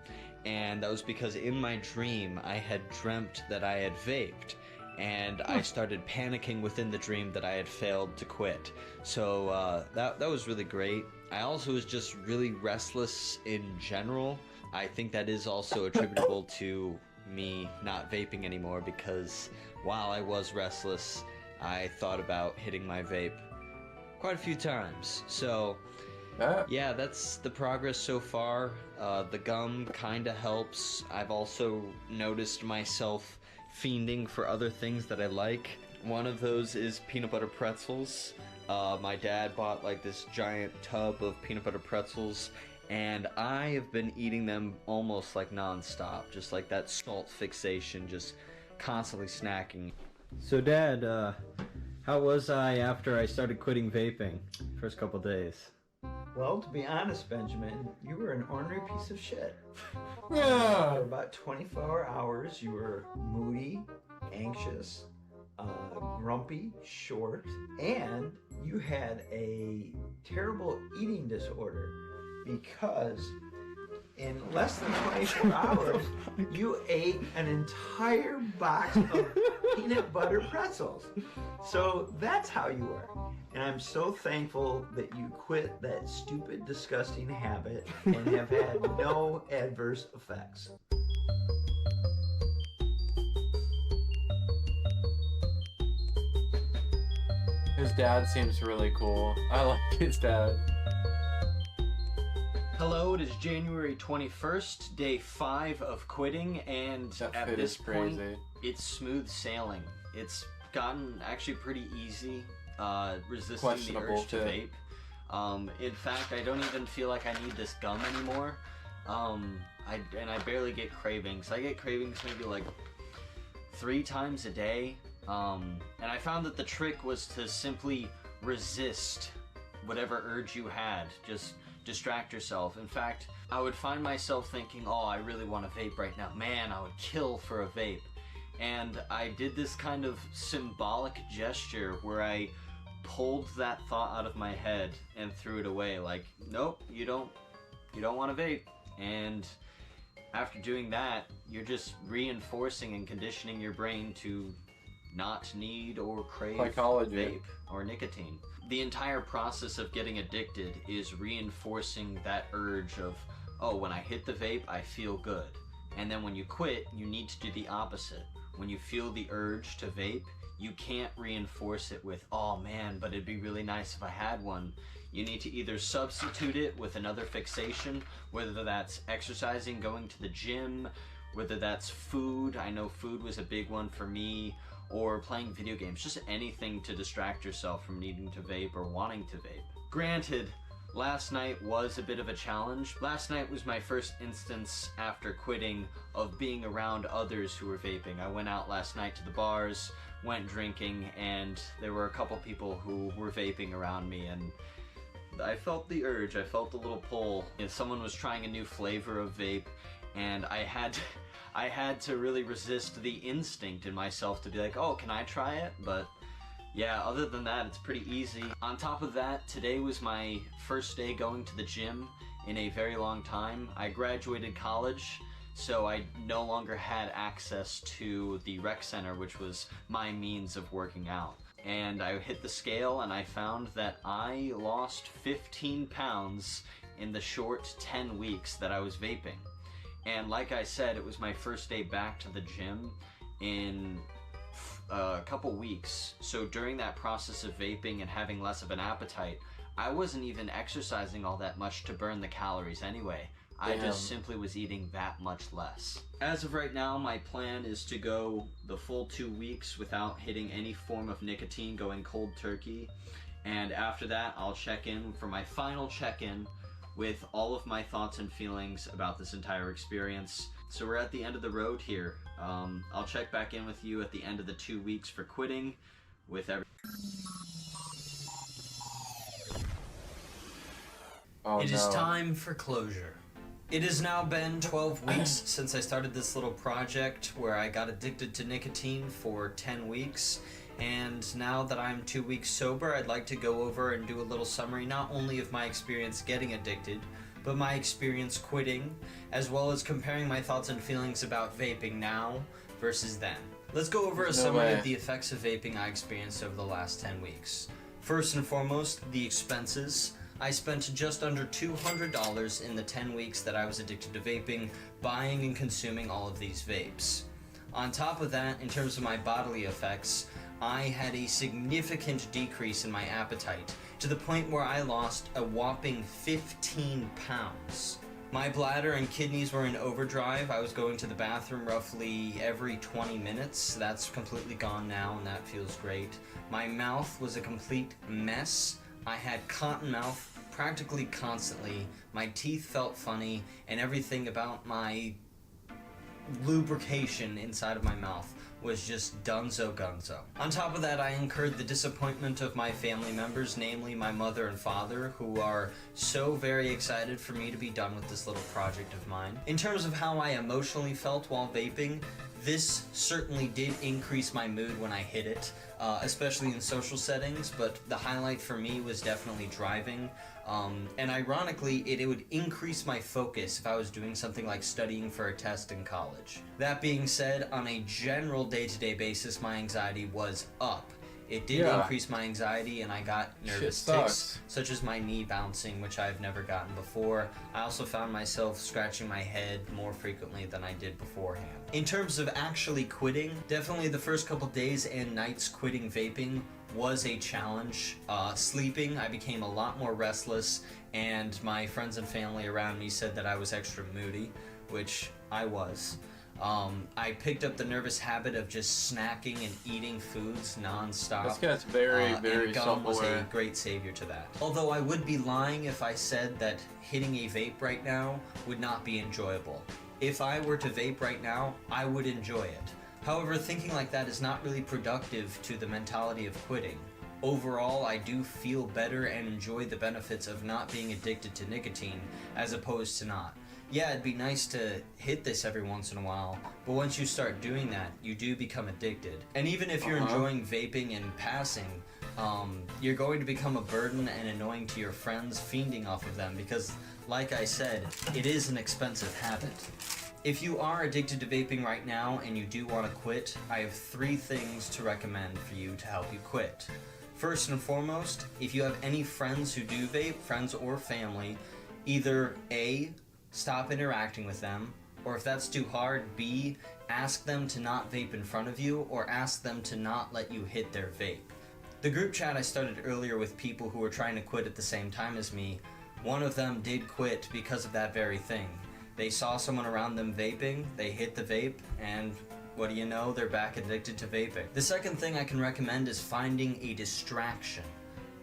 And that was because in my dream I had dreamt that I had vaped, and I started panicking within the dream that I had failed to quit. So that was really great. I also was just really restless in general. I think that is also attributable to me not vaping anymore, because while I was restless, I thought about hitting my vape quite a few times. So yeah, that's the progress so far. The gum kinda helps. I've also noticed myself fiending for other things that I like. One of those is peanut butter pretzels. My dad bought like this giant tub of peanut butter pretzels, and I have been eating them almost like non-stop, just like that salt fixation, just constantly snacking. So Dad, how was I after I started quitting vaping? First couple days. Well, to be honest, Benjamin, you were an ornery piece of shit. Yeah. For about 24 hours, you were moody, anxious, grumpy, short, and you had a terrible eating disorder because in less than 24 hours, you ate an entire box of peanut butter pretzels. So that's how you were. And I'm so thankful that you quit that stupid, disgusting habit and have had no adverse effects. His dad seems really cool. I like his dad. Hello, it is January 21st, day 5 of quitting, and That at fit this is crazy. point, it's smooth sailing. It's gotten actually pretty easy resisting the Questionable, urge to too. vape. In fact, I don't even feel like I need this gum anymore. I barely get cravings. I get cravings maybe like 3 times a day. And I found that the trick was to simply resist whatever urge you had. Just distract yourself. In fact, I would find myself thinking, oh, I really want a vape right now. Man, I would kill for a vape. And I did this kind of symbolic gesture where I pulled that thought out of my head and threw it away. Like, nope, you don't want to vape. And after doing that, you're just reinforcing and conditioning your brain to not need or crave Psychology. vape or nicotine. The entire process of getting addicted is reinforcing that urge of, oh, when I hit the vape, I feel good. And then when you quit, you need to do the opposite. When you feel the urge to vape, you can't reinforce it with, oh man, but it'd be really nice if I had one. You need to either substitute it with another fixation, whether that's exercising, going to the gym, whether that's food. I know food was a big one for me, or playing video games, just anything to distract yourself from needing to vape or wanting to vape. Granted, last night was a bit of a challenge. Last night was my first instance after quitting of being around others who were vaping. I went out last night to the bars, went drinking, and there were a couple people who were vaping around me, and I felt the urge, I felt the little pull. And someone was trying a new flavor of vape, and I had to really resist the instinct in myself to be like, oh, can I try it? But yeah, other than that, it's pretty easy. On top of that, today was my first day going to the gym in a very long time. I graduated college, so I no longer had access to the rec center, which was my means of working out. And I hit the scale and I found that I lost 15 pounds in the short 10 weeks that I was vaping. And like I said, it was my first day back to the gym in a couple weeks. So during that process of vaping and having less of an appetite, I wasn't even exercising all that much to burn the calories anyway. I just simply was eating that much less. As of right now, my plan is to go the full 2 weeks without hitting any form of nicotine, going cold turkey. And after that, I'll check in for my final check-in with all of my thoughts and feelings about this entire experience. So we're at the end of the road here. I'll check back in with you at the end of the 2 weeks for quitting with every... It is time for closure. It has now been 12 weeks since I started this little project where I got addicted to nicotine for 10 weeks. And now that I'm 2 weeks sober, I'd like to go over and do a little summary not only of my experience getting addicted, but my experience quitting, as well as comparing my thoughts and feelings about vaping now versus then. Let's go over a summary of the effects of vaping I experienced over the last 10 weeks. First and foremost, the expenses. I spent just under $200 in the 10 weeks that I was addicted to vaping, buying and consuming all of these vapes. On top of that, in terms of my bodily effects, I had a significant decrease in my appetite, to the point where I lost a whopping 15 pounds. My bladder and kidneys were in overdrive. I was going to the bathroom roughly every 20 minutes. That's completely gone now, and that feels great. My mouth was a complete mess. I had cotton mouth practically constantly. My teeth felt funny, and everything about my lubrication inside of my mouth was just dunzo gunzo. On top of that, I incurred the disappointment of my family members, namely my mother and father, who are so very excited for me to be done with this little project of mine. In terms of how I emotionally felt while vaping, this certainly did increase my mood when I hit it, especially in social settings, but the highlight for me was definitely driving. And ironically, it would increase my focus if I was doing something like studying for a test in college. That being said, on a general day-to-day basis, my anxiety was up. It did increase my anxiety, and I got nervous tics, such as my knee bouncing, which I've never gotten before. I also found myself scratching my head more frequently than I did beforehand. In terms of actually quitting, definitely the first couple days and nights quitting vaping was a challenge. Sleeping, I became a lot more restless, and my friends and family around me said that I was extra moody, which I was. I picked up the nervous habit of just snacking and eating foods non-stop. This guy's very, very and gum was a self-aware. great savior to that. Although I would be lying if I said that hitting a vape right now would not be enjoyable. If I were to vape right now, I would enjoy it. However, thinking like that is not really productive to the mentality of quitting. Overall, I do feel better and enjoy the benefits of not being addicted to nicotine as opposed to not. Yeah, it'd be nice to hit this every once in a while, but once you start doing that, you do become addicted. And even if you're enjoying vaping and passing, you're going to become a burden and annoying to your friends fiending off of them because, like I said, it is an expensive habit. If you are addicted to vaping right now and you do want to quit, I have 3 things to recommend for you to help you quit. First and foremost, if you have any friends who do vape, friends or family, either A, stop interacting with them, or if that's too hard, B, ask them to not vape in front of you, or ask them to not let you hit their vape. The group chat I started earlier with people who were trying to quit at the same time as me, one of them did quit because of that very thing. They saw someone around them vaping, they hit the vape, and what do you know, they're back addicted to vaping. The second thing I can recommend is finding a distraction.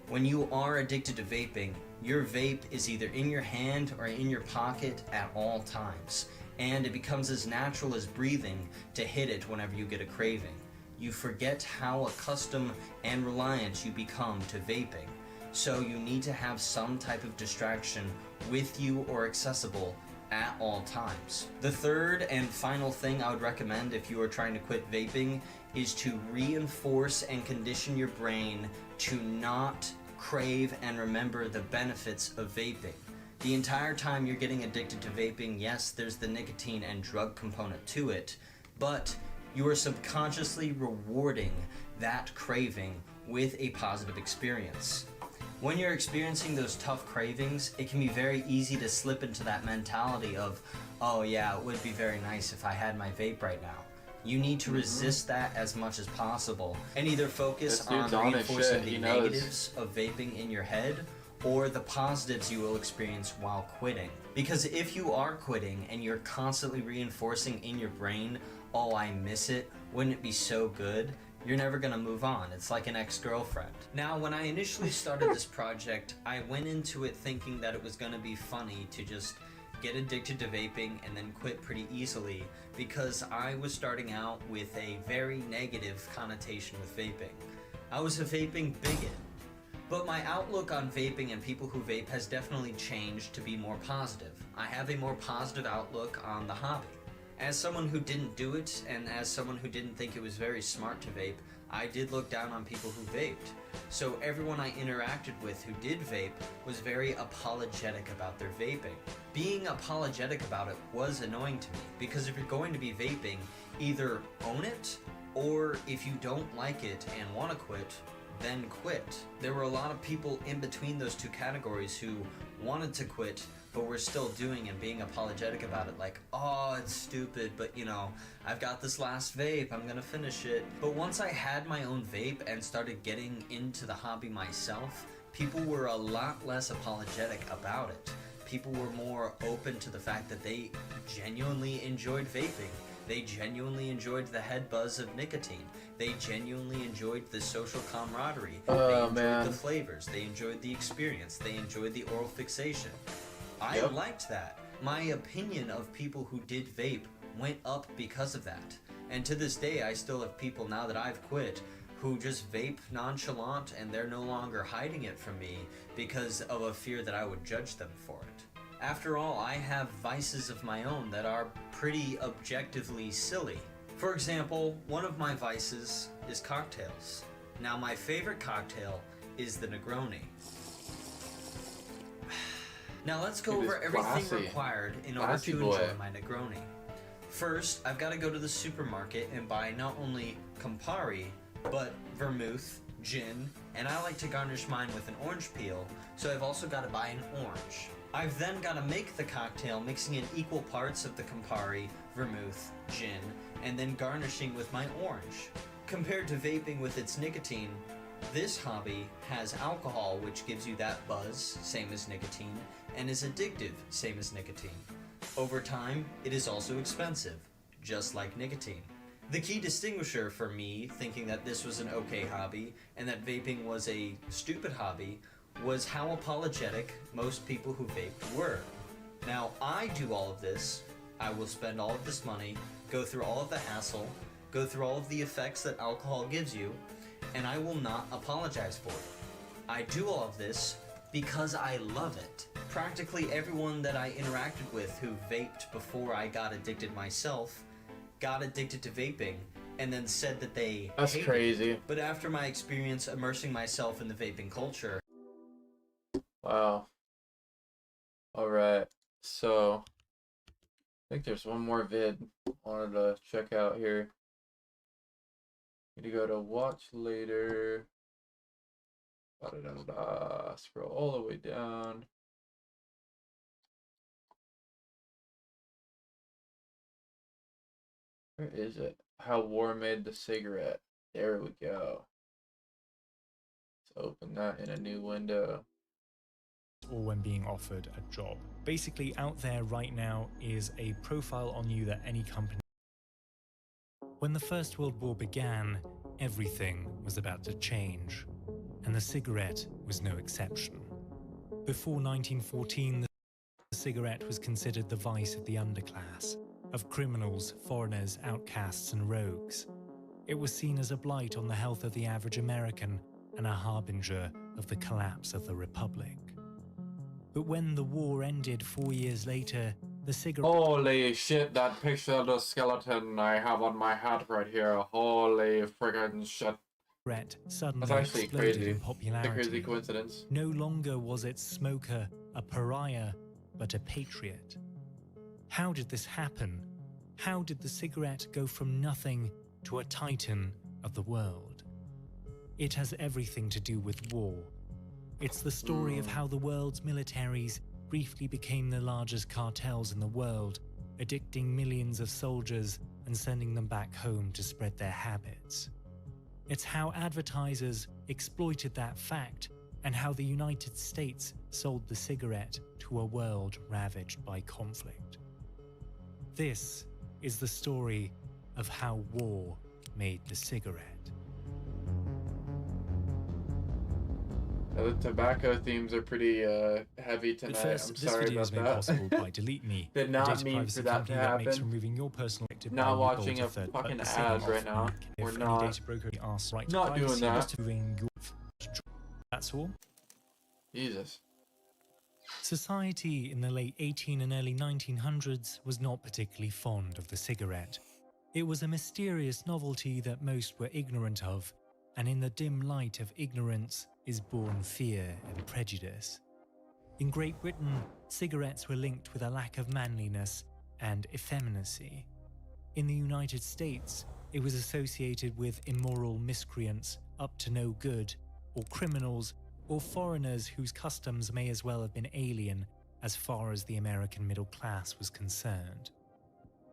When you are addicted to vaping, your vape is either in your hand or in your pocket at all times, and it becomes as natural as breathing to hit it whenever you get a craving. You forget how accustomed and reliant you become to vaping, so you need to have some type of distraction with you or accessible at all times. The third and final thing I would recommend if you are trying to quit vaping is to reinforce and condition your brain to not crave and remember the benefits of vaping. The entire time you're getting addicted to vaping, yes, there's the nicotine and drug component to it, but you are subconsciously rewarding that craving with a positive experience. When you're experiencing those tough cravings, it can be very easy to slip into that mentality of, oh yeah, it would be very nice if I had my vape right now. You need to resist that as much as possible and either focus on reinforcing the negatives of vaping in your head or the positives you will experience while quitting. Because if you are quitting and you're constantly reinforcing in your brain, oh, I miss it, wouldn't it be so good? You're never gonna move on. It's like an ex-girlfriend. Now, when I initially started this project, I went into it thinking that it was gonna be funny to just get addicted to vaping and then quit pretty easily because I was starting out with a very negative connotation with vaping. I was a vaping bigot. But my outlook on vaping and people who vape has definitely changed to be more positive. I have a more positive outlook on the hobby. As someone who didn't do it, and as someone who didn't think it was very smart to vape, I did look down on people who vaped. So everyone I interacted with who did vape was very apologetic about their vaping. Being apologetic about it was annoying to me, because if you're going to be vaping, either own it, or if you don't like it and want to quit, then quit. There were a lot of people in between those two categories who wanted to quit, but we're still doing and being apologetic about it, like, oh, it's stupid, but you know, I've got this last vape, I'm gonna finish it. But once I had my own vape and started getting into the hobby myself, people were a lot less apologetic about it. People were more open to the fact that they genuinely enjoyed vaping. They genuinely enjoyed the head buzz of nicotine. They genuinely enjoyed the social camaraderie. They enjoyed the flavors. They enjoyed the experience. They enjoyed the oral fixation. I liked that. My opinion of people who did vape went up because of that. And to this day, I still have people now that I've quit who just vape nonchalant and they're no longer hiding it from me because of a fear that I would judge them for it. After all, I have vices of my own that are pretty objectively silly. For example, one of my vices is cocktails. Now, my favorite cocktail is the Negroni. Now let's go over everything required in order to enjoy my Negroni. First, I've got to go to the supermarket and buy not only Campari, but vermouth, gin, and I like to garnish mine with an orange peel, so I've also got to buy an orange. I've then got to make the cocktail, mixing in equal parts of the Campari, vermouth, gin, and then garnishing with my orange. Compared to vaping with its nicotine, This hobby has alcohol, which gives you that buzz, same as nicotine, and is addictive, same as nicotine. Over time, it is also expensive, just like nicotine. The key distinguisher for me thinking that this was an okay hobby and that vaping was a stupid hobby was how apologetic most people who vaped were. Now, I do all of this. I will spend all of this money, go through all of the hassle, go through all of the effects that alcohol gives you, and I will not apologize for it. I do all of this because I love it. Practically everyone that I interacted with who vaped before I got addicted myself got addicted to vaping and then said that they That's hated crazy. it. But after my experience immersing myself in the vaping culture... Wow. Alright, so I think there's one more vid I wanted to check out here. Need to go to watch later. Scroll all the way down. Where is it? How war made the cigarette. There we go. Let's open that in a new window. Or when being offered a job. Basically, out there right now is a profile on you that any company... When the First World War began, everything was about to change, and the cigarette was no exception. Before 1914, the cigarette was considered the vice of the underclass, of criminals, foreigners, outcasts, and rogues. It was seen as a blight on the health of the average American and a harbinger of the collapse of the Republic. But when the war ended 4 years later, the cigarette... Holy shit, that picture of the skeleton I have on my hat right here. Holy friggin' shit. Suddenly That's actually exploded crazy. in popularity. A crazy coincidence. No longer was its smoker a pariah, but a patriot. How did this happen? How did the cigarette go from nothing to a titan of the world? It has everything to do with war. It's the story of how the world's militaries briefly became the largest cartels in the world, addicting millions of soldiers and sending them back home to spread their habits. It's how advertisers exploited that fact and how the United States sold the cigarette to a world ravaged by conflict. This is the story of how war made the cigarette. The tobacco themes are pretty heavy But tonight. first, I'm this sorry video about is made that. possible by Delete Me, Did a not data mean privacy for that company to that makes happen. removing your personal data Not by watching to a third fucking party ad signal. right now. If We're any not. data broker asks right to Not doing privacy, that. just doing your... That's all. Jesus. Society in the late 18 and early 1900s was not particularly fond of the cigarette. It was a mysterious novelty that most were ignorant of, and in the dim light of ignorance is born fear and prejudice. In Great Britain, cigarettes were linked with a lack of manliness and effeminacy. In the United States, it was associated with immoral miscreants up to no good, or criminals, or foreigners whose customs may as well have been alien as far as the American middle class was concerned.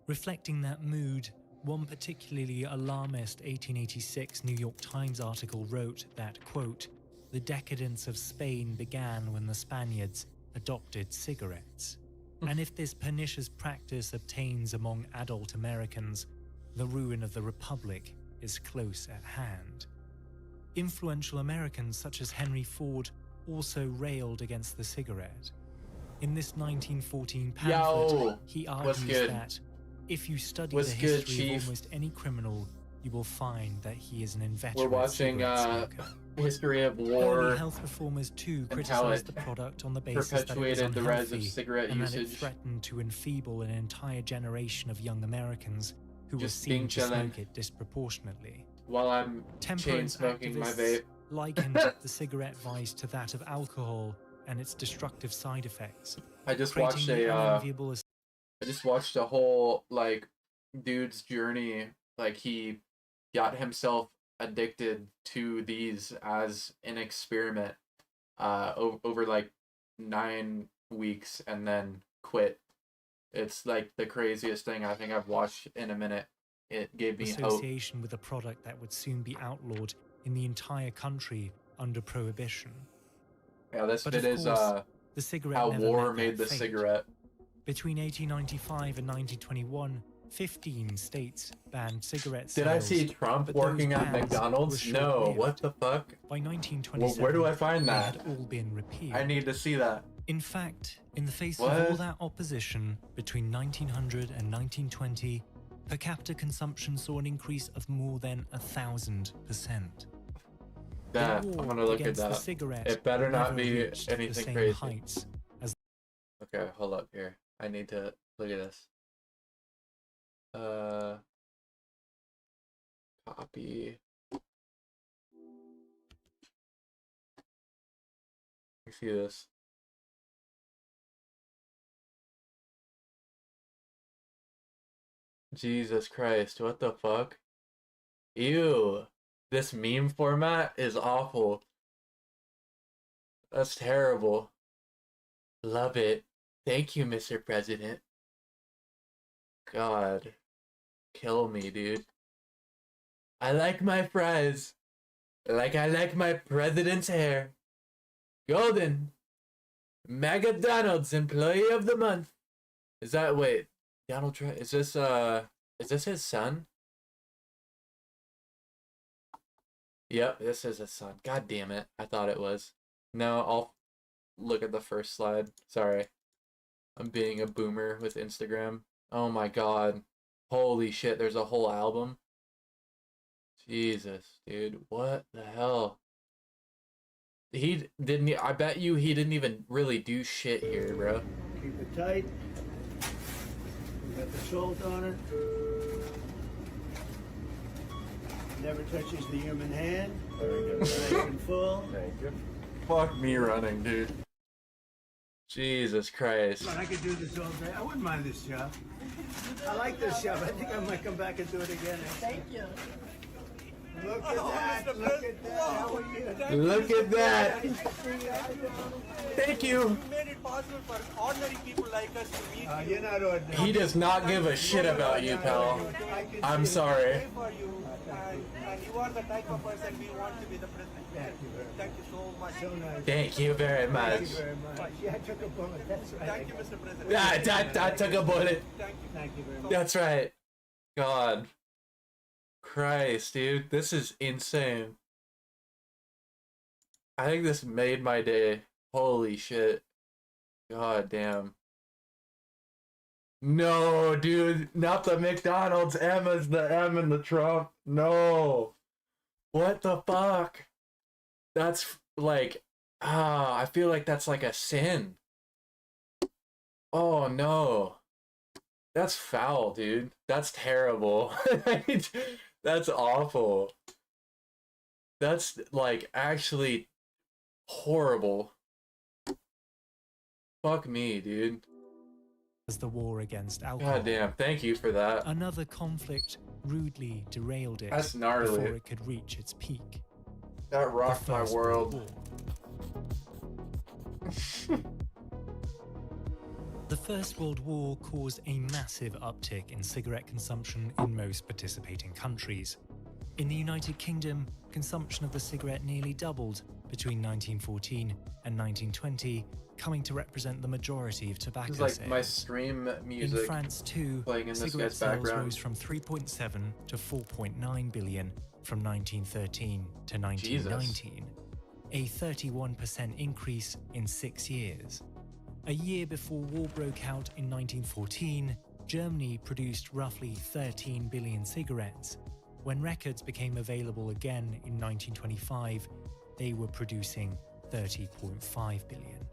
Reflecting that mood, one particularly alarmist 1886 New York Times article wrote that, quote, "The decadence of Spain began when the Spaniards adopted cigarettes. And if this pernicious practice obtains among adult Americans, the ruin of the Republic is close at hand." Influential Americans such as Henry Ford also railed against the cigarette. In this 1914 pamphlet, he argues that if you study the history of almost any criminal, you will find that he is an inveterate We're watching history of war. Early health reformers too criticized the product on the basis that it was perpetuated the rise of unhealthy cigarette and that it usage. threatened to enfeeble an entire generation of young Americans who were Just seen being to chillin'. smoke it disproportionately. While I'm chain Temperance smoking my activists vape. likened the cigarette vice to that of alcohol and its destructive side effects. I just creating watched the a unenviable I just watched a whole like dude's journey. Like he got himself addicted to these as an experiment over like 9 weeks and then quit. It's like the craziest thing I think I've watched in a minute. It gave me hope. association with a product that would soon be outlawed in the entire country under prohibition. Yeah, this But bit of is course, the cigarette how never war met made that the fate. cigarette. Between 1895 and 1921, 15 states banned cigarette Did I sales, see Trump but those working at bans McDonald's? were No, short-lived. what the fuck? By Well, 1927, where do I find they that? had all been repealed. I need to see that. In fact, in the face What? of all that opposition, between 1900 and 1920, per capita consumption saw an increase of more than 1,000%. That, The war I'm gonna look at against the that. cigarette It better not never be reached the anything same crazy. heights as Okay, hold up here. I need to look at this. Copy. You see this? Jesus Christ, what the fuck? Ew. This meme format is awful. That's terrible. Love it. Thank you, Mr. President. God. Kill me, dude. I like my fries. Like I like my president's hair. Golden. McDonald's Employee of the Month. Is that, wait, Donald Trump, is this his son? Yep, this is his son. God damn it. I thought it was. No, I'll look at the first slide. Sorry. I'm being a boomer with Instagram. Oh my god. Holy shit, there's a whole album. Jesus, dude. What the hell? He didn't, I bet you he didn't even really do shit here, bro. Keep it tight. We got the salt on it. Never touches the human hand. Nice and full. Thank you. Fuck me running, dude. Jesus Christ. Man, I could do this all day. I wouldn't mind this job. I like this job. I think I might come back and do it again. Thank you. Look at that. Look at that. How are you? Look at that. Thank you. You made it possible for ordinary people like us to meet you. You're not ordinary. He does not give a shit about you, pal. I'm sorry. For you, and you are the type of person we want to be the president. Thank you so much. So nice. Thank you very much. Thank you very much. Yeah, I took a bullet. That's right. Thank you, Mr. President. Yeah, I took a bullet. Thank you very much. That's right. God. Christ, dude. This is insane. I think this made my day. Holy shit. God damn. No, dude. Not the McDonald's. Emma's the M in the Trump. No. What the fuck? That's like, I feel like that's like a sin. Oh no. That's foul, dude. That's terrible. That's awful. That's like actually horrible. Fuck me, dude. as the war against alcohol. God damn, thank you for that. Another conflict rudely derailed it That's gnarly. before it could reach its peak. That rocked my First world. War. The First World War caused a massive uptick in cigarette consumption in most participating countries. In the United Kingdom, consumption of the cigarette nearly doubled between 1914 and 1920, coming to represent the majority of tobacco It's like sales. my stream music In France too, playing in this cigarette guy's sales background. rose from 3.7 to 4.9 billion from 1913 to 1919, a 31% increase in 6 years. A year before war broke out in 1914, Germany produced roughly 13 billion cigarettes. When records became available again in 1925, they were producing 30.5 billion.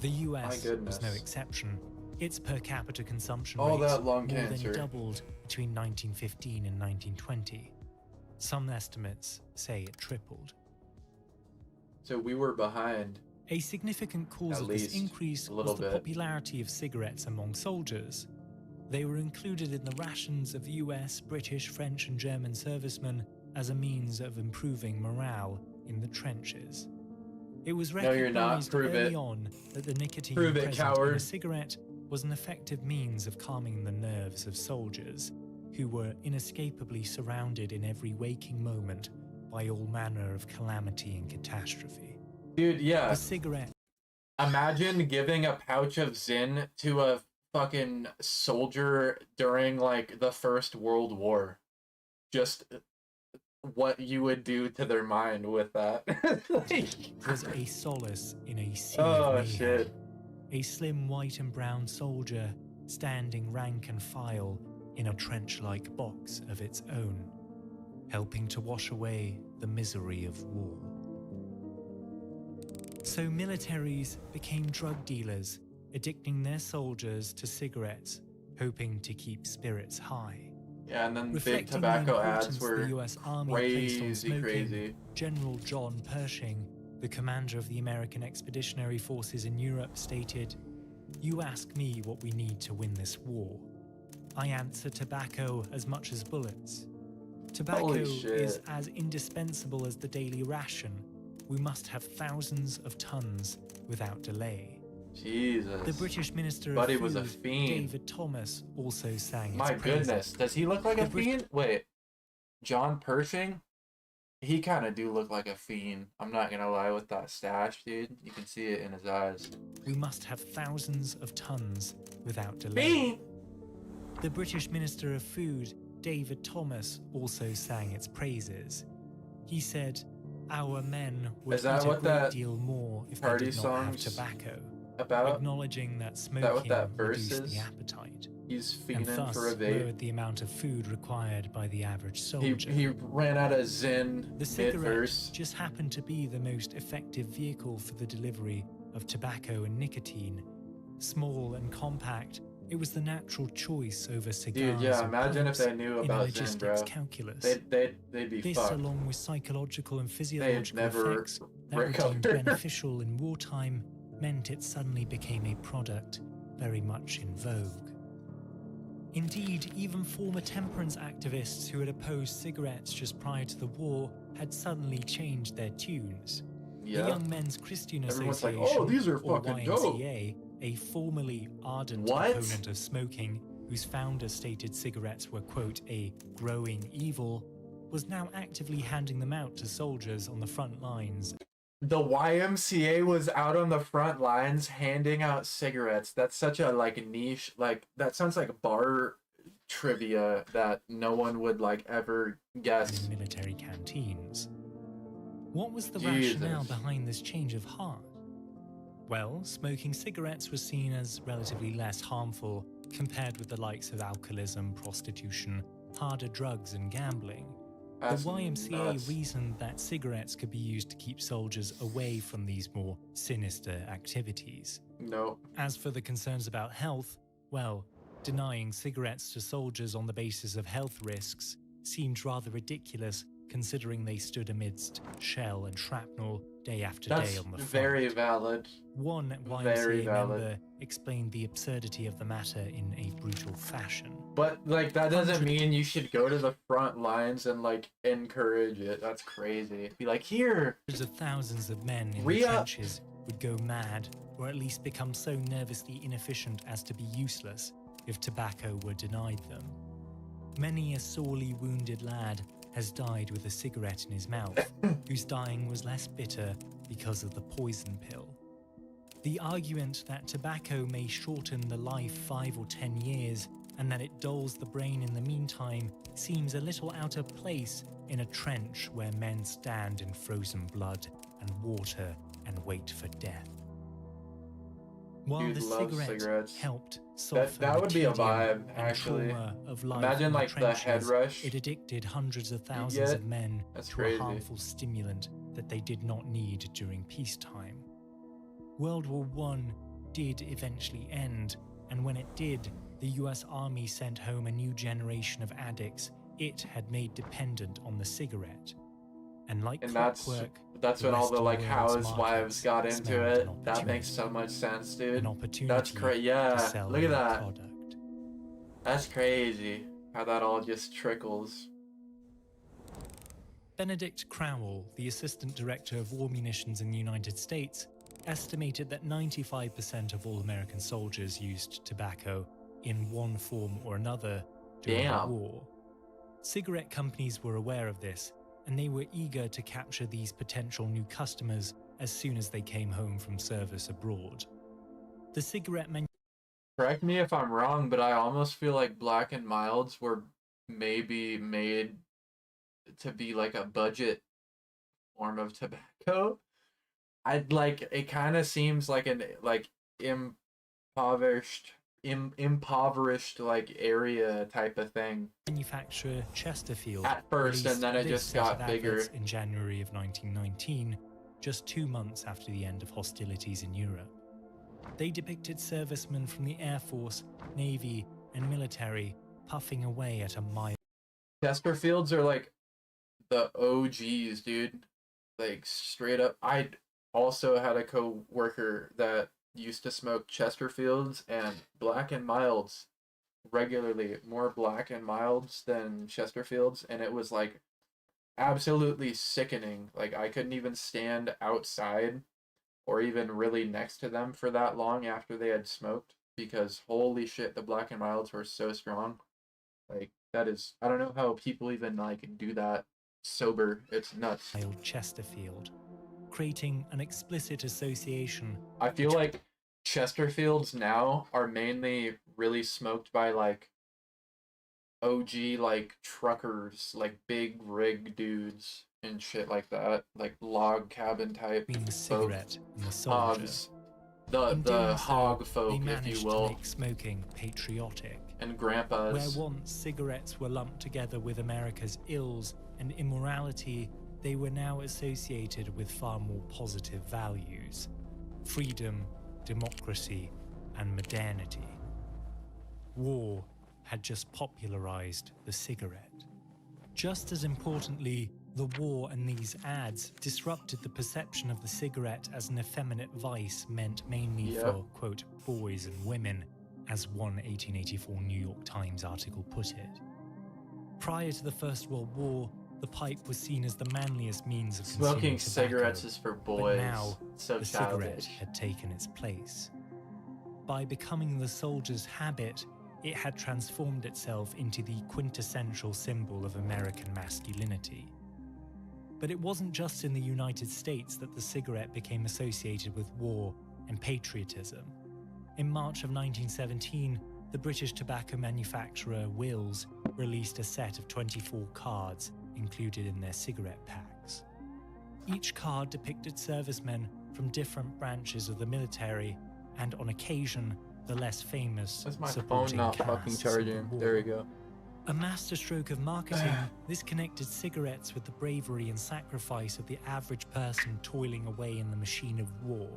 The US was no exception. Its per capita consumption All rates that lung more cancer. than doubled between 1915 and 1920. Some estimates say it tripled. So we were behind. A significant cause At of this least increase a little was the bit. popularity of cigarettes among soldiers. They were included in the rations of US, British, French and German servicemen as a means of improving morale in the trenches. It was No, you're not. recognized Prove early it. on that the nicotine Prove it, present in a coward. cigarette was an effective means of calming the nerves of soldiers, who were inescapably surrounded in every waking moment by all manner of calamity and catastrophe. Dude, yeah. The cigarette. Imagine giving a pouch of Zyn to a fucking soldier during, like, the First World War. Just what you would do to their mind with that. Was a solace in a sea Oh, of mayhem. shit. A slim white and brown soldier standing rank and file in a trench-like box of its own, helping to wash away the misery of war. So militaries became drug dealers, addicting their soldiers to cigarettes, hoping to keep spirits high. Yeah, and then big Reflecting tobacco the ads importance were the US Army placed on smoking, crazy. General John Pershing, the commander of the American Expeditionary Forces in Europe, stated, "You ask me what we need to win this war. I answer tobacco as much as bullets. Tobacco Holy shit. is as indispensable as the daily ration. We must have thousands of tons without delay." Jesus. The British Minister Buddy of was a Food, fiend. David Thomas, also sang My its praises. goodness, does he look like a fiend? Wait, John Pershing? He kind of do look like a fiend. I'm not gonna lie, with that stash, dude. You can see it in his eyes. We must have thousands of tons without delay. Fiend! The British Minister of Food, David Thomas, also sang its praises. He said, "Our men would Is that eat a what great that deal more if they party did not have song's tobacco," about? acknowledging that Is that what smoking that verse reduced is? the appetite. He's And fiending thus for a vape. lowered the amount of food required by the average He, soldier. he ran out of Zyn The cigarette mid-verse. just happened to be the most effective vehicle for the delivery of tobacco and nicotine. Small and compact, it was the natural choice over cigars. Dude, yeah, and imagine if pipes they knew in about Zyn, logistics bro. calculus. They'd be This, fucked. along with psychological and physiological never effects that were recover. deemed beneficial in wartime, meant it suddenly became a product very much in vogue. Indeed, even former temperance activists who had opposed cigarettes just prior to the war had suddenly changed their tunes. Yeah. The Young Men's Christian Everyone's like, Association, "Oh, these are or fucking YMCA, a formerly ardent What? opponent of smoking, whose founder stated cigarettes were, quote, a growing evil, was now actively handing them out to soldiers on the front lines. The YMCA was out on the front lines handing out cigarettes. That's such a like niche, like that sounds like bar trivia that no one would like ever guess. In military canteens. What was the Jesus. rationale behind this change of heart? Well, smoking cigarettes was seen as relatively less harmful compared with the likes of alcoholism, prostitution, harder drugs, and gambling. That's The YMCA nuts. reasoned that cigarettes could be used to keep soldiers away from these more sinister activities. No. As for the concerns about health, well, denying cigarettes to soldiers on the basis of health risks seemed rather ridiculous considering they stood amidst shell and shrapnel day after That's day on the front. very valid. One Very YMCA valid. member explained the absurdity of the matter in a brutal fashion. But like that doesn't mean you should go to the front lines and like encourage it. That's crazy. Be like, here. Hundreds of thousands of men in the Re-up. trenches would go mad, or at least become so nervously inefficient as to be useless if tobacco were denied them. Many a sorely wounded lad has died with a cigarette in his mouth, whose dying was less bitter because of the poison pill. The argument that tobacco may shorten the life 5 or 10 years and that it dulls the brain in the meantime seems a little out of place in a trench where men stand in frozen blood and water and wait for death. While Dude the loves cigarette cigarettes. helped soften That the would be a tedium vibe, and actually. trauma of life Imagine in like the head trenches, rush. it addicted hundreds of you thousands get. of men That's to crazy. a harmful stimulant that they did not need during peacetime. World War I did eventually end, and when it did, the US Army sent home a new generation of addicts it had made dependent on the cigarette. And like And that's clockwork, when all the Western like world's housewives markets got into smelled it. an That opportunity. makes so much sense, dude. An opportunity That's crazy. to Yeah, sell look at their that. product. That's crazy. How that all just trickles. Benedict Crowell, the Assistant Director of War Munitions in the United States, estimated that 95% of all American soldiers used tobacco in one form or another during the Damn. war. Cigarette companies were aware of this and they were eager to capture these potential new customers as soon as they came home from service abroad. The cigarette Correct me if I'm wrong, but I almost feel like Black and Milds were maybe made to be like a budget form of tobacco. I'd like, it kind of seems like an impoverished like area type of thing. Manufacturer Chesterfield at first, and then it this just set got of bigger. adverts in January of 1919, just 2 months after the end of hostilities in Europe. They depicted servicemen from the Air Force, Navy, and military puffing away at a mile. Chesterfields are like the OGs, dude. Like straight up. I also had a co-worker that used to smoke Chesterfields and Black and Milds regularly, more Black and Milds than Chesterfields, and it was like absolutely sickening. Like I couldn't even stand outside or even really next to them for that long after they had smoked, because holy shit, the Black and Milds were so strong. Like that is, I don't know how people even like do that sober. It's nuts. Chesterfield, creating an explicit association. I feel like Chesterfields now are mainly really smoked by like OG like truckers, like big rig dudes and shit like that, like log cabin type the cigarette and the soldier. hogs, the hog folk, if you will, to make smoking patriotic. And grandpas. Where once cigarettes were lumped together with America's ills and immorality, they were now associated with far more positive values: freedom, democracy, and modernity. War had just popularized the cigarette. Just as importantly, the war and these ads disrupted the perception of the cigarette as an effeminate vice meant mainly for, quote, boys and women, as one 1884 New York Times article put it. Prior to the First World War, the pipe was seen as the manliest means of smoking consuming tobacco, cigarettes is for boys. but now so the childish. cigarette had taken its place. By becoming the soldier's habit, it had transformed itself into the quintessential symbol of American masculinity. But it wasn't just in the United States that the cigarette became associated with war and patriotism. In March of 1917, the British tobacco manufacturer Wills released a set of 24 cards included in their cigarette packs. Each card depicted servicemen from different branches of the military, and on occasion, the less famous That's my phone supporting not fucking casts of charging. the war. There we go. A masterstroke of marketing, this connected cigarettes with the bravery and sacrifice of the average person toiling away in the machine of war,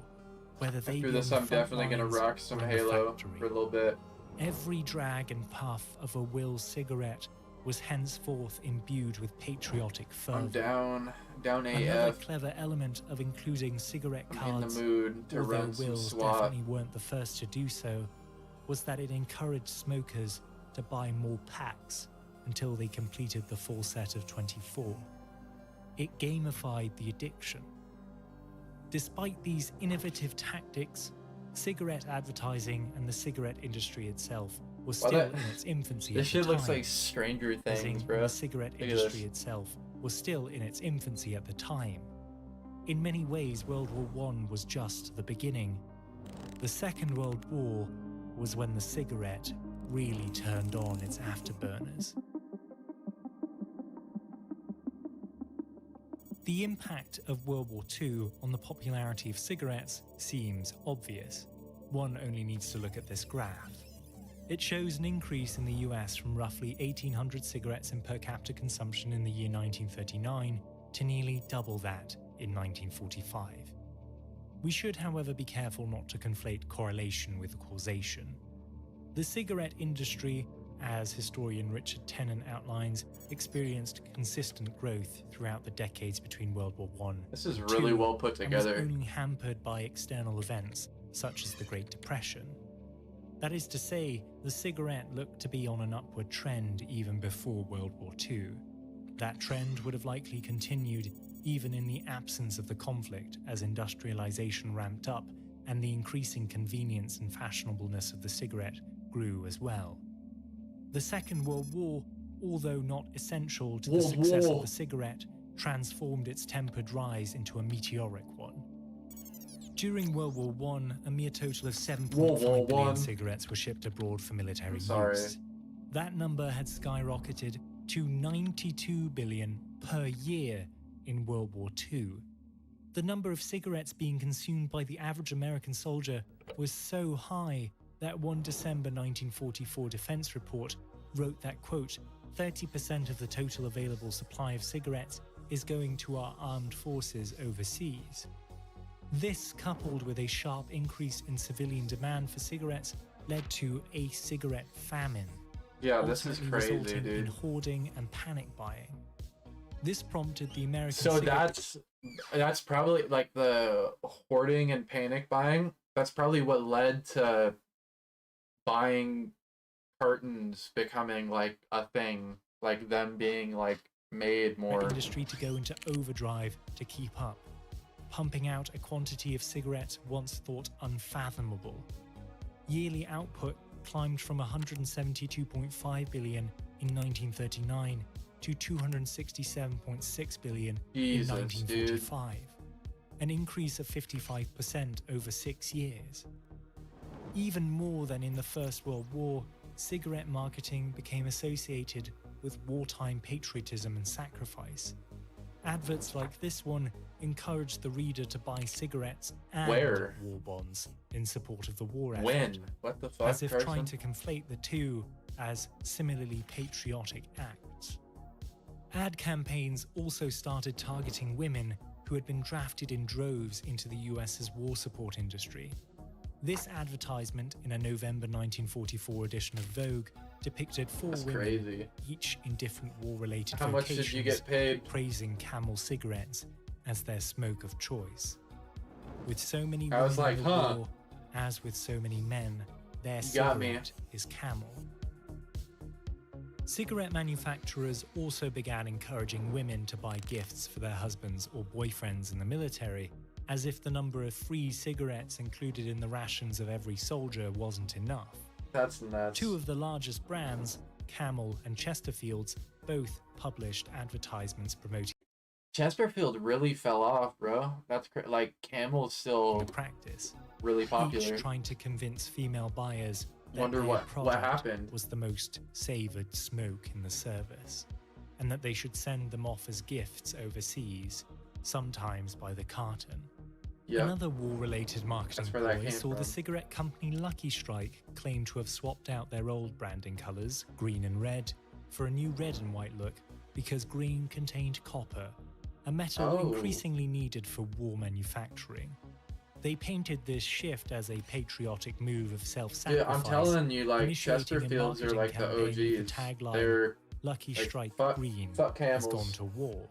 whether they After be this, on I'm the front definitely gonna lines rock some or in the Halo factory. for a little bit. Every drag and puff of a Will cigarette was henceforth imbued with patriotic fervor. I'm down Another AF. clever element of including cigarette I'm in the cards, mood to although run some Wills SWAT. definitely weren't the first to do so, was that it encouraged smokers to buy more packs until they completed the full set of 24. It gamified the addiction. Despite these innovative tactics, cigarette advertising and the cigarette industry itself was Why still that- in its infancy This at the shit looks time. like Stranger As in, Things, bro. The cigarette Look at industry this. itself was still in its infancy at the time. In many ways, World War I was just the beginning. The Second World War was when the cigarette really turned on its afterburners. The impact of World War II on the popularity of cigarettes seems obvious. One only needs to look at this graph. It shows an increase in the US from roughly 1,800 cigarettes in per capita consumption in the year 1939 to nearly double that in 1945. We should, however, be careful not to conflate correlation with causation. The cigarette industry, as historian Richard Tennant outlines, experienced consistent growth throughout the decades between World War I. This is really well put together. And was only hampered by external events such as the Great Depression. That is to say, the cigarette looked to be on an upward trend even before World War II. That trend would have likely continued even in the absence of the conflict as industrialization ramped up and the increasing convenience and fashionableness of the cigarette grew as well. The Second World War, although not essential to the success of the cigarette, transformed its tempered rise into a meteoric one. During World War I, a mere total of 7.5 billion cigarettes were shipped abroad for military use. That number had skyrocketed to 92 billion per year in World War II. The number of cigarettes being consumed by the average American soldier was so high that one December 1944 defense report wrote that, quote, 30% of the total available supply of cigarettes is going to our armed forces overseas. This, coupled with a sharp increase in civilian demand for cigarettes, led to a cigarette famine. Yeah, this is ultimately crazy, resulting in dude. hoarding and panic buying. This prompted the American So cigarette that's probably like the hoarding and panic buying. That's probably what led to buying cartons becoming like a thing, like them being like made more. industry to go into overdrive to keep up, pumping out a quantity of cigarettes once thought unfathomable. Yearly output climbed from 172.5 billion in 1939 to 267.6 billion in 1945, an increase of 55% over 6 years. Even more than in the First World War, cigarette marketing became associated with wartime patriotism and sacrifice. Adverts like this one encouraged the reader to buy cigarettes and Where? war bonds in support of the war effort. When? What the fuck, As if Carson? trying to conflate the two as similarly patriotic acts. Ad campaigns also started targeting women who had been drafted in droves into the US's war support industry. This advertisement in a November 1944 edition of Vogue depicted four That's women, crazy. each in different war-related How much vocations, did you get paid? praising Camel cigarettes as their smoke of choice. With so many I was women in like, the huh. war, as with so many men, their You got me. cigarette is Camel. Cigarette manufacturers also began encouraging women to buy gifts for their husbands or boyfriends in the military, as if the number of free cigarettes included in the rations of every soldier wasn't enough. That's nuts. Two of the largest brands, Camel and Chesterfield's, both published advertisements promoting Chesterfield really fell off, bro. That's like Camel's still practice, really popular. each trying to convince female buyers that Wonder their what product happened. was the most savoured smoke in the service, and that they should send them off as gifts overseas, sometimes by the carton. Yep. Another war-related marketing That's where that ploy came saw the from. cigarette company Lucky Strike claim to have swapped out their old branding colours, green and red, for a new red and white look because green contained copper, a metal Oh. increasingly needed for war manufacturing. They painted this shift as a patriotic move of self-sacrifice. Yeah, I'm telling you, like initiating a Chesterfields are marketing like the campaign with the OGs. tagline, They're Lucky like, Strike fuck, Green fuck has Camels. gone to war.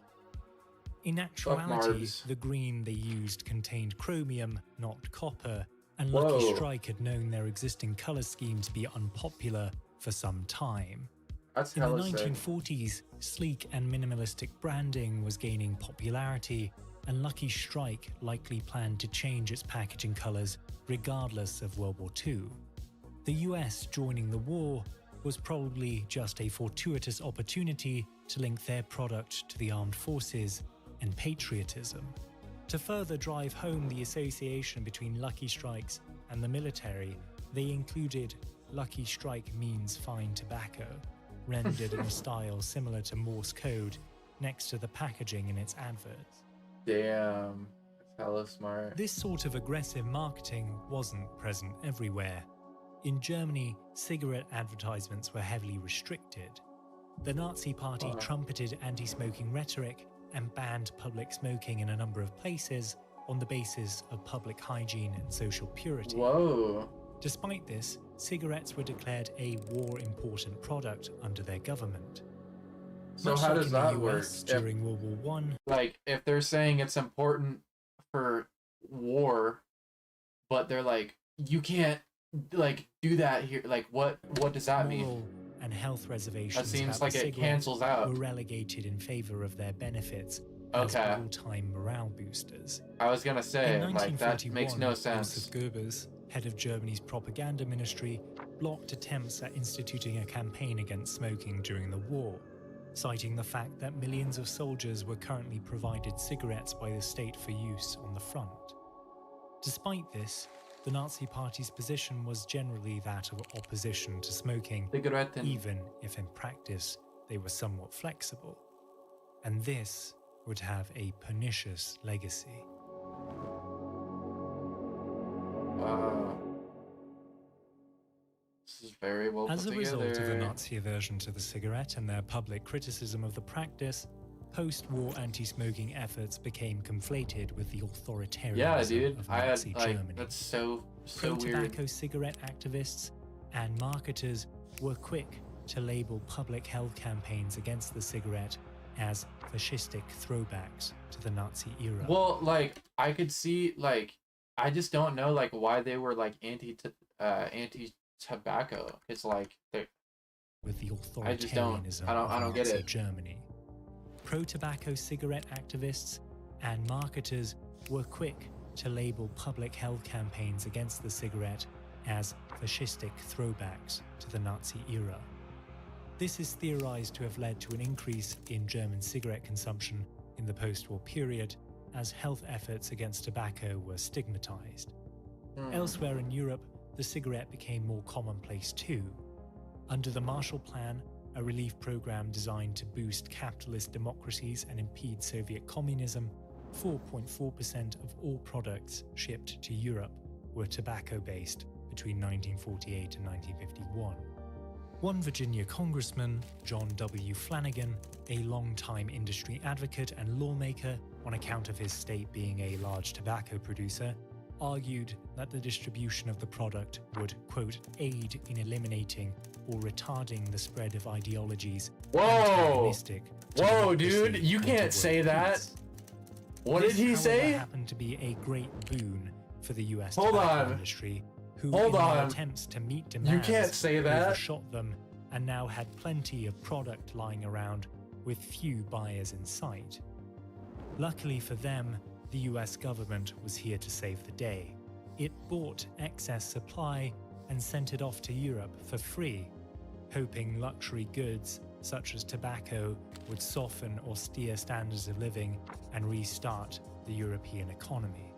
In actuality, Marbs. the green they used contained chromium, not copper, and Whoa. Lucky Strike had known their existing colour scheme to be unpopular for some time. That's In the hella sick. 1940s, sleek and minimalistic branding was gaining popularity, and Lucky Strike likely planned to change its packaging colours regardless of World War II. The US joining the war was probably just a fortuitous opportunity to link their product to the armed forces and patriotism. To further drive home the association between Lucky Strikes and the military, they included Lucky Strike means fine tobacco, rendered in a style similar to Morse code, next to the packaging in its adverts. Damn, that's hella smart. This sort of aggressive marketing wasn't present everywhere. In Germany, cigarette advertisements were heavily restricted. The Nazi Party trumpeted anti-smoking rhetoric and banned public smoking in a number of places on the basis of public hygiene and social purity. Whoa. Despite this, cigarettes were declared a war-important product under their government. So Much how like does in the that work? US during World War I, Like, if they're saying it's important for war, but they're like, you can't like do that here. Like, what does that mean? moral and health reservations That seems about like the it cigarette cancels out. were relegated in favor of their benefits as Okay. wartime morale boosters. I was gonna say, In like, that 1941, makes no sense. Joseph Goebbels, head of Germany's propaganda ministry, blocked attempts at instituting a campaign against smoking during the war. citing the fact that millions of soldiers were currently provided cigarettes by the state for use on the front. Despite this, the Nazi Party's position was generally that of opposition to smoking, even if in practice they were somewhat flexible. And this would have a pernicious legacy. Wow. This is very well put As a together. result of the Nazi aversion to the cigarette and their public criticism of the practice, post-war anti-smoking efforts became conflated with the authoritarianism of Nazi Germany. That's so Pro-tobacco weird. cigarette activists and marketers were quick to label public health campaigns against the cigarette as fascistic throwbacks to the Nazi era. Well, like, I could see, like, I just don't know, like, why they were, like, anti-tobacco. It's like, they're... With the I just don't, authoritarianism I don't of get Nazi it. Germany. Pro-tobacco cigarette activists and marketers were quick to label public health campaigns against the cigarette as fascistic throwbacks to the Nazi era. This is theorized to have led to an increase in German cigarette consumption in the post-war period as health efforts against tobacco were stigmatized. Elsewhere in Europe, the cigarette became more commonplace too. Under the Marshall Plan, a relief program designed to boost capitalist democracies and impede Soviet communism, 4.4% of all products shipped to Europe were tobacco-based between 1948 and 1951. One Virginia congressman, John W. Flanagan, a longtime industry advocate and lawmaker on account of his state being a large tobacco producer, argued that the distribution of the product would, quote, aid in eliminating or retarding the spread of ideologies antagonistic to Whoa, democracy dude, you and can't to say world that. peace. What This, did he however, say? happened to be a great boon for the US Hold tobacco on. industry, who Hold in their on. attempts to meet You demands can't say that. overshot them and now had plenty of product lying around with few buyers in sight. Luckily for them, the US government was here to save the day. It bought excess supply and sent it off to Europe for free, hoping luxury goods such as tobacco would soften austere standards of living and restart the European economy.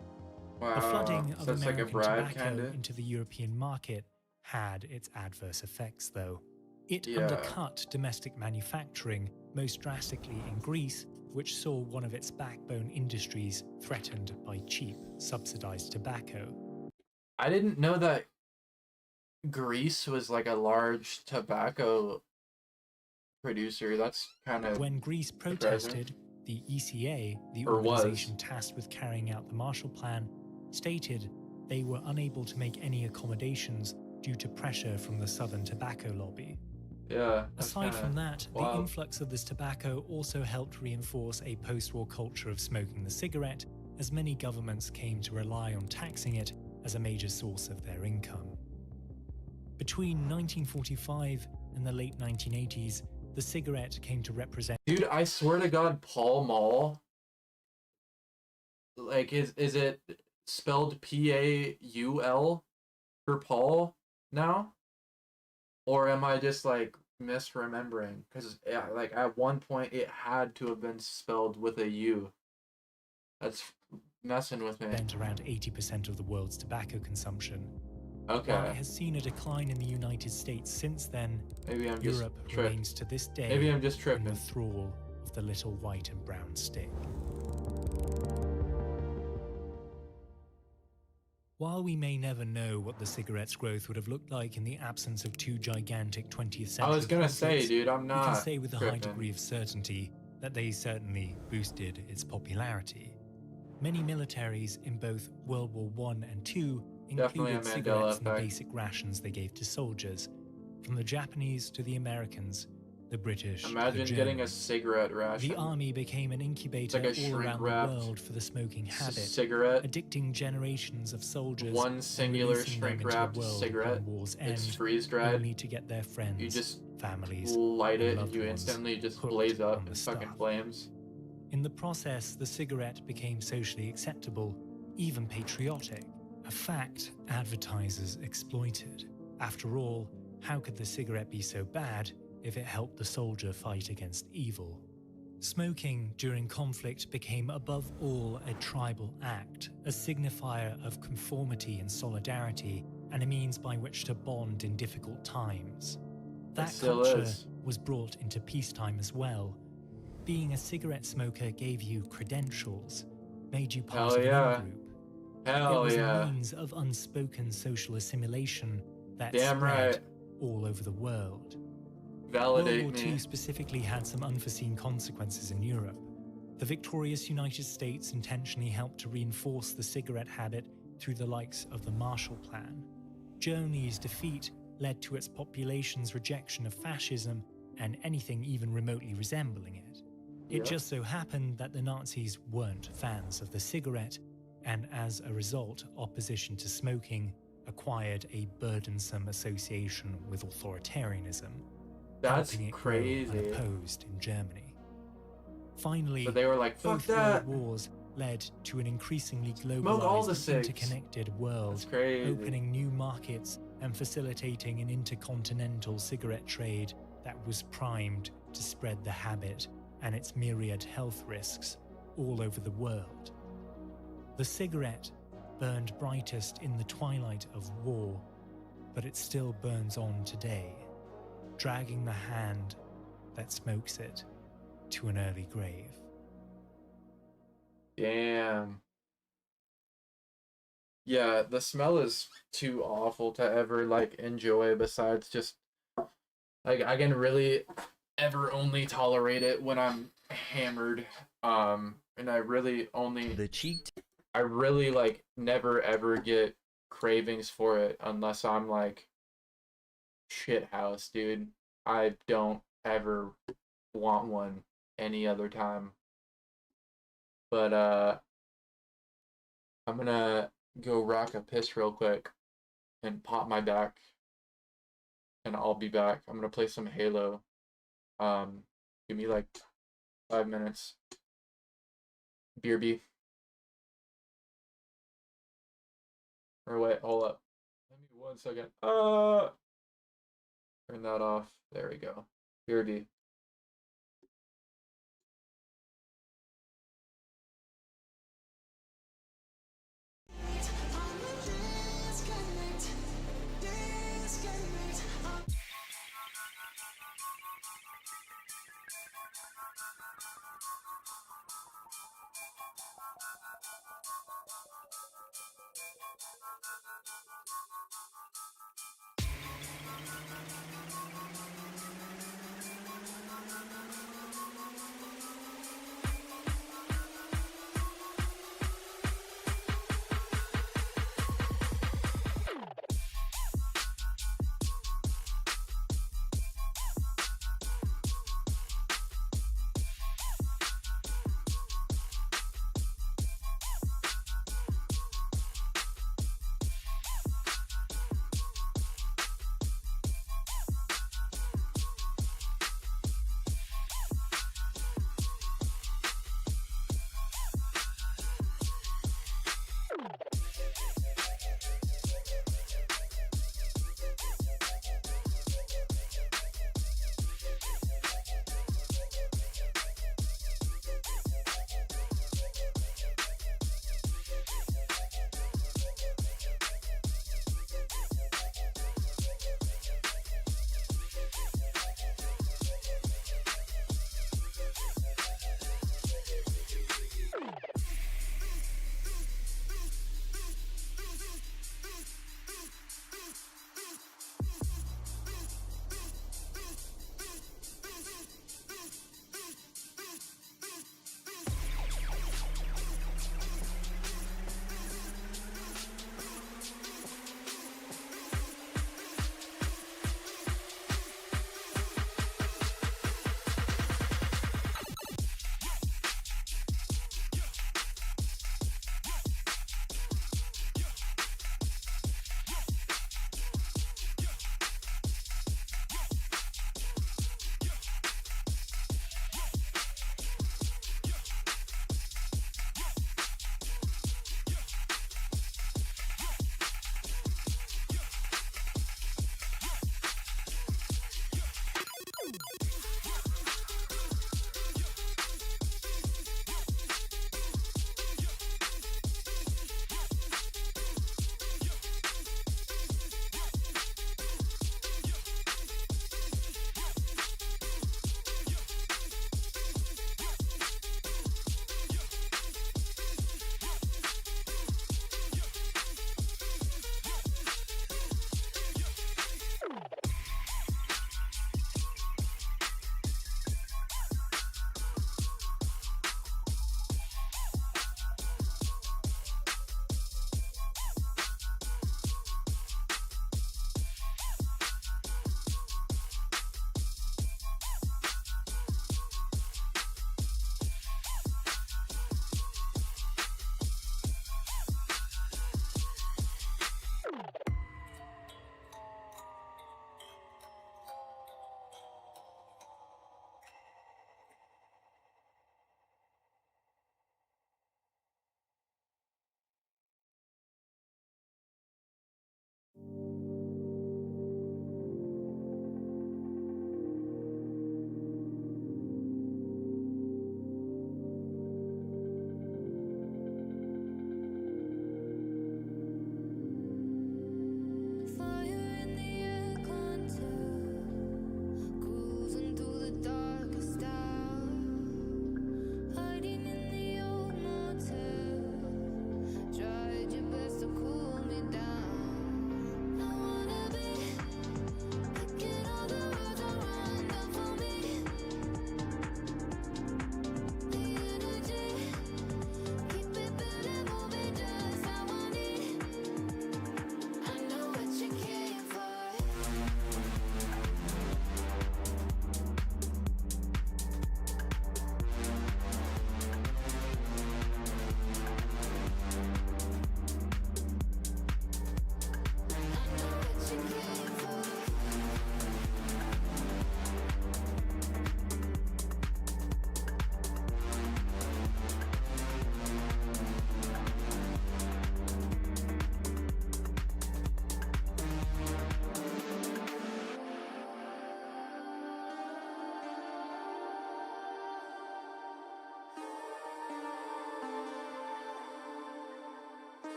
Wow, The flooding so of that's like a American bribe, tobacco kinda? into the European market had its adverse effects, though. It Yeah. undercut domestic manufacturing, most drastically in Greece, which saw one of its backbone industries threatened by cheap, subsidized tobacco. I didn't know that Greece was like a large tobacco producer. That's kind of When Greece protested, the ECA, the Or was. organization tasked with carrying out the Marshall Plan, stated they were unable to make any accommodations due to pressure from the Southern tobacco lobby. Yeah. that's Aside kinda from that, the wild. influx of this tobacco also helped reinforce a post-war culture of smoking the cigarette, as many governments came to rely on taxing it as a major source of their income. Between 1945 and the late 1980s, the cigarette came to represent... Dude, I swear to God, Pall Mall. Like, is it spelled Paul for Paul now? Or am I just like misremembering? Because yeah, like at one point it had to have been spelled with a U. That's messing with me. spent around 80% of the world's tobacco consumption. Okay. While it has seen a decline in the United States since then, Maybe I'm just Europe tripped. remains to this day Maybe I'm just in tripping. the thrall of the little white and brown stick. While we may never know what the cigarette's growth would have looked like in the absence of two gigantic 20th century I was gonna say, conflicts, dude, I'm we not can say with a high tripping. degree of certainty that they certainly boosted its popularity. Many militaries in both World War I and II Definitely a included Mandela cigarettes in the effect. basic rations they gave to soldiers, from the Japanese to the Americans, the British to Imagine the getting a Germans. cigarette ration. The army became an incubator like a all around the shrink-wrapped world for the smoking habit, cigarette. addicting generations of soldiers. One and singular releasing them into a shrink-wrapped world cigarette. upon war's It's end, freeze-dried. only to get their friends, You just families, light and it and loved you ones instantly just hooked blaze up on the in fucking stuff. flames. In the process, the cigarette became socially acceptable, even patriotic, a fact advertisers exploited. After all, how could the cigarette be so bad if it helped the soldier fight against evil. Smoking during conflict became above all a tribal act, a signifier of conformity and solidarity, and a means by which to bond in difficult times. That culture was brought into peacetime as well. Being a cigarette smoker gave you credentials, made you part of an in-group. It was a means of unspoken social assimilation that spread all over the world. World War II specifically had some unforeseen consequences in Europe. The victorious United States intentionally helped to reinforce the cigarette habit through the likes of the Marshall Plan. Germany's defeat led to its population's rejection of fascism and anything even remotely resembling it. It just so happened that the Nazis weren't fans of the cigarette, and as a result, opposition to smoking acquired a burdensome association with authoritarianism. That's crazy. Unopposed in Germany. Finally, so they were like, fuck both that. world wars led to an increasingly globalized, interconnected world, opening new markets and facilitating an intercontinental cigarette trade that was primed to spread the habit and its myriad health risks all over the world. The cigarette burned brightest in the twilight of war, but it still burns on today, dragging the hand that smokes it to an early grave. Damn. Yeah, the smell is too awful to ever like enjoy, besides just like I can really ever only tolerate it when I'm hammered. And I really only I really like never ever get cravings for it unless I'm like shit house, dude. I don't ever want one any other time. But I'm gonna go rock a piss real quick and pop my back, and I'll be back. I'm gonna play some Halo. Give me like 5 minutes. BRB. Or wait, hold up. Let me 1 second. Turn that off. There we go. BRB.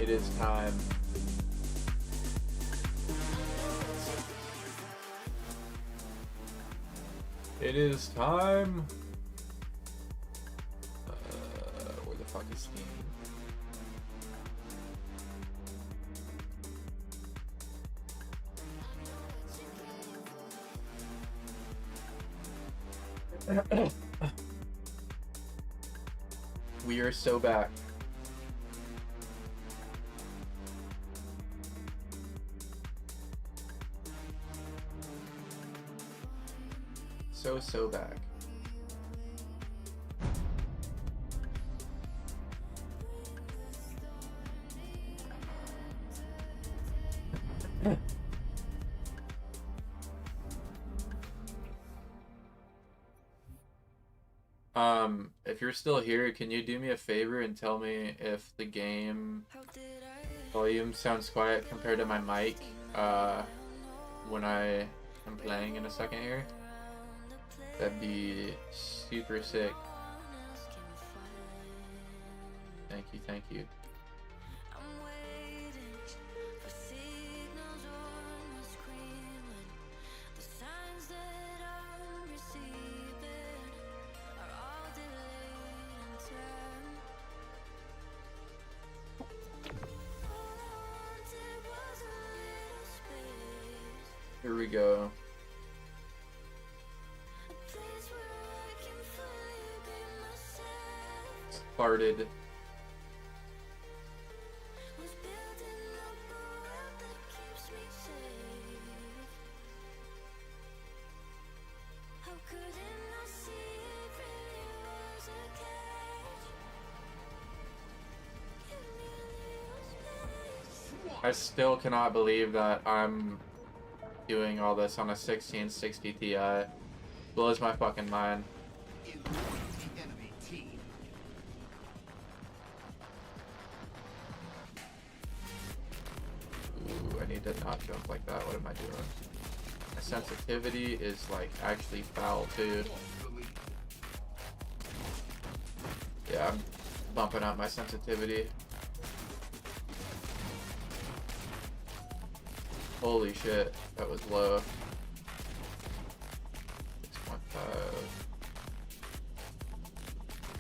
It is time. It is time. Where the fuck is Steam? We are so back. So back. If you're still here, can you do me a favor and tell me if the game volume sounds quiet compared to my mic when I am playing in a second here? That'd be super sick. Thank you, thank you. Here we go. Farted. I still cannot believe that I'm doing all this on a 1660 Ti. Blows my fucking mind. Ooh, I need to not jump like that. What am I doing? My sensitivity is like actually foul too. Yeah, I'm bumping up my sensitivity. Holy shit, that was low. 6.5.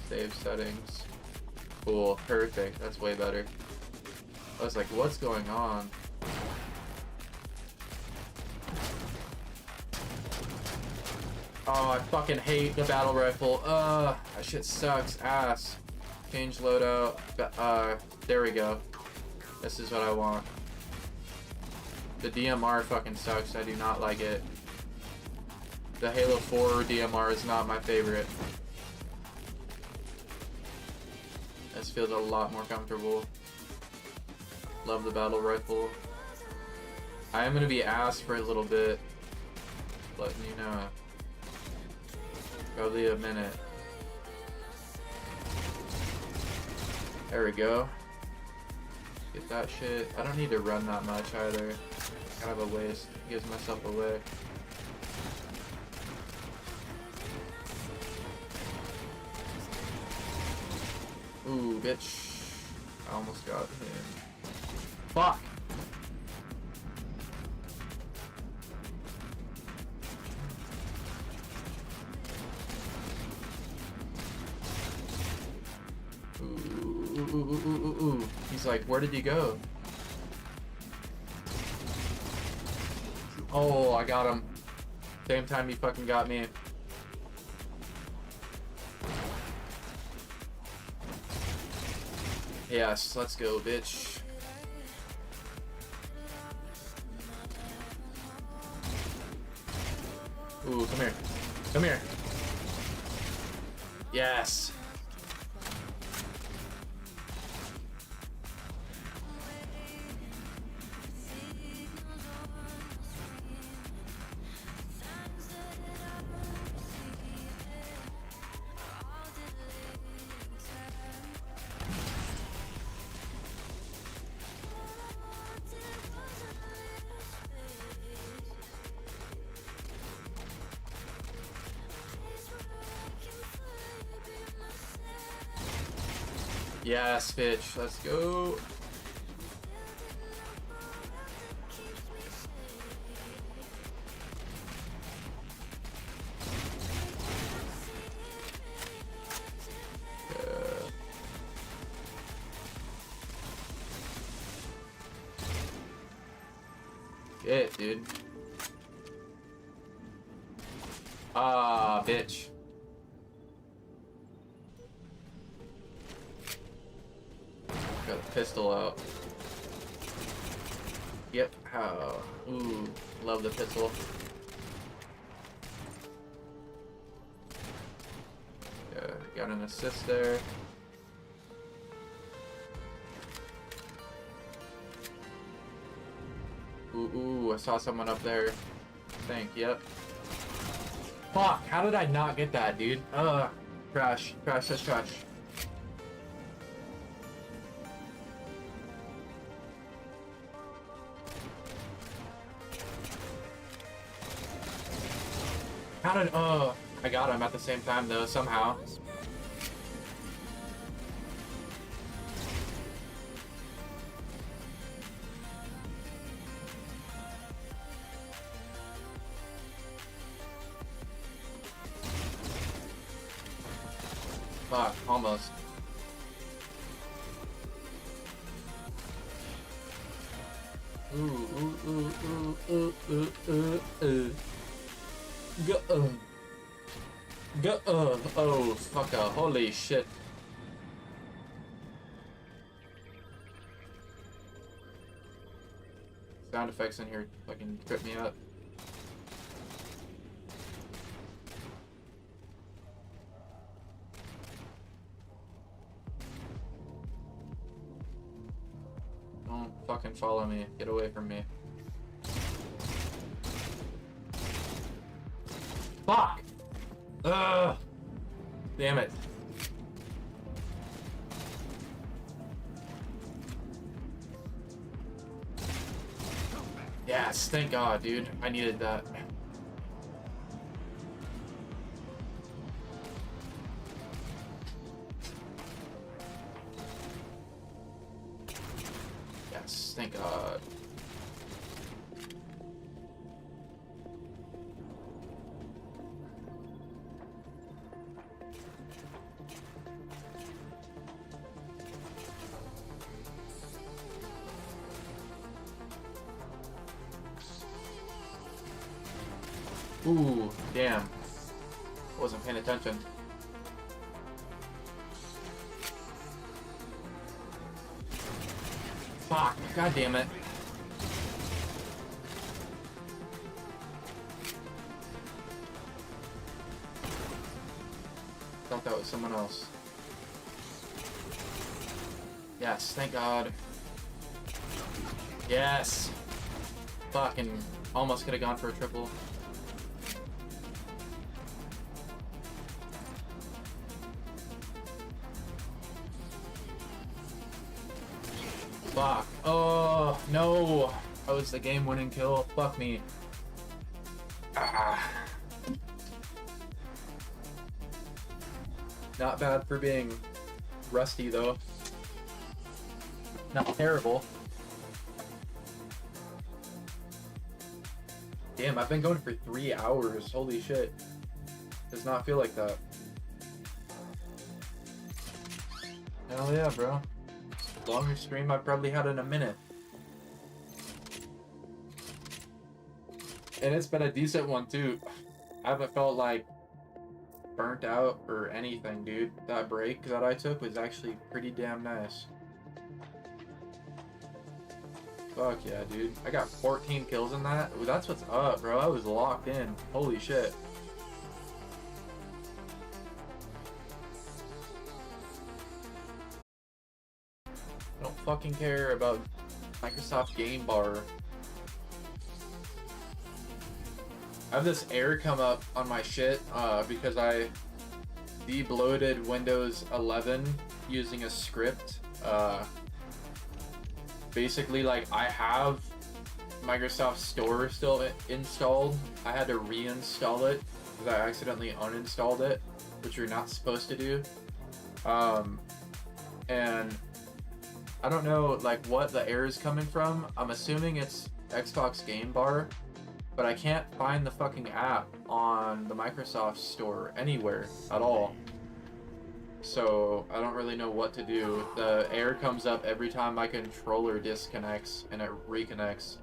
Save settings. Cool, perfect, that's way better. I was like, what's going on? Oh, I fucking hate the battle rifle. That shit sucks ass. Change loadout. There we go. This is what I want. The DMR fucking sucks. I do not like it. The Halo 4 DMR is not my favorite. This feels a lot more comfortable. Love the battle rifle. I am gonna be ass for a little bit. Letting you know. Probably a minute. There we go. Get that shit. I don't need to run that much either. Kind of a waste. Gives myself away. Ooh, bitch. I almost got him. Fuck! Ooh. He's like, where did he go? Oh, I got him. Same time he fucking got me. Yes, let's go, bitch. Ooh, come here. Come here. Yes. Yes, bitch. Let's go. Yeah, dude. Ah, bitch. Got a pistol out. Yep, how? Ooh, love the pistol. Yeah, got an assist there. Ooh, I saw someone up there. I think, yep. Fuck, how did I not get that, dude? Trash, trash, trash, trash. How did, I got him at the same time though, somehow. Fuck, almost. Oh, fuck, holy shit. Sound effects in here fucking trip me up. Don't fucking follow me. Get away from me. Fuck! Ugh! Damn it. Yes, thank God, dude. I needed that. Yes, thank God. Ooh, damn. Wasn't paying attention. Fuck, god damn it. Thought that was someone else. Yes, thank God. Yes. Fucking almost could have gone for a triple. Fuck. Oh, no. That was the game-winning kill. Fuck me. Ah. Not bad for being rusty, though. Not terrible. Damn, I've been going for 3 hours. Holy shit. Does not feel like that. Hell yeah, bro. Longest stream I've probably had in a minute. And it's been a decent one too. I haven't felt like burnt out or anything, dude. That break that I took was actually pretty damn nice. Fuck yeah, dude. I got 14 kills in that. Ooh, that's what's up, bro. I was locked in. Holy shit. I don't fucking care about Microsoft Game Bar. I have this error come up on my shit because I debloated Windows 11 using a script. Basically, like, I have Microsoft Store still installed. I had to reinstall it because I accidentally uninstalled it, which you're not supposed to do. And I don't know, like, what the error is coming from. I'm assuming it's Xbox Game Bar, but I can't find the fucking app on the Microsoft Store anywhere at all. So I don't really know what to do. The error comes up every time my controller disconnects and it reconnects.